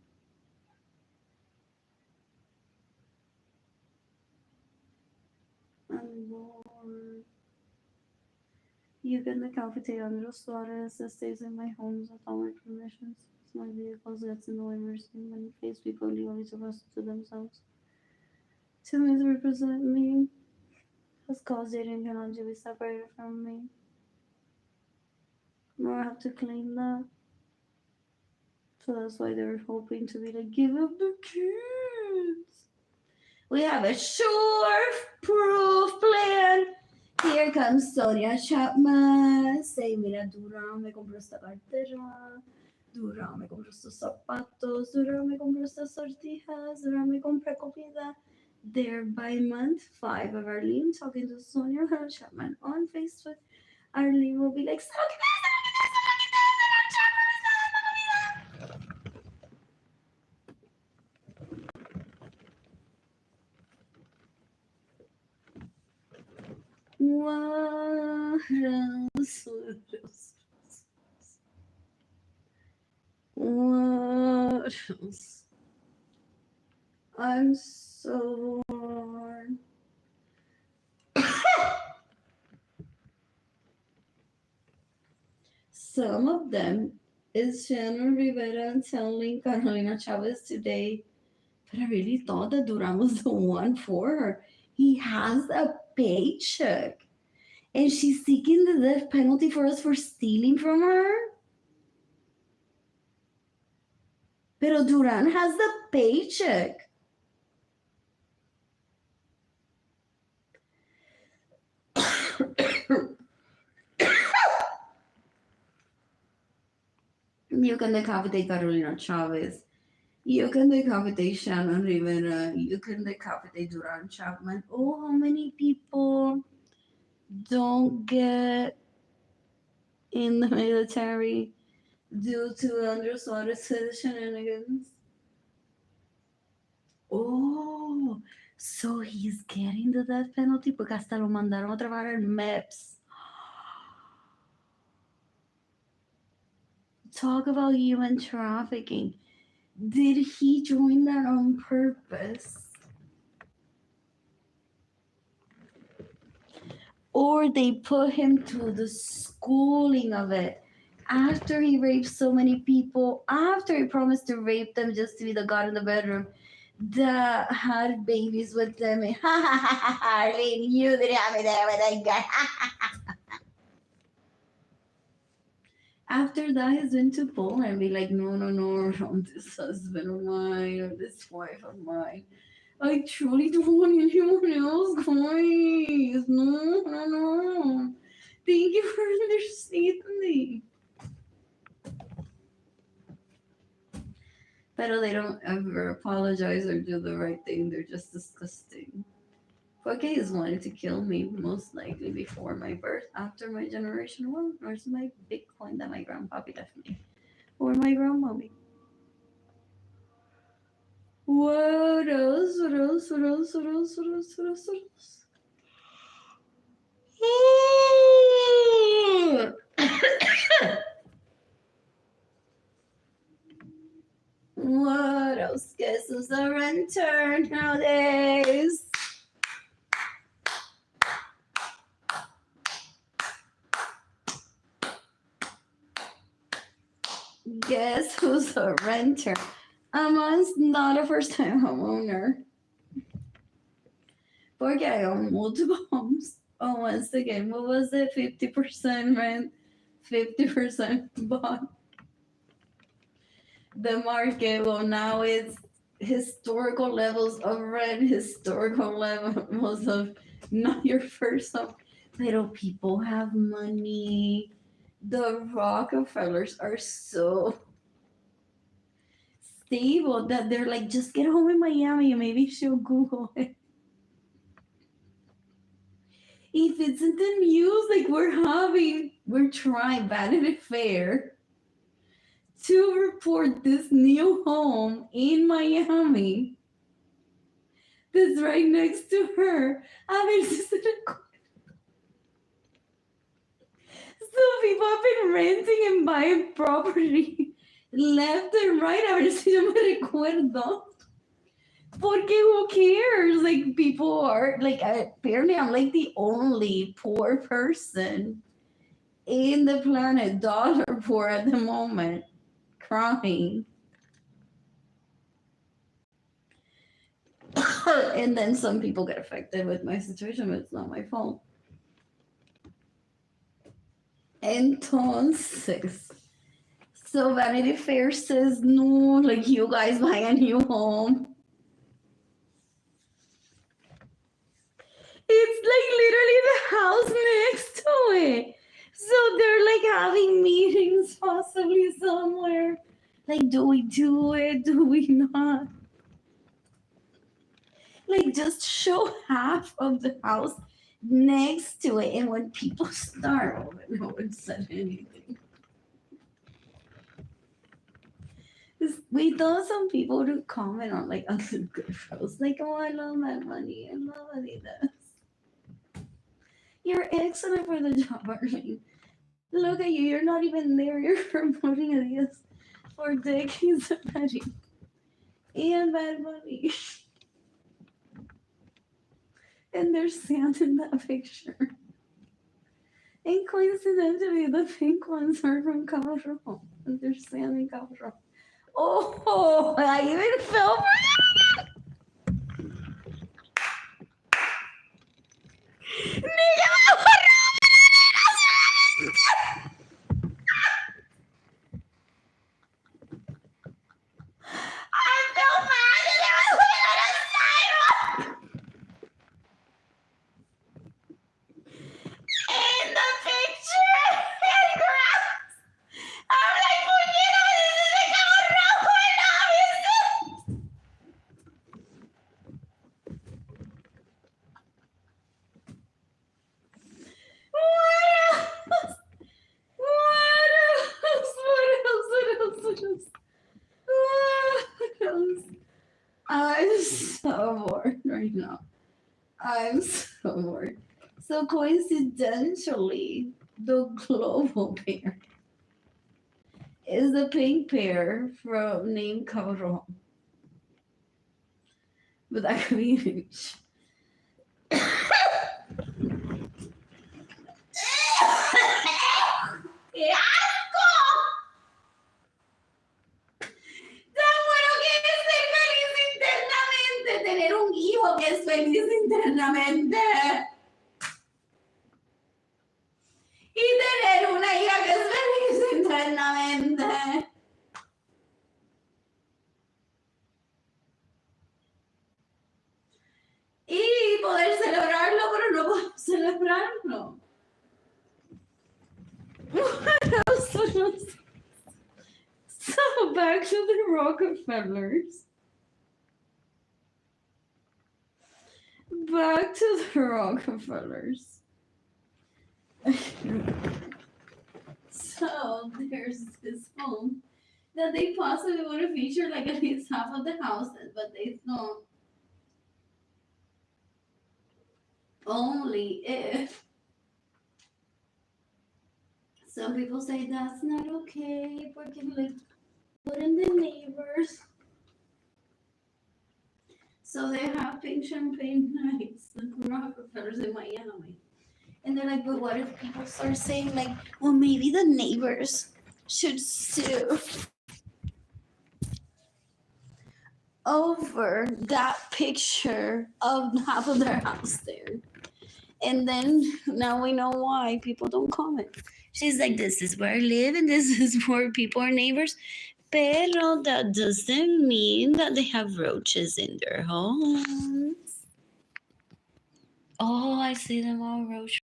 that. I'm bored. You get the cafeteria under Suarez that stays in my homes without my permissions. My vehicles gets in the way of receiving money pays people legally to listen to themselves. To misrepresent me has caused dating cannot to be separated from me. Or I have to claim that. So that's why they're hoping to be like, give up the kids. We have a sure proof plan. Here comes Sonia Chapman. Say, mira, Dura me compró esta cartera. Dura me compró estos zapatos. Dura me compró estas sortijas. Dura me compré comida. There by month 5 of Arlene talking to Sonia Chapman on Facebook. Arlene will be like, what else? What else? I'm so bored. Some of them is Shannon Rivera telling Carolina Chavez today, but I really thought that Duran was the one for her. He has a paycheck. And she's seeking the death penalty for us for stealing from her? Pero Duran has the paycheck. You can decapitate Carolina Chavez. You can decapitate Shannon Rivera. You can decapitate Duran Chapman. Oh, how many people don't get in the military due to underwater shenanigans. Oh, so he's getting the death penalty porque hasta lo mandaron a trabajar en MEPS. Talk about human trafficking. Did he join that on purpose? Or they put him through the schooling of it after he raped so many people, after he promised to rape them just to be the god in the bedroom that had babies with them. Ha ha ha ha, Arlene, you didn't have me there with that guy. After that, he's been to Poland and be like, no, no, no, this husband of mine or this wife of mine. I truly don't want anyone else, guys. No, no, no. Thank you for understanding. Pero they don't ever apologize or do the right thing. They're just disgusting. Porque he's wanting to kill me, most likely before my birth, after my generation one. Where's my Bitcoin that my grandpappy left me? Or my grandmommy? What else? What else? What else? What else? What else? What else? What else? What else? Guess who's a renter nowadays? Guess who's a renter? Amon's not a first time homeowner. Porque I own multiple homes. Oh, once again, what was it? 50% rent, 50% bought. The market, well, now it's historical levels of rent, historical levels of not your first home. Little people have money. The Rockefellers are so stable that they're like, just get home in Miami and maybe she'll Google it. If it's in the news, like we're trying Vanity Fair to report this new home in Miami that's right next to her. I mean, so people have been renting and buying property left and right. A ver si yo me recuerdo. Porque who cares? Like, people are like, apparently I'm like the only poor person in the planet, dollar poor at the moment, crying. And then some people get affected with my situation, but it's not my fault. Entonces, so Vanity Fair says no, like, you guys buy a new home. It's like literally the house next to it. So they're like having meetings possibly somewhere. Like, do we do it? Do we not? Like, just show half of the house next to it. And when people start, oh, no one said anything. We thought some people would comment on like other good shows. Like, oh, I love that money. I love what he does. You're excellent for the job, Arlene. Look at you. You're not even there. You're promoting ideas for decades already. And bad money. And there's sand in that picture. And coincidentally, the pink ones are from Cabo. And there's sand in Cabo. Oh, I even fell for that. I felt bad and I was on the sidewalk. In the picture, in grass. I'm like, puñeta, this is a Cabo Rojo and obviously. now. I'm so bored. So coincidentally, the global bear is the pink bear from named Cabron. But that could be huge. ¡Qué asco! Tan bueno que es ser feliz internamente, tener un hijo que es feliz internamente. Y tener una hija que es feliz internamente. Y poder celebrarlo, pero no poder celebrarlo. So back to the Rockefellers. Back to the Rockefellers. So there's this home that they possibly want to feature like at least half of the houses, but they don't. Only if some people say that's not okay, porque like putting the neighbors. So they have pink champagne nights, the Rockefellers in Miami. And they're like, but what if people start saying like, well, maybe the neighbors should sue over that picture of half of their house there. And then now we know why people don't comment. She's like, this is where I live and this is where people are neighbors. Pero that doesn't mean that they have roaches in their homes. Oh, I see them all roach.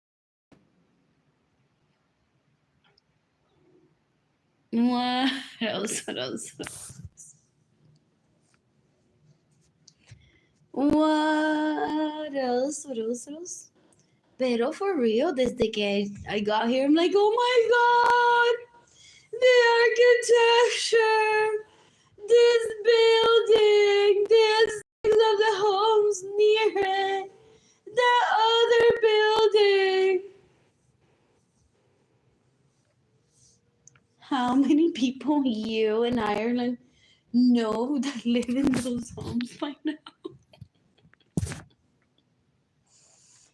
What else? What else? What else? What else? What else? Pero for real, desde que I got here, I'm like, oh my god, the architecture, this building, this of the homes near it, the other building. How many people you in Ireland know that live in those homes by now?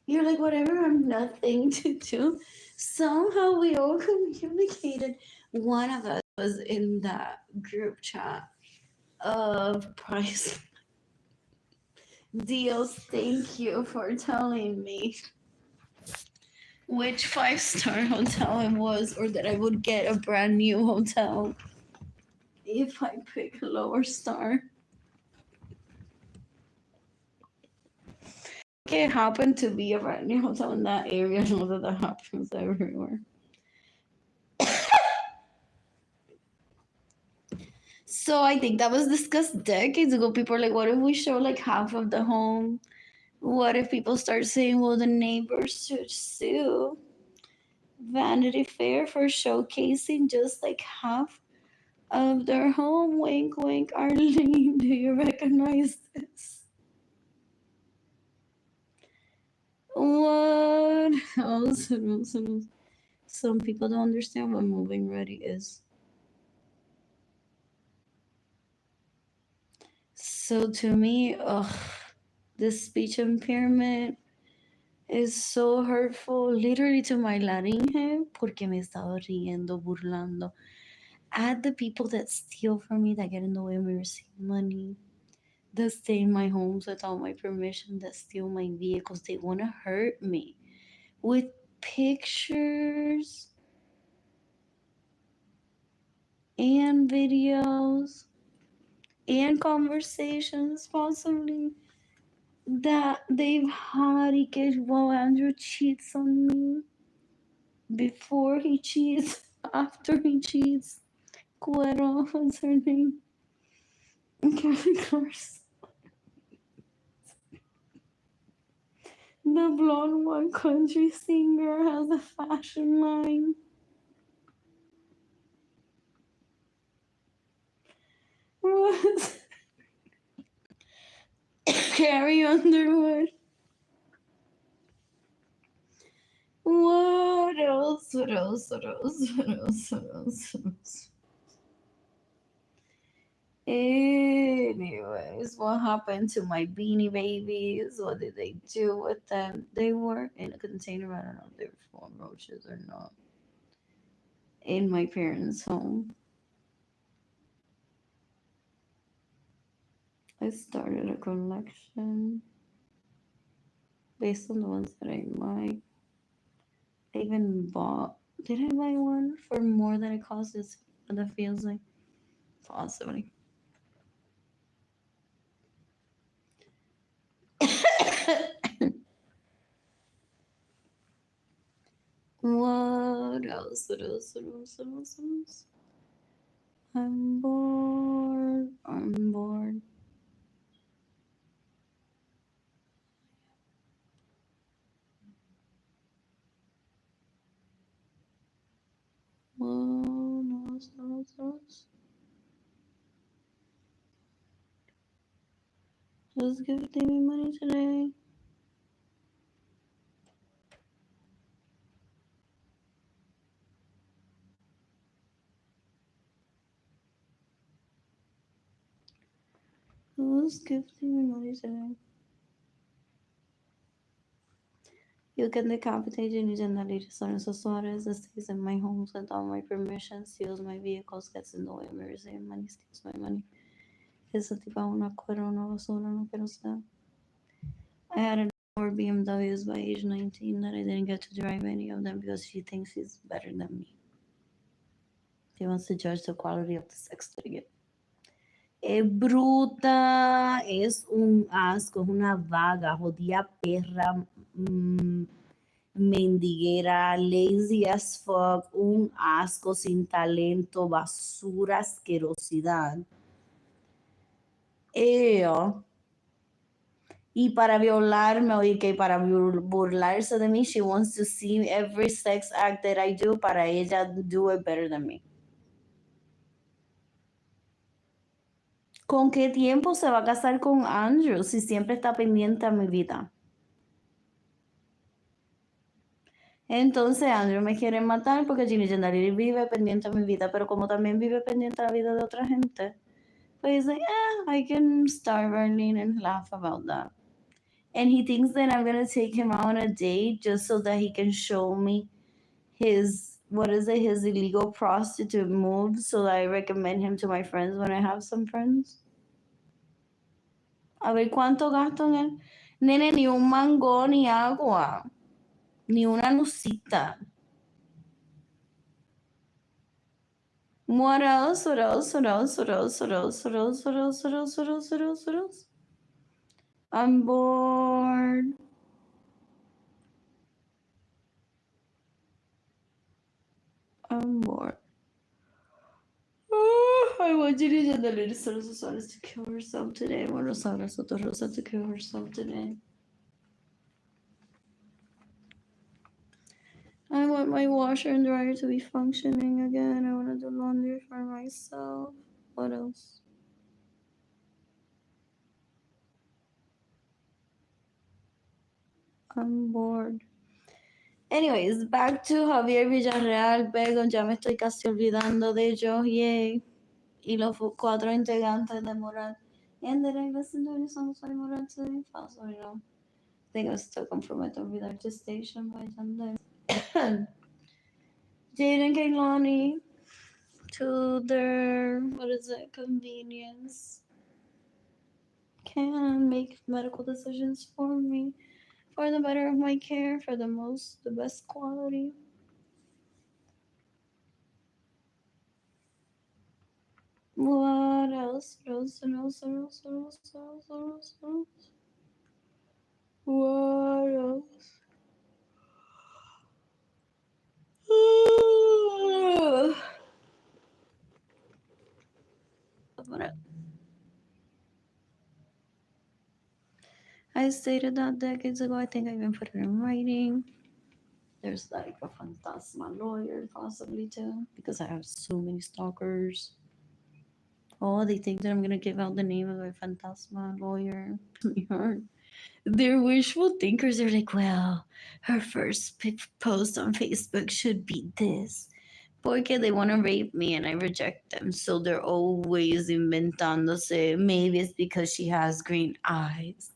You're like, whatever, I'm nothing to do. Somehow we all communicated. One of us was in that group chat of price deals. Thank you for telling me which 5-star hotel it was, or that I would get a brand new hotel if I pick a lower star. It happened to be a brand new hotel in that area. I know that happens everywhere. So I think that was discussed decades ago. People are like, what if we show like half of the home? What if people start saying, well, the neighbors should sue Vanity Fair for showcasing just like half of their home? Wink, wink. Arlene, do you recognize this? What else? Some people don't understand what moving ready is. So to me, this speech impairment is so hurtful, literally to my laringe, porque me estaba riendo, burlando at the people that steal from me, that get in the way of me receiving money, that stay in my homes without my permission, that steal my vehicles. They want to hurt me with pictures and videos and conversations, possibly, that they've had. While Andrew cheats on me, before he cheats, after he cheats. Cuero, what's her name? Kelly Clarkson. The blonde one country singer has a fashion line. What? Carrie Underwood. What else? What else? What else? What else? What else? What else? Anyways, what happened to my beanie babies? What did they do with them? They were in a container. I don't know if they were full of roaches or not. In my parents' home. I started a collection based on the ones that I like. I even bought. Did I buy one for more than it costs? It's what that feels like. Possibly. What else? What else? What else? What else? What else? I'm bored. I'm bored. What else? What else? What else? Who's giving me money today? Who's gifting me money today? You can decapitate using the latest accessories that stays in my home without my permission, steals my vehicles, gets in the way of me receiving money, steals my money. Esa tipa una cuera, una basura, no quiero ser. I had an four BMWs by age 19 that I didn't get to drive any of them because she thinks she's better than me. She wants to judge the quality of the sex that I get. Es bruta, es un asco, es una vaga, jodida perra, mendiguera, lazy as fuck, un asco sin talento, basura, asquerosidad. Ew. Y para violarme, oye, que para burlarse de mí, she wants to see every sex act that I do para ella do it better than me. ¿Con qué tiempo se va a casar con Andrew si siempre está pendiente a mi vida? Entonces Andrew me quiere matar porque Ginny Gendaliri vive pendiente a mi vida, pero como también vive pendiente a la vida de otra gente, pues he's like, I can starve Arlene and laugh about that. And he thinks that I'm gonna take him out on a date just so that he can show me his, what is it, his illegal prostitute moves so that I recommend him to my friends when I have some friends. A ver cuánto gasto en él. Nene, ni un mango ni agua, ni una nucita. What else? What else? What else? What else? What else? What else? What else? What else? What else? What else? What else? I'm bored. I'm bored. I want Ginny Gendaliri to kill herself today. I want Rosaura Soto Rosa to kill herself today. I want my washer and dryer to be functioning again. I want to do laundry for myself. What else? I'm bored. Anyways, back to Javier Villarreal, Begon. Ya me estoy casi olvidando de ellos. Yay. Y los cuatro integrantes de Moral. And did I listen to any songs by Moral today? Falso, you know. I think I was stuck on From It Olvidar to Station by Yandel. Jaden Kaylani to their, what is it, convenience. Can make medical decisions for me for the better of my care, for the best quality. What else? What else? What else? What else? What else? What else? What else? What else? What I stated that decades ago. I think I even put it in writing. There's like a phantasma lawyer possibly too, because I have so many stalkers. Oh, they think that I'm gonna give out the name of a fantasma lawyer. They're wishful thinkers. They're like, well, her first post on Facebook should be this. Porque they want to rape me and I reject them. So they're always inventándose. Maybe it's because she has green eyes.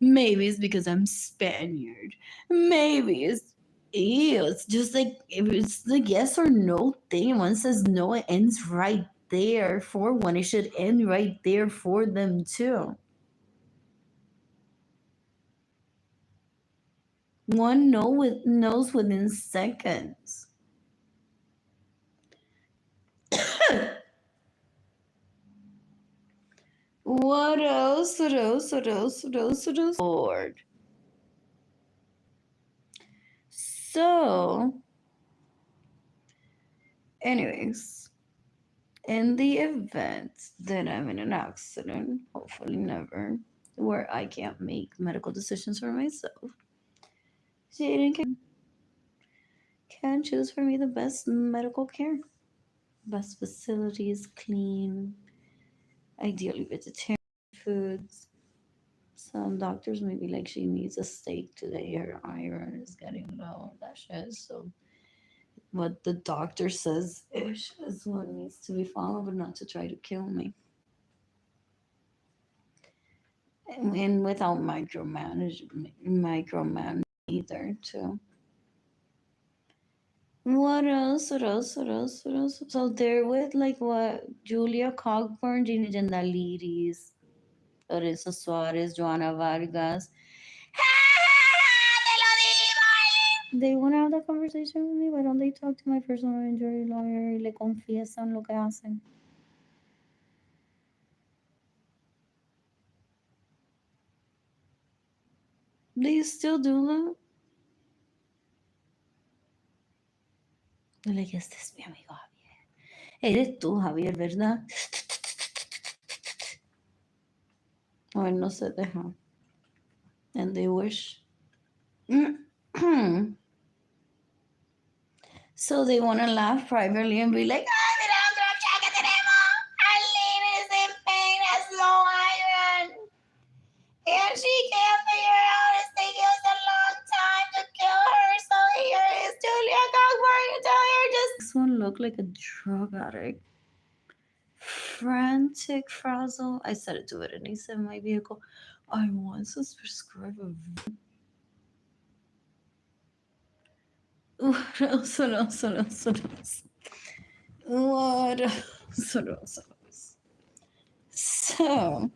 Maybe it's because I'm Spaniard. Maybe it's ew. It's just like it's the yes or no thing. One says no, it ends right there for one. It should end right there for them too. One knows within seconds. What else? What else? What else? What else? What else? Lord. So, anyways, in the event that I'm in an accident, hopefully never, where I can't make medical decisions for myself, Jaden can choose for me the best medical care, best facilities, clean, ideally vegetarian foods. Some doctors may be like, she needs a steak today, her iron is getting low, that shit. So, what the doctor says is what needs to be followed, but not to try to kill me. And without micromanage either, too. What else? What else? What else? What else? So they're with like what? Julia Cogburn, Gina Jandaliris, Lorenzo Suarez, Joanna Vargas. They want to have that conversation with me, why don't they talk to my personal injury lawyer y le confiesan lo que hacen? Do you still do that? Like, este es mi amigo Javier. Eres tú, Javier, ¿verdad? O él no se deja. And they wish. So they want to laugh privately and be like, "Ay, mira la trocha que tenemos. Arlene is in pain, has low iron. And she can't figure out it's taking us a long time to kill her. So here is Julia Cockburn. You tell her just." This one looked like a drug addict. Frantic, frazzle. I said it to it, and he said, my vehicle. I once was prescribed a. What else? What else? What else? What else? What else? What else? What else? So,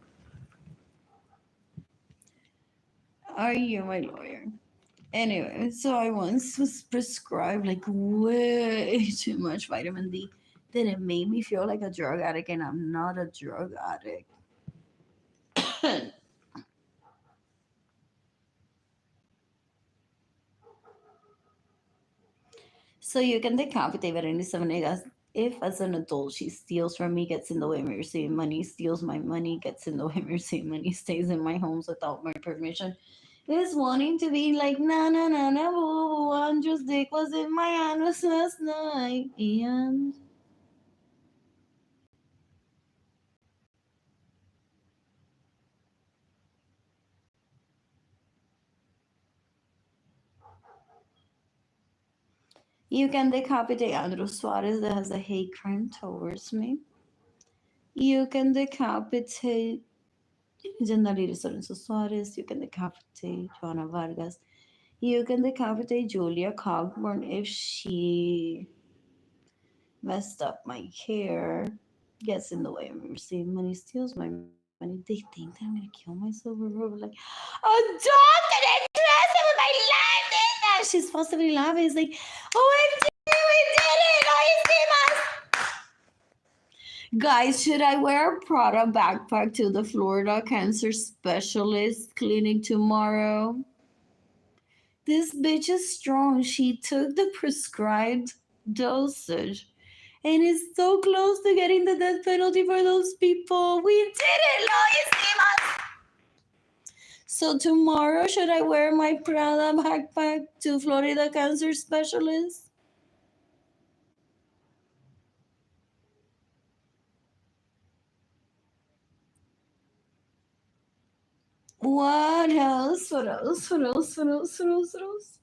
are you my lawyer? Anyway, so I once was prescribed like way too much vitamin D that it made me feel like a drug addict, and I'm not a drug addict. So you can decapitate Berenice Venegas if, as an adult, she steals from me, gets in the way of me receiving money, steals my money, gets in the way of me receiving money, stays in my homes without my permission, is wanting to be like, na na na na boo boo, Andrew's dick was in my anus last night. And you can decapitate Andrew Suarez that has a hate crime towards me. You can decapitate Jandarita Lorenzo Suarez. You can decapitate Joanna Vargas. You can decapitate Julia Cogburn if she messed up my care, gets in the way of me receiving money, steals my money. They think that I'm gonna kill myself or like, oh, don't get interested with my life. That she's possibly laughing. It's like, oh, we did it. Oh, you see, guys, should I wear a Prada backpack to the Florida cancer specialist clinic tomorrow? This bitch is strong. She took the prescribed dosage and is so close to getting the death penalty for those people. We did it, Lo hicimos. So tomorrow, should I wear my Prada backpack to Florida cancer specialist? What else? What else? What else? What else? What else? What else?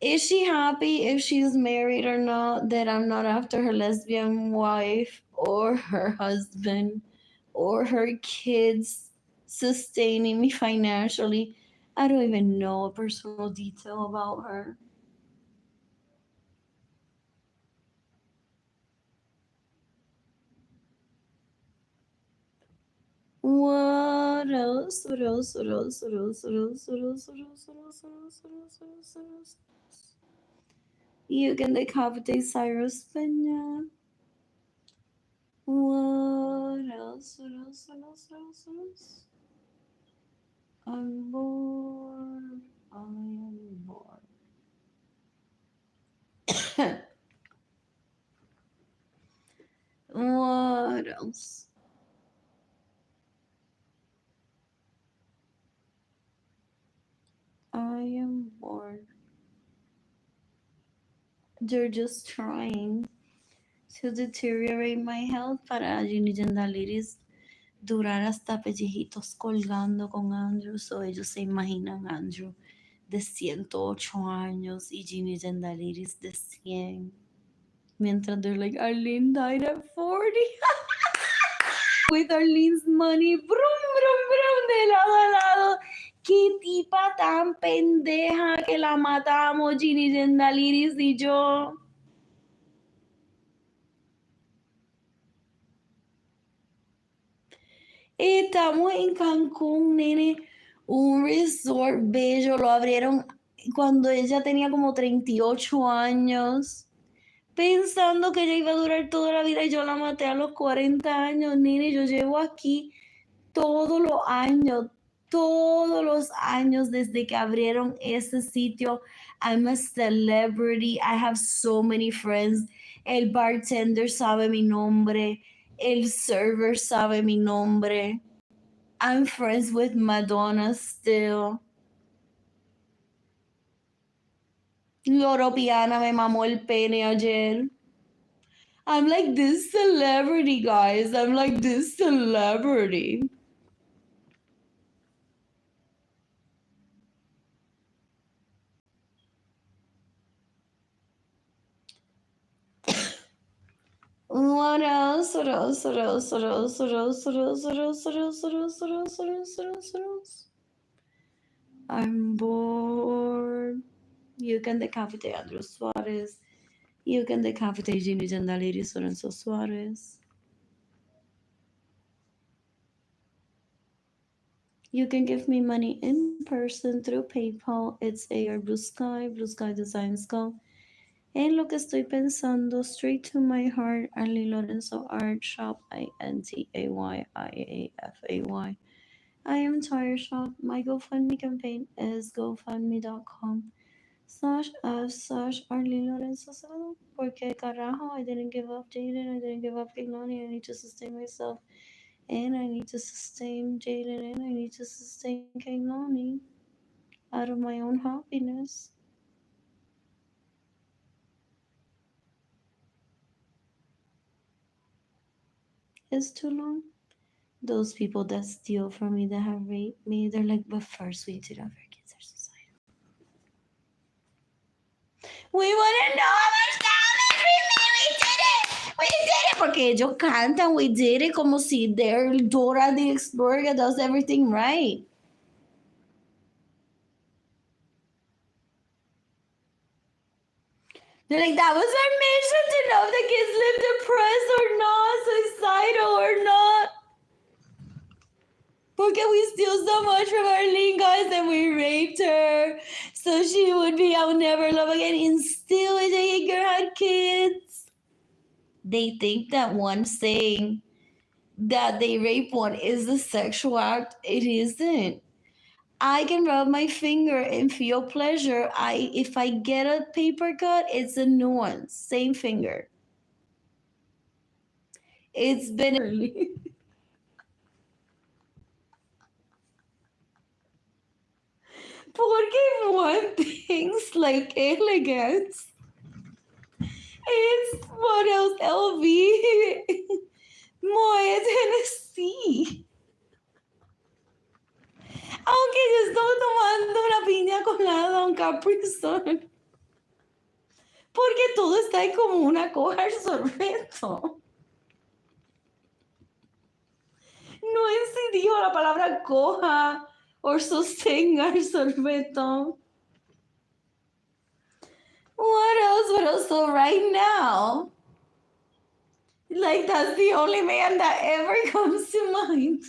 Is she happy if she's married or not? That I'm not after her lesbian wife or her husband or her kids sustaining me financially. I don't even know a personal detail about her. What else? What else? What else? What else? What else? What else? What else? What else? What else? What else? What else? What else? You can decapitate Cyrus Peña. What else? What else? What else? What else? What else? I'm bored. I am bored. What else? I am bored. They're just trying to deteriorate my health para Liris durar hasta pellejitos colgando con Andrew. So ellos se imaginan Andrew de 108 años y Ginny Liris de 100. Mientras they're like, Arlene died at 40. With Arlene's money, brum, brum, brum, de lado a lado. Qué tipa tan pendeja que la matamos, Ginny Liris y yo. Estamos en Cancún, nene. Un resort bello. Lo abrieron cuando ella tenía como 38 años. Pensando que ella iba a durar toda la vida y yo la maté a los 40 años, nene. Yo llevo aquí todos los años desde que abrieron ese sitio. I'm a celebrity. I have so many friends. El bartender sabe mi nombre. El server sabe mi nombre. I'm friends with Madonna still. Loro Piana me mamó el pene ayer. I'm like this celebrity, guys. I'm like this celebrity. What else? What else? What else? What else? What else? What else? What else? What else? What else? What else? What else? What else? What else? I'm bored. You can decapitate Andrew Suarez. You can decapitate Ginny Jandaliri Lorenzo Suarez. You can give me money in person through PayPal. It's AR Blue Sky Designs Go. En lo que estoy pensando, straight to my heart, Arlene Lorenzo Art Shop, INTAYIAFAY. I am Tire Shop. My GoFundMe campaign is gofundme.com/us/Arlene Lorenzo Salud. Porque carajo, I didn't give up Jaden, I didn't give up Kiglani, I need to sustain myself. And I need to sustain Jaden, and I need to sustain Kaylani out of my own happiness. It's too long. Those people that steal from me, that have raped me, they're like, but first we need to have our kids, our society. We wouldn't know how much damage we made. We did it. We did it. Porque ellos cantan, we did it como si they're Dora the Explorer that does everything right. They're like, that was our mission to know if the kids live depressed or not, suicidal or not. Porque we steal so much from Arlene, guys, and we raped her. So she would be, I'll never love again. And still, a girl had kids. They think that one saying that they rape one is a sexual act. It isn't. I can rub my finger and feel pleasure. If I get a paper cut, it's a nuance. Same finger. It's been early. Porque one things like elegance. It's what else? LV. Moet Tennessee. Capri Sun. Porque todo está ahí como una coja de sorbeto. No sé si dijo la palabra coja o sostenga el sorbeto. What else? What else? So right now, like that's the only man that ever comes to mind.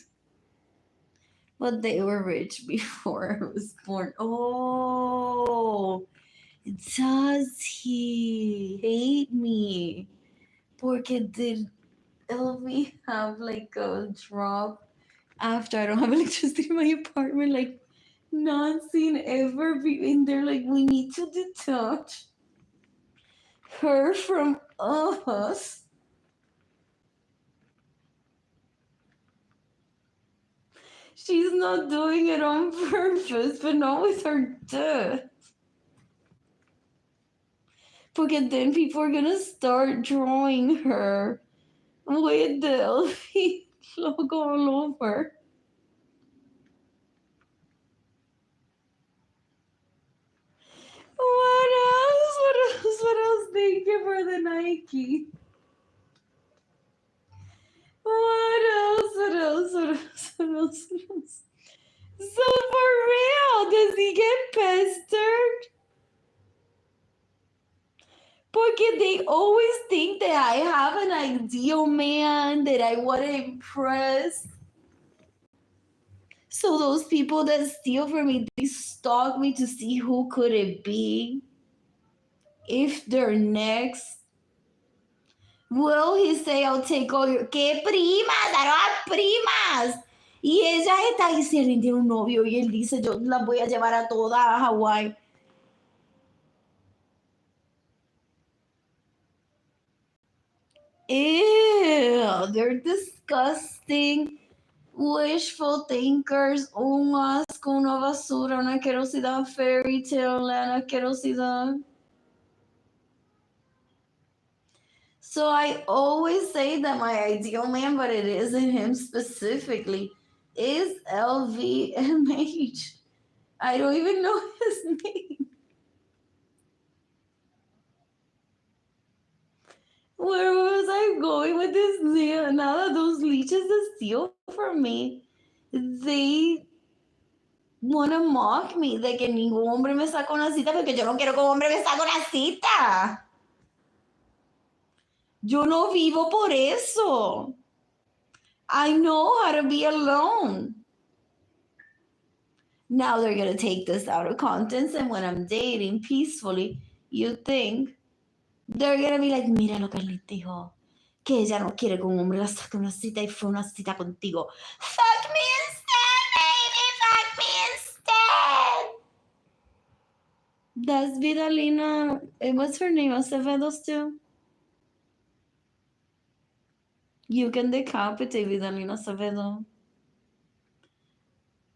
But they were rich before I was born. Oh, does he hate me? Porque did LV have like a drop after I don't have electricity in my apartment? Like, not seen ever be in there. Like, we need to detach her from us. She's not doing it on purpose, but not with her death. Because then people are gonna start drawing her with the LV logo all over. What else? What else? What else? Thank you for the Nike. What else? What else? What else? What else? What else? So for real, does he get pestered? Porque they always think that I have an ideal man that I want to impress. So those people that steal from me, they stalk me to see who could it be. If they're next. Will he say, I'll take all your... ¿Qué primas? I don't have primas. Y ella está ahí, se rindió un novio y él dice, yo las voy a llevar a todas a Hawái. Ew, they're disgusting. Wishful thinkers, un asco, una basura, una asquerosidad, fairy tale land, asquerosidad. So I always say that my ideal man, but it isn't him specifically, is LVMH. I don't even know his name. Where was I going with this? Now that those leeches that steal from me, they wanna mock me de que ningún hombre me saca una cita porque yo no quiero que un hombre me saque una cita. Yo no vivo por eso. I know how to be alone. Now they're gonna take this out of context, and when I'm dating peacefully, you think they're gonna be like, mira lo que Arlene dijo, que ella no quiere que un hombre la saque una cita y fue una cita contigo. Fuck me instead, baby, fuck me instead. That's Vidalina, what's her name, Acevedo still? You can decapitate Vidalina Acevedo.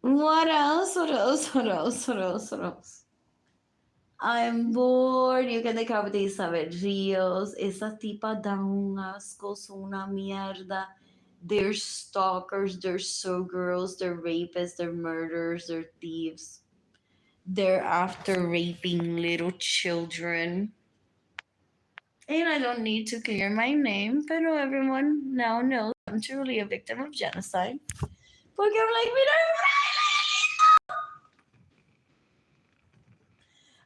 What else? What else? What else? What else? What else? I'm bored. You can decapitate Isabel Rios. Esa tipa da un asco, son una mierda. They're stalkers, they're showgirls, they're rapists, they're murderers, they're thieves. They're after raping little children. And I don't need to clear my name, but everyone now knows I'm truly a victim of genocide. Porque I'm like, mira,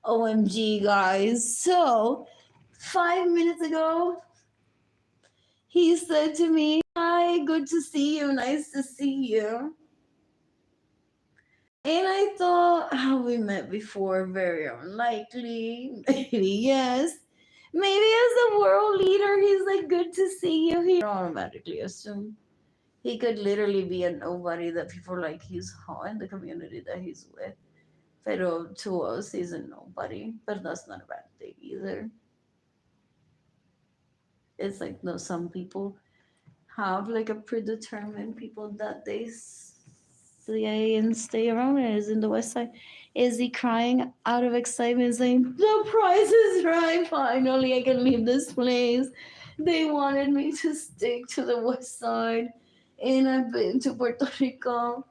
OMG, guys. So, 5 minutes ago, he said to me, hi, good to see you, nice to see you. And I thought, have we met before? Very unlikely. Maybe yes. Maybe as a world leader, he's like, good to see you. He automatically assume he could literally be a nobody that people like he's hot in the community that he's with. Pero to us, he's a nobody. But that's not a bad thing either. It's like, no, some people have like a predetermined people that they stay and stay around. And is in the West Side. Is he crying out of excitement, saying, the price is right, finally I can leave this place. They wanted me to stick to the West Side, and I've been to Puerto Rico.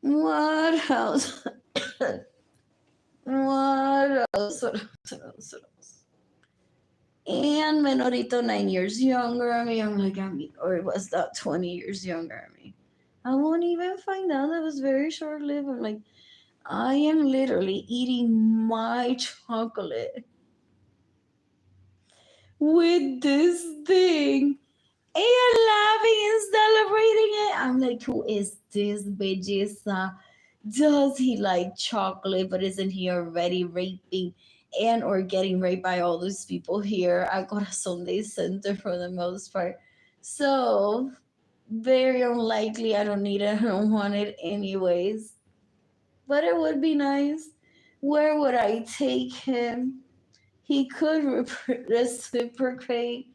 What else? What else? What else? What else? What else? And Menorito 9 years younger than me. I'm like, or was that 20 years younger than me? I won't even find out. That was very short lived. I'm like, I am literally eating my chocolate with this thing and laughing and celebrating it. I'm like, who is this belleza? Does he like chocolate, but isn't he already raping and or getting raped by all these people here at Corazon Day Center for the most part? So very unlikely. I don't need it. I don't want it anyways. But it would be nice. Where would I take him? He could reciprocate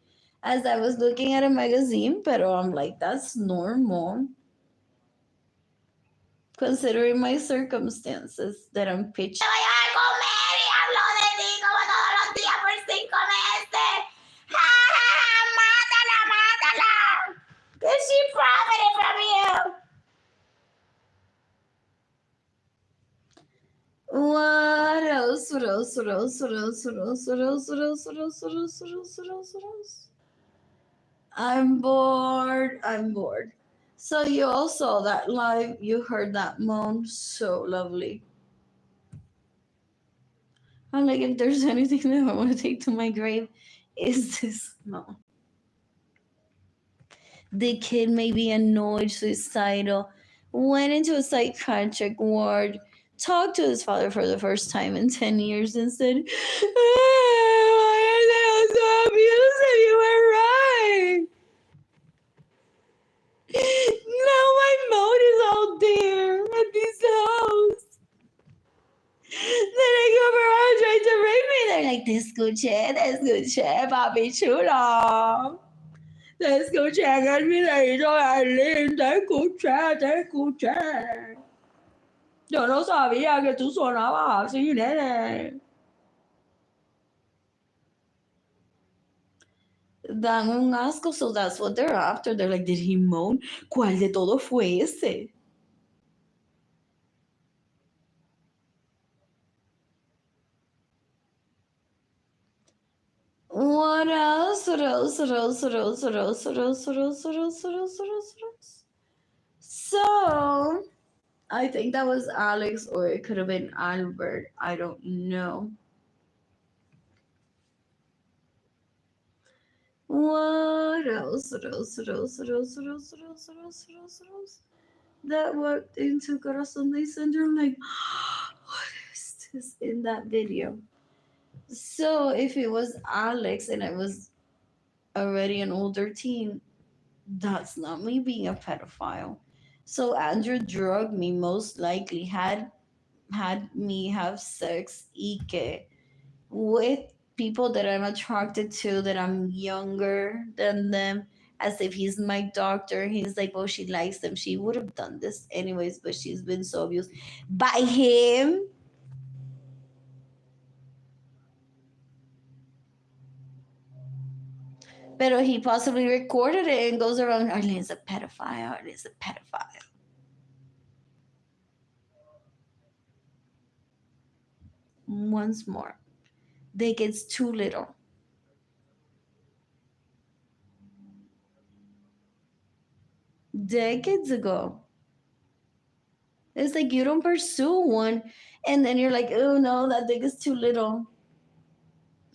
as I was looking at a magazine, but I'm like, that's normal considering my circumstances that I'm pitching. Voy a comer y hablo de ti como todos los días por 5 meses. ¡Ja, ja, ja! ¡Mátala, mátala! Because she profited from you. What else? What else? What else? What else? What else? What else? What else? What else? What else? What else? What else? What else? I'm bored. I'm bored. So you all saw that live. You heard that moan. So lovely. I'm like, if there's anything that I want to take to my grave, is this moan. The kid may be annoyed, suicidal, went into a psychiatric ward, talked to his father for the first time in 10 years and said, why are they all so abusive? You were right. Now my mode is all there at this house. Then I come around trying to rape me. They're like, te escuché, papi chulo. Te escuché en el videito, Arlene, te escuché, te escuché. Yo no sabía que tú sonabas así, nene. Dan un asco, so that's what they're after. They're like, did he moan? ¿Cuál de todo fue ese? What else? What else? What else? What else? What else? What else? What else? What else? What else? What else? What else? So, I think that was Alex, or it could have been Albert. I don't know. What else? What else? What else? What else? What else? What else? What else? What else? What else? That walked into Corazon Day Center. I'm like, what is this in that video? So if it was Alex and I was already an older teen, that's not me being a pedophile. So Andrew drugged me, most likely had me have sex, Ike, with people that I'm attracted to, that I'm younger than them, as if he's my doctor. He's like, well, she likes them. She would have done this anyways, but she's been so abused by him. But he possibly recorded it and goes around, Arlene's a pedophile, Arlene's a pedophile. Once more, they gets too little. Decades ago. It's like you don't pursue one, and then you're like, oh no, that dick is too little.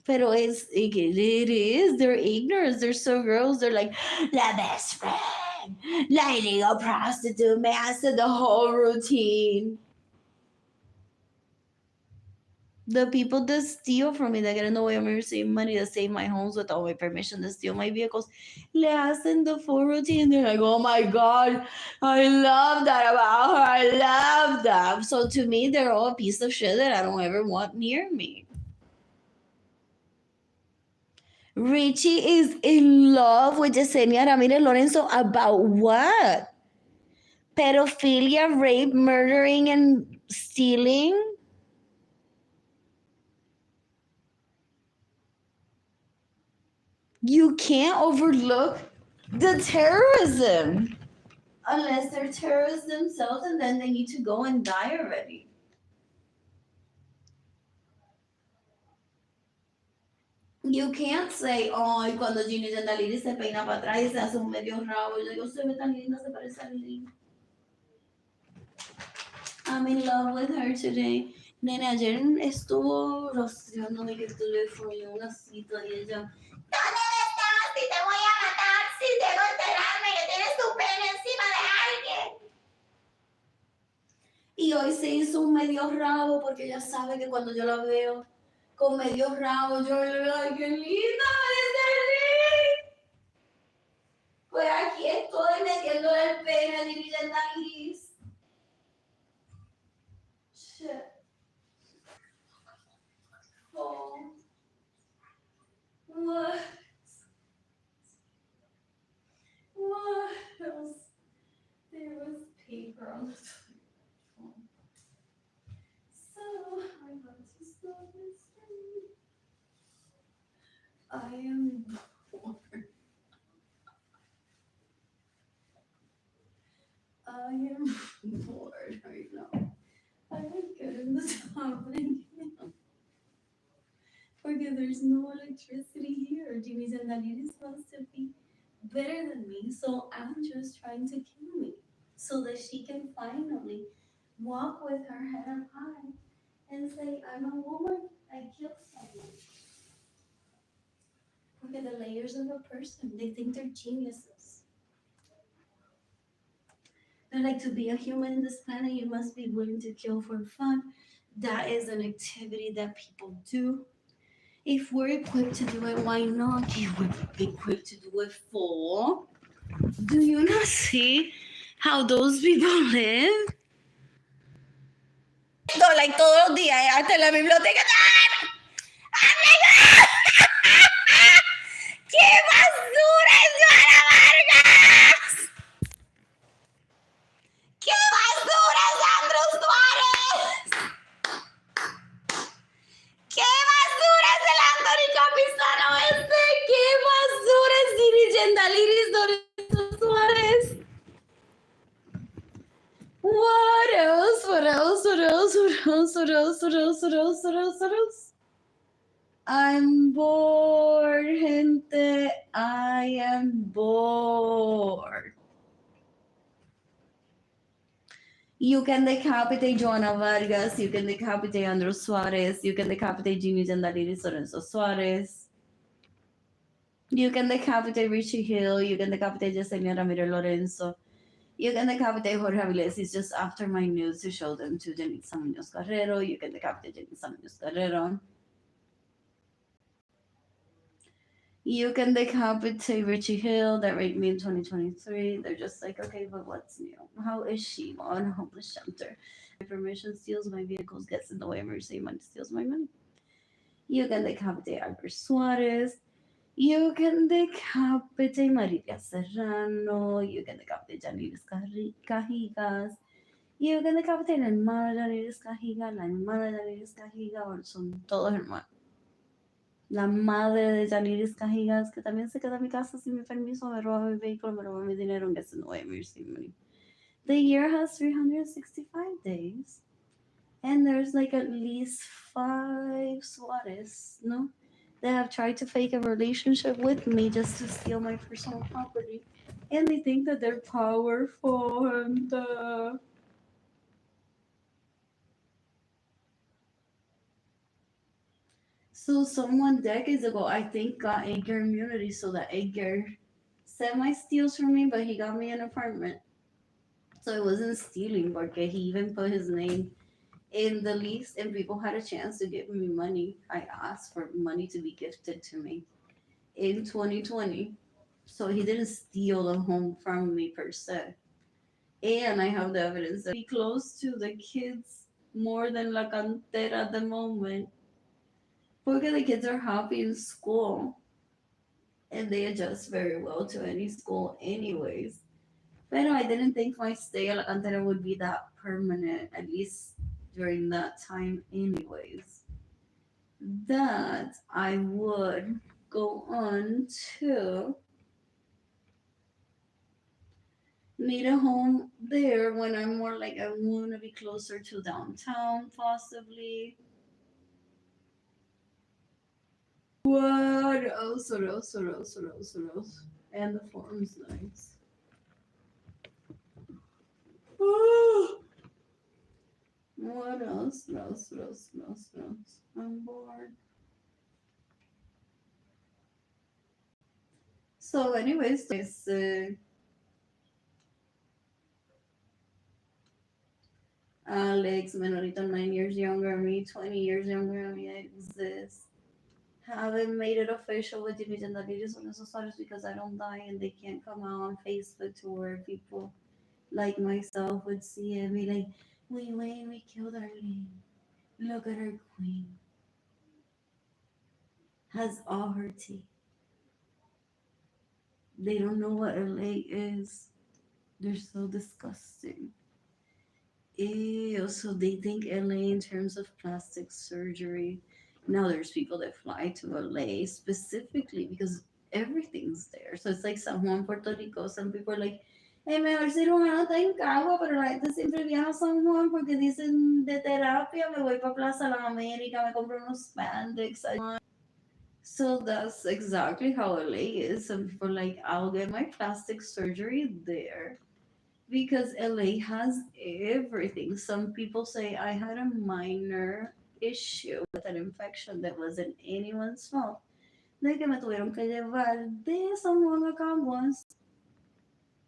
Pero it is. They're ignorant. They're so girls. They're like, la best friend, la illegal prostitute, master the whole routine. The people that steal from me, that get in the way of me receiving money, that save my homes without my permission, that steal my vehicles, le hacen the full routine. They're like, oh my God, I love that about her. I love that. So to me, they're all a piece of shit that I don't ever want near me. Richie is in love with Yesenia Ramirez Lorenzo about what? Pedophilia, rape, murdering, and stealing? You can't overlook the terrorism. unless they're terrorists themselves and then they need to go and die already. You can't say, ay, cuando Ginny Gentili se peina para atrás y se hace un medio rabo. Yo digo, se ve tan linda, se parece a Lily. I'm in love with her today. Nene, ayer estuvo rociándome el teléfono y una cita y ella, ¿dónde estás? Si te voy a matar, si debo enterarme que tienes tu pene encima de alguien. Y hoy se hizo un medio rabo porque ella sabe que cuando yo la veo con medio rabo, yo le digo, ay, qué linda, parece. Pues aquí estoy metiéndole el pene a Lily en la nariz. Shit. Oh. What? What else? There was paper on the phone. So I want to stop this thing. I am bored. I am bored right now. I don't get in this happening because there's no electricity here. Jimmy's and Danny is supposed to be better than me, so I'm just trying to kill me so that she can finally walk with her head up high and say, I'm a woman, I killed someone. Look at the layers of a person. They think they're geniuses. They're like, to be a human in this planet, you must be willing to kill for fun. That is an activity that people do. If we're equipped to do it, why not if we're equipped to do it for? Do you not see how those people live? So, like todos los días, hasta en la biblioteca. ¡Qué basura es Joana Vargas! ¡Qué basura es Andrew Suárez! ¡Qué basura es el Anthony Capisano este! ¡Qué basura es Diri Gendaliris Lorenzo Suárez! What else? What else? What else? What else? What else? What else? What else? What else? What else? I'm bored, gente. I am bored. You can decapitate Joana Vargas. You can decapitate Andrew Suarez. You can decapitate Jimmy Gentili Lorenzo Suarez. You can decapitate Richie Hill. You can decapitate Yesenia Ramírez Lorenzo. You can decapitate Jorge Avilés. It's just after my news to show them to Janitza Muñoz Carrero. You can decapitate Janitza Muñoz Carrero. You can decapitate Richie Hill that raped me in 2023. They're just like, okay, but what's new? How is she on a homeless shelter? Information steals my vehicles, gets in the way of mercy, money steals my money. You can decapitate Albert Suarez. You can decapitate Maria Serrano. You can decapitate Janiris Cajigas. You can decapitate la hermana de Janiris Cajigas, la hermana de Janiris Cajigas, son todos hermanos. La madre de Janiris Cajigas, que también se queda en mi casa sin mi permiso, me roba mi vehículo, me roba mi dinero, and gets in the way of me receiving money. The year has 365 days, and there's like at least 5 Suarez, no? They have tried to fake a relationship with me just to steal my personal property, and they think that they're powerful and So someone decades ago, I think, got Edgar immunity so that Edgar semi-steals from me, but he got me an apartment. So it wasn't stealing, porque he even put his name in the lease and people had a chance to give me money. I asked for money to be gifted to me in 2020. So he didn't steal the home from me per se. And I have the evidence that be close to the kids more than La Cantera at the moment. Porque the kids are happy in school and they adjust very well to any school anyways. Pero I didn't think my stay at La Cantera would be that permanent, at least during that time anyways. That I would go on to made a home there when I'm more like I want to be closer to downtown, possibly. What else? What else? What else? What else? What else? And the form's nice. What else? What else? What else? What else? What else? I'm bored. So, anyways, Alex, Menorito, 9 years younger than me, 20 years younger than me, exists. Haven't made it official with Division that videos on esos usuarios because I don't die and they can't come out on Facebook to where people like myself would see it and be like, we killed Arlene. Look at her queen. Has all her teeth. They don't know what LA is. They're so disgusting. Ew, so they think LA in terms of plastic surgery. Now there's people that fly to LA specifically because everything's there. So it's like San Juan, Puerto Rico. Some people are like, hey, mejor cirujano está en Cagua, pero la gente siempre viaja a San Juan porque dicen de terapia, me voy para Plaza La América, me compro unos spandex. So that's exactly how LA is. Some people are like, I'll get my plastic surgery there because LA has everything. Some people say I had a minor issue with an infection that wasn't anyone's fault. De que me tuvieron que llevar de San Juan a Caguas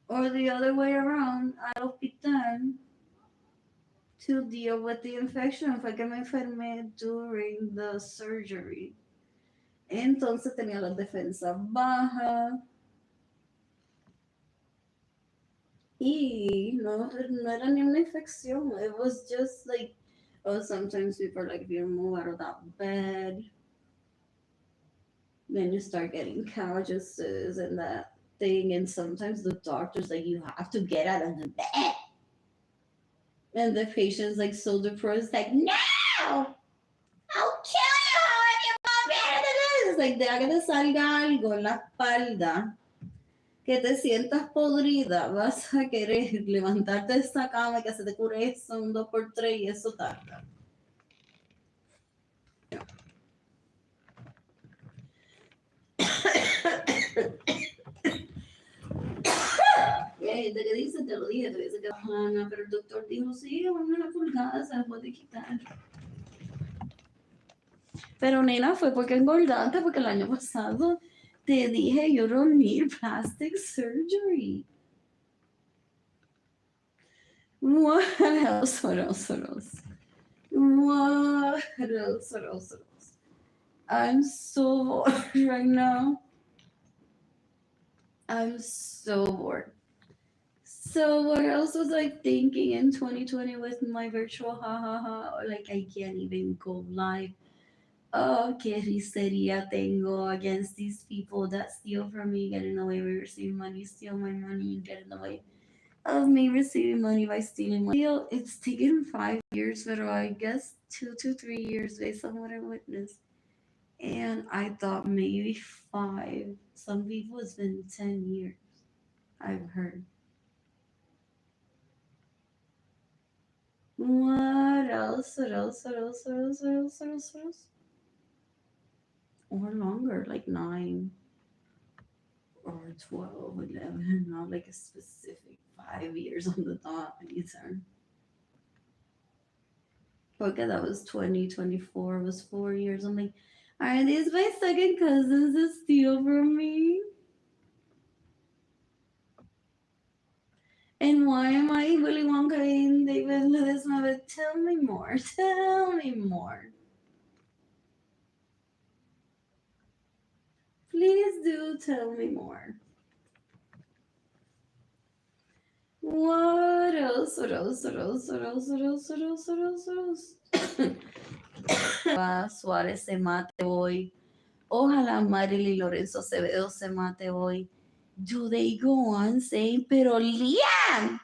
or the other way around al hospital to deal with the infection. Fue que me enfermé during the surgery. Entonces tenía las defensas bajas. Y no era ni una infección. It was just like, oh, sometimes people are like, if you don't move out of that bed, then you start getting calluses and that thing. And sometimes the doctor's like, you have to get out of the bed. And the patient's like so depressed, like, no! I'll kill you if you won't get out of this. It's like, deja que te salga algo en la espalda. Que te sientas podrida, vas a querer levantarte de esa cama y que se te cure eso un 2x3 y eso tarda. Y hay gente que dice, te lo dije, te dice que Ana, pero el doctor dijo, sí, una pulgada se la puede quitar. Pero nena, fue porque engordaste, porque el año pasado te dije, you don't need plastic surgery. What else? What else? What else? What else? What else? What else? I'm so bored right now. I'm so bored. So what else was I thinking in 2020 with my virtual ha ha ha? Like I can't even go live. Oh, qué risería tengo against these people that steal from me, get in the way of me receiving money, steal my money, and get in the way of me receiving money by stealing money. It's taken 5 years, but I guess 2 to 3 years based on what I witnessed. And I thought maybe 5. Some people it's been 10 years. I've heard. What else? What else? What else? What else? What else? What else? What else? Or longer, like 9 or 12, 11, not like a specific 5 years on the dot either. Okay, that was 2024, was 4 years. I'm like, are these my second cousins that steal from me? And why am I Willy Wonka and David Ledesma? Tell me more. Tell me more. Please do tell me more. What else? What else? What else? What else? What else? What else? What else? What else? Suárez se mate hoy. Ojalá Arlene Lorenzo se mate hoy. Do they go on saying, pero Liam,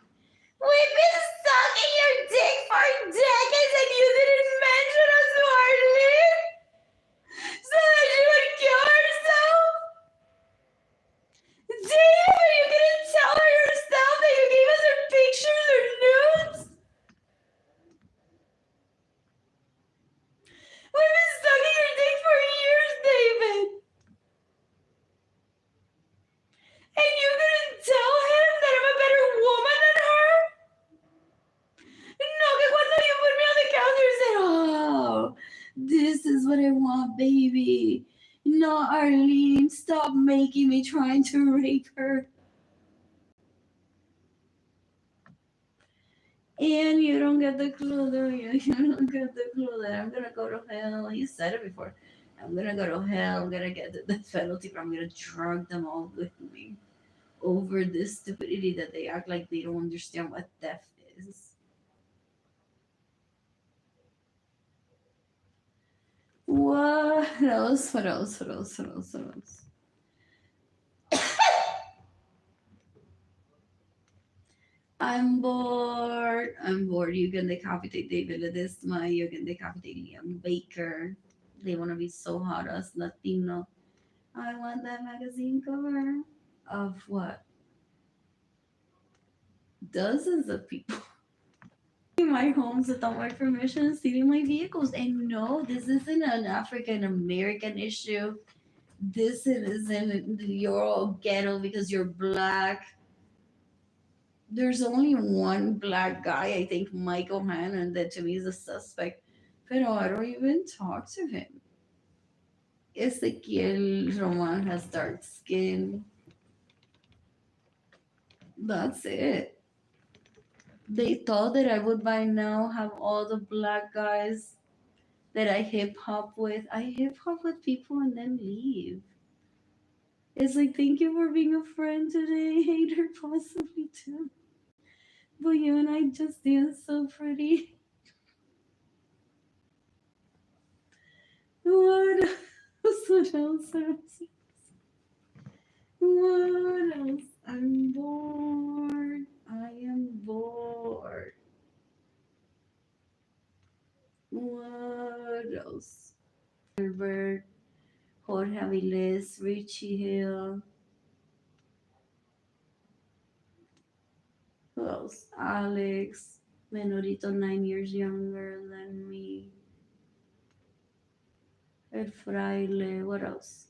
we've been sucking your dick for decades and you didn't mention us to Arlene? So that she would kill herself? Damn, you didn't tell her yourself that you gave what I want, baby. No, Arlene, stop making me trying to rape her. And you don't get the clue, do you? You don't get the clue that I'm gonna go to hell. You said it before. I'm gonna go to hell. I'm gonna get the death penalty, but I'm gonna drag them all with me over this stupidity that they act like they don't understand what death is. What else? What else? What else? What else? What else? I'm bored. I'm bored. You can decapitate David Ledesma. You can decapitate Liam Baker. They want to be so hot as Latino. I want that magazine cover of what? Dozens of people in my homes without my permission, stealing my vehicles. And no, this isn't an African American issue. This isn't you're all ghetto because you're black. There's only one black guy, I think Michael Hannon, that to me is a suspect. But I don't even talk to him. Ezequiel Roman has dark skin. That's it. They thought that I would by now have all the black guys that I hip hop with. I hip hop with people and then leave. It's like, thank you for being a friend today, hater possibly too. But you and I just dance so pretty. What else? What else? What else? What else? I'm bored. I am bored. What else? Herbert, Jorge Aviles, Richie Hill. Who else? Alex, Menorito, 9 years younger than me. El Fraile. What else?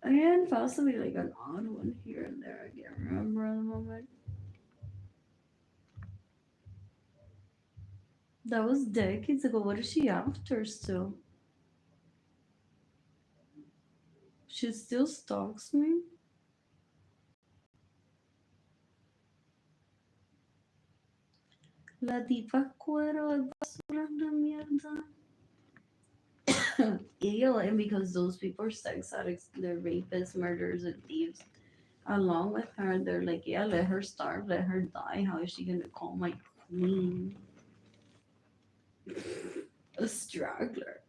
And possibly like an odd one here and there. I can't remember at the moment. That was decades ago. What is she after still? She still stalks me? La tipa cuero de basura de mierda. Ew, and because those people are sex addicts, they're rapists, murderers, and thieves. Along with her, they're like, yeah, let her starve, let her die. How is she gonna call my queen a straggler?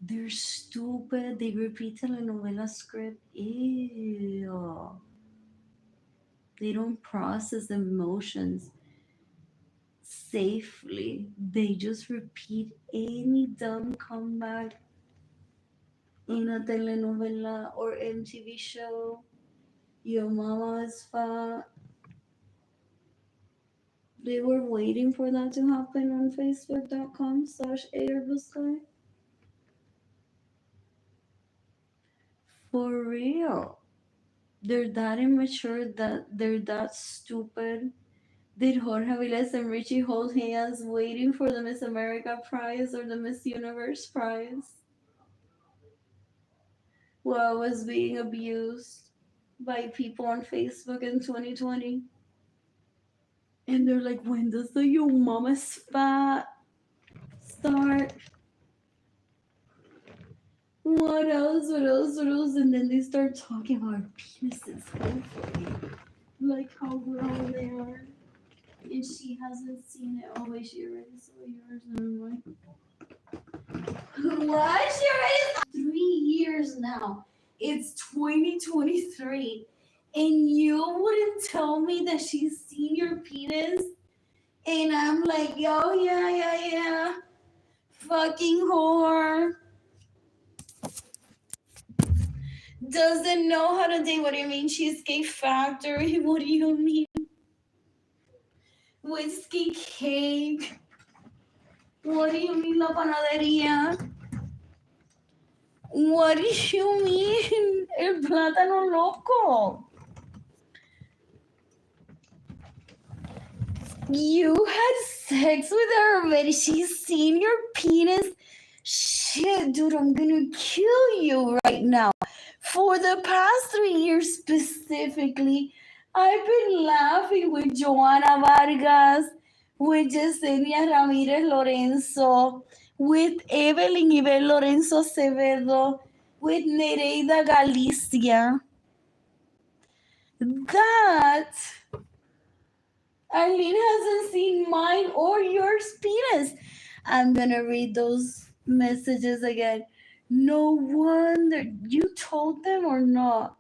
They're stupid. They repeat telenovela script. Ew. They don't process emotions safely. They just repeat any dumb comeback in a telenovela or MTV show. Your mama is fat. They were waiting for that to happen on facebook.com/airbusguy. For real. They're that immature, that they're that stupid. Did Jorge Aviles and Richie hold hands waiting for the Miss America prize or the Miss Universe prize? While I was being abused by people on Facebook in 2020. And they're like, when does the Yo Mama's Fat start? What else? What else? What else? And then they start talking about our penises, hopefully. Like how grown they are. And she hasn't seen it. Oh, wait, she already saw yours. Never mind. What? She already saw 3 years now. It's 2023. And you wouldn't tell me that she's seen your penis? And I'm like, yo, yeah. Fucking whore. Doesn't know how to date. What do you mean? Cheesecake Factory? What do you mean? Whiskey cake? What do you mean, La Panadería? What do you mean? El plátano loco. You had sex with her already. She's seen your penis. Shit, dude, I'm gonna kill you right now. For the past 3 years specifically, I've been laughing with Joanna Vargas, with Yesenia Ramirez Lorenzo, with Evelyn Ibel Lorenzo Acevedo, with Nereida Galicia. That Arlene hasn't seen mine or yours penis. I'm gonna read those messages again. No wonder you told them or not.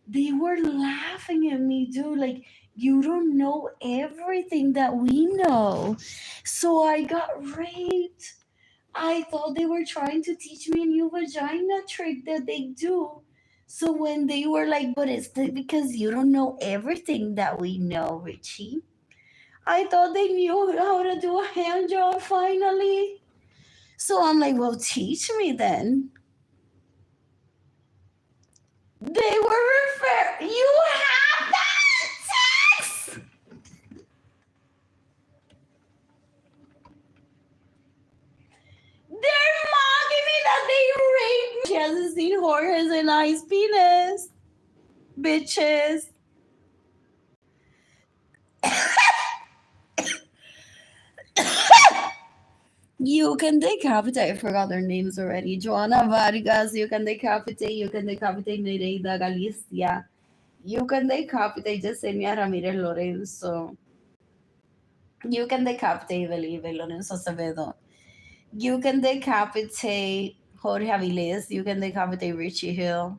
They were laughing at me, dude. Like, you don't know everything that we know. So I got raped. I thought they were trying to teach me a new vagina trick that they do. So when they were like, but it's because you don't know everything that we know, Richie. I thought they knew how to do a hand job finally. So I'm like, well, teach me then. They were you have that text? They're mocking me that they raped me. She hasn't seen Jorge's and I's penis. Bitches. You can decapitate. I forgot their names already. Joanna Vargas, you can decapitate. You can decapitate Nereida Galicia. You can decapitate Yesenia Ramirez Lorenzo. You can decapitate Believe Lorenzo Acevedo. You can decapitate Jorge Aviles. You can decapitate Richie Hill.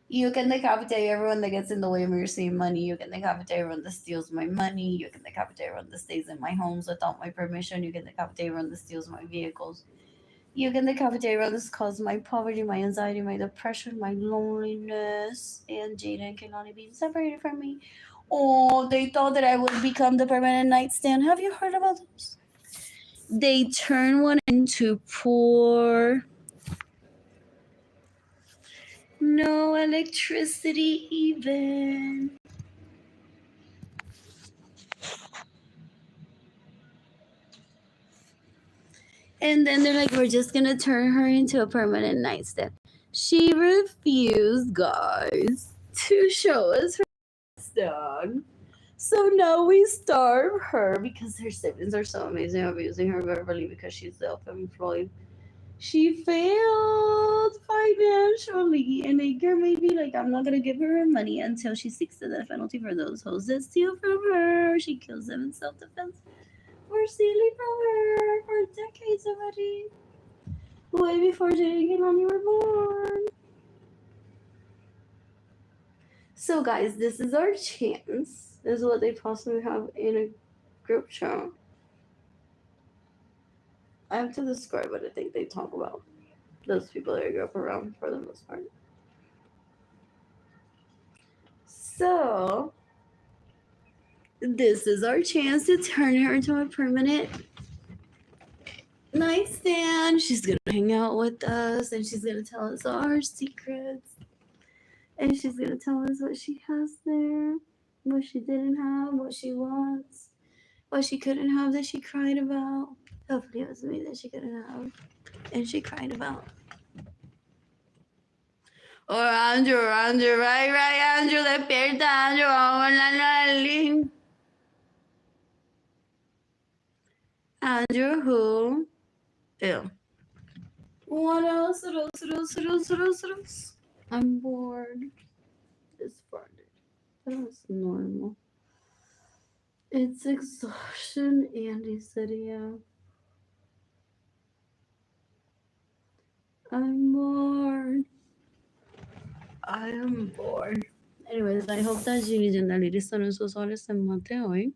You can decapitate everyone that gets in the way of me receiving money. You can decapitate everyone that steals my money. You can decapitate everyone that stays in my homes without my permission. You can decapitate everyone that steals my vehicles. You can decapitate everyone that's caused my poverty, my anxiety, my depression, my loneliness, and Jaden can only be separated from me. Oh, they thought that I would become the permanent nightstand. Have you heard about this? They turn one into poor. No electricity even. And then they're like, we're just gonna turn her into a permanent nightstand. She refused, guys, to show us her nightstand. So now we starve her because her siblings are so amazing, abusing her verbally because she's self-employed. She failed financially, and Edgar may be like, I'm not gonna give her her money until she seeks the death penalty for those hoes that steal from her. She kills them in self-defense. We're stealing from her for decades already. Way before Jake and Lonnie were born. So, guys, this is our chance. This is what they possibly have in a group chat. I have to describe what I think they talk about. Those people that I grew up around for the most part. So, this is our chance to turn her into a permanent nightstand. She's gonna hang out with us and she's gonna tell us all her secrets. And she's gonna tell us what she has there, what she didn't have, what she wants, what she couldn't have that she cried about. Hopefully it was me that she couldn't have and she cried about. Or Andrew, right, Andrew, despierta, Andrew, vamos a hablar. Andrew who? Ew. What else? I'm bored. It's Friday. That's normal. It's exhaustion, Andy said, yeah. I'm bored. I am bored. Anyways, I hope that Ginny and Lady son en sus horas se mate hoy.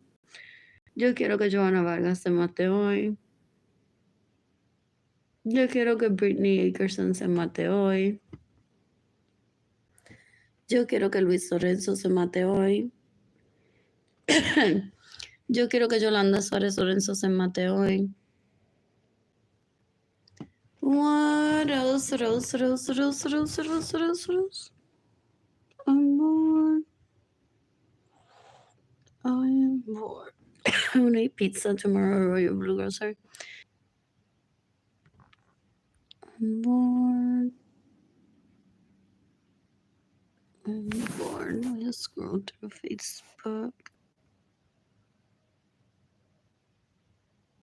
Yo quiero que Joanna Vargas se mate hoy. Yo quiero que Britney Akerson se mate hoy. Yo quiero que Luis Lorenzo se mate hoy. Yo quiero que Yolanda Suárez Lorenzo se mate hoy. What else? I'm bored. I am bored. I want to eat pizza tomorrow, Royal Blue Grocer. I'm bored. I'm bored. I just scroll through Facebook.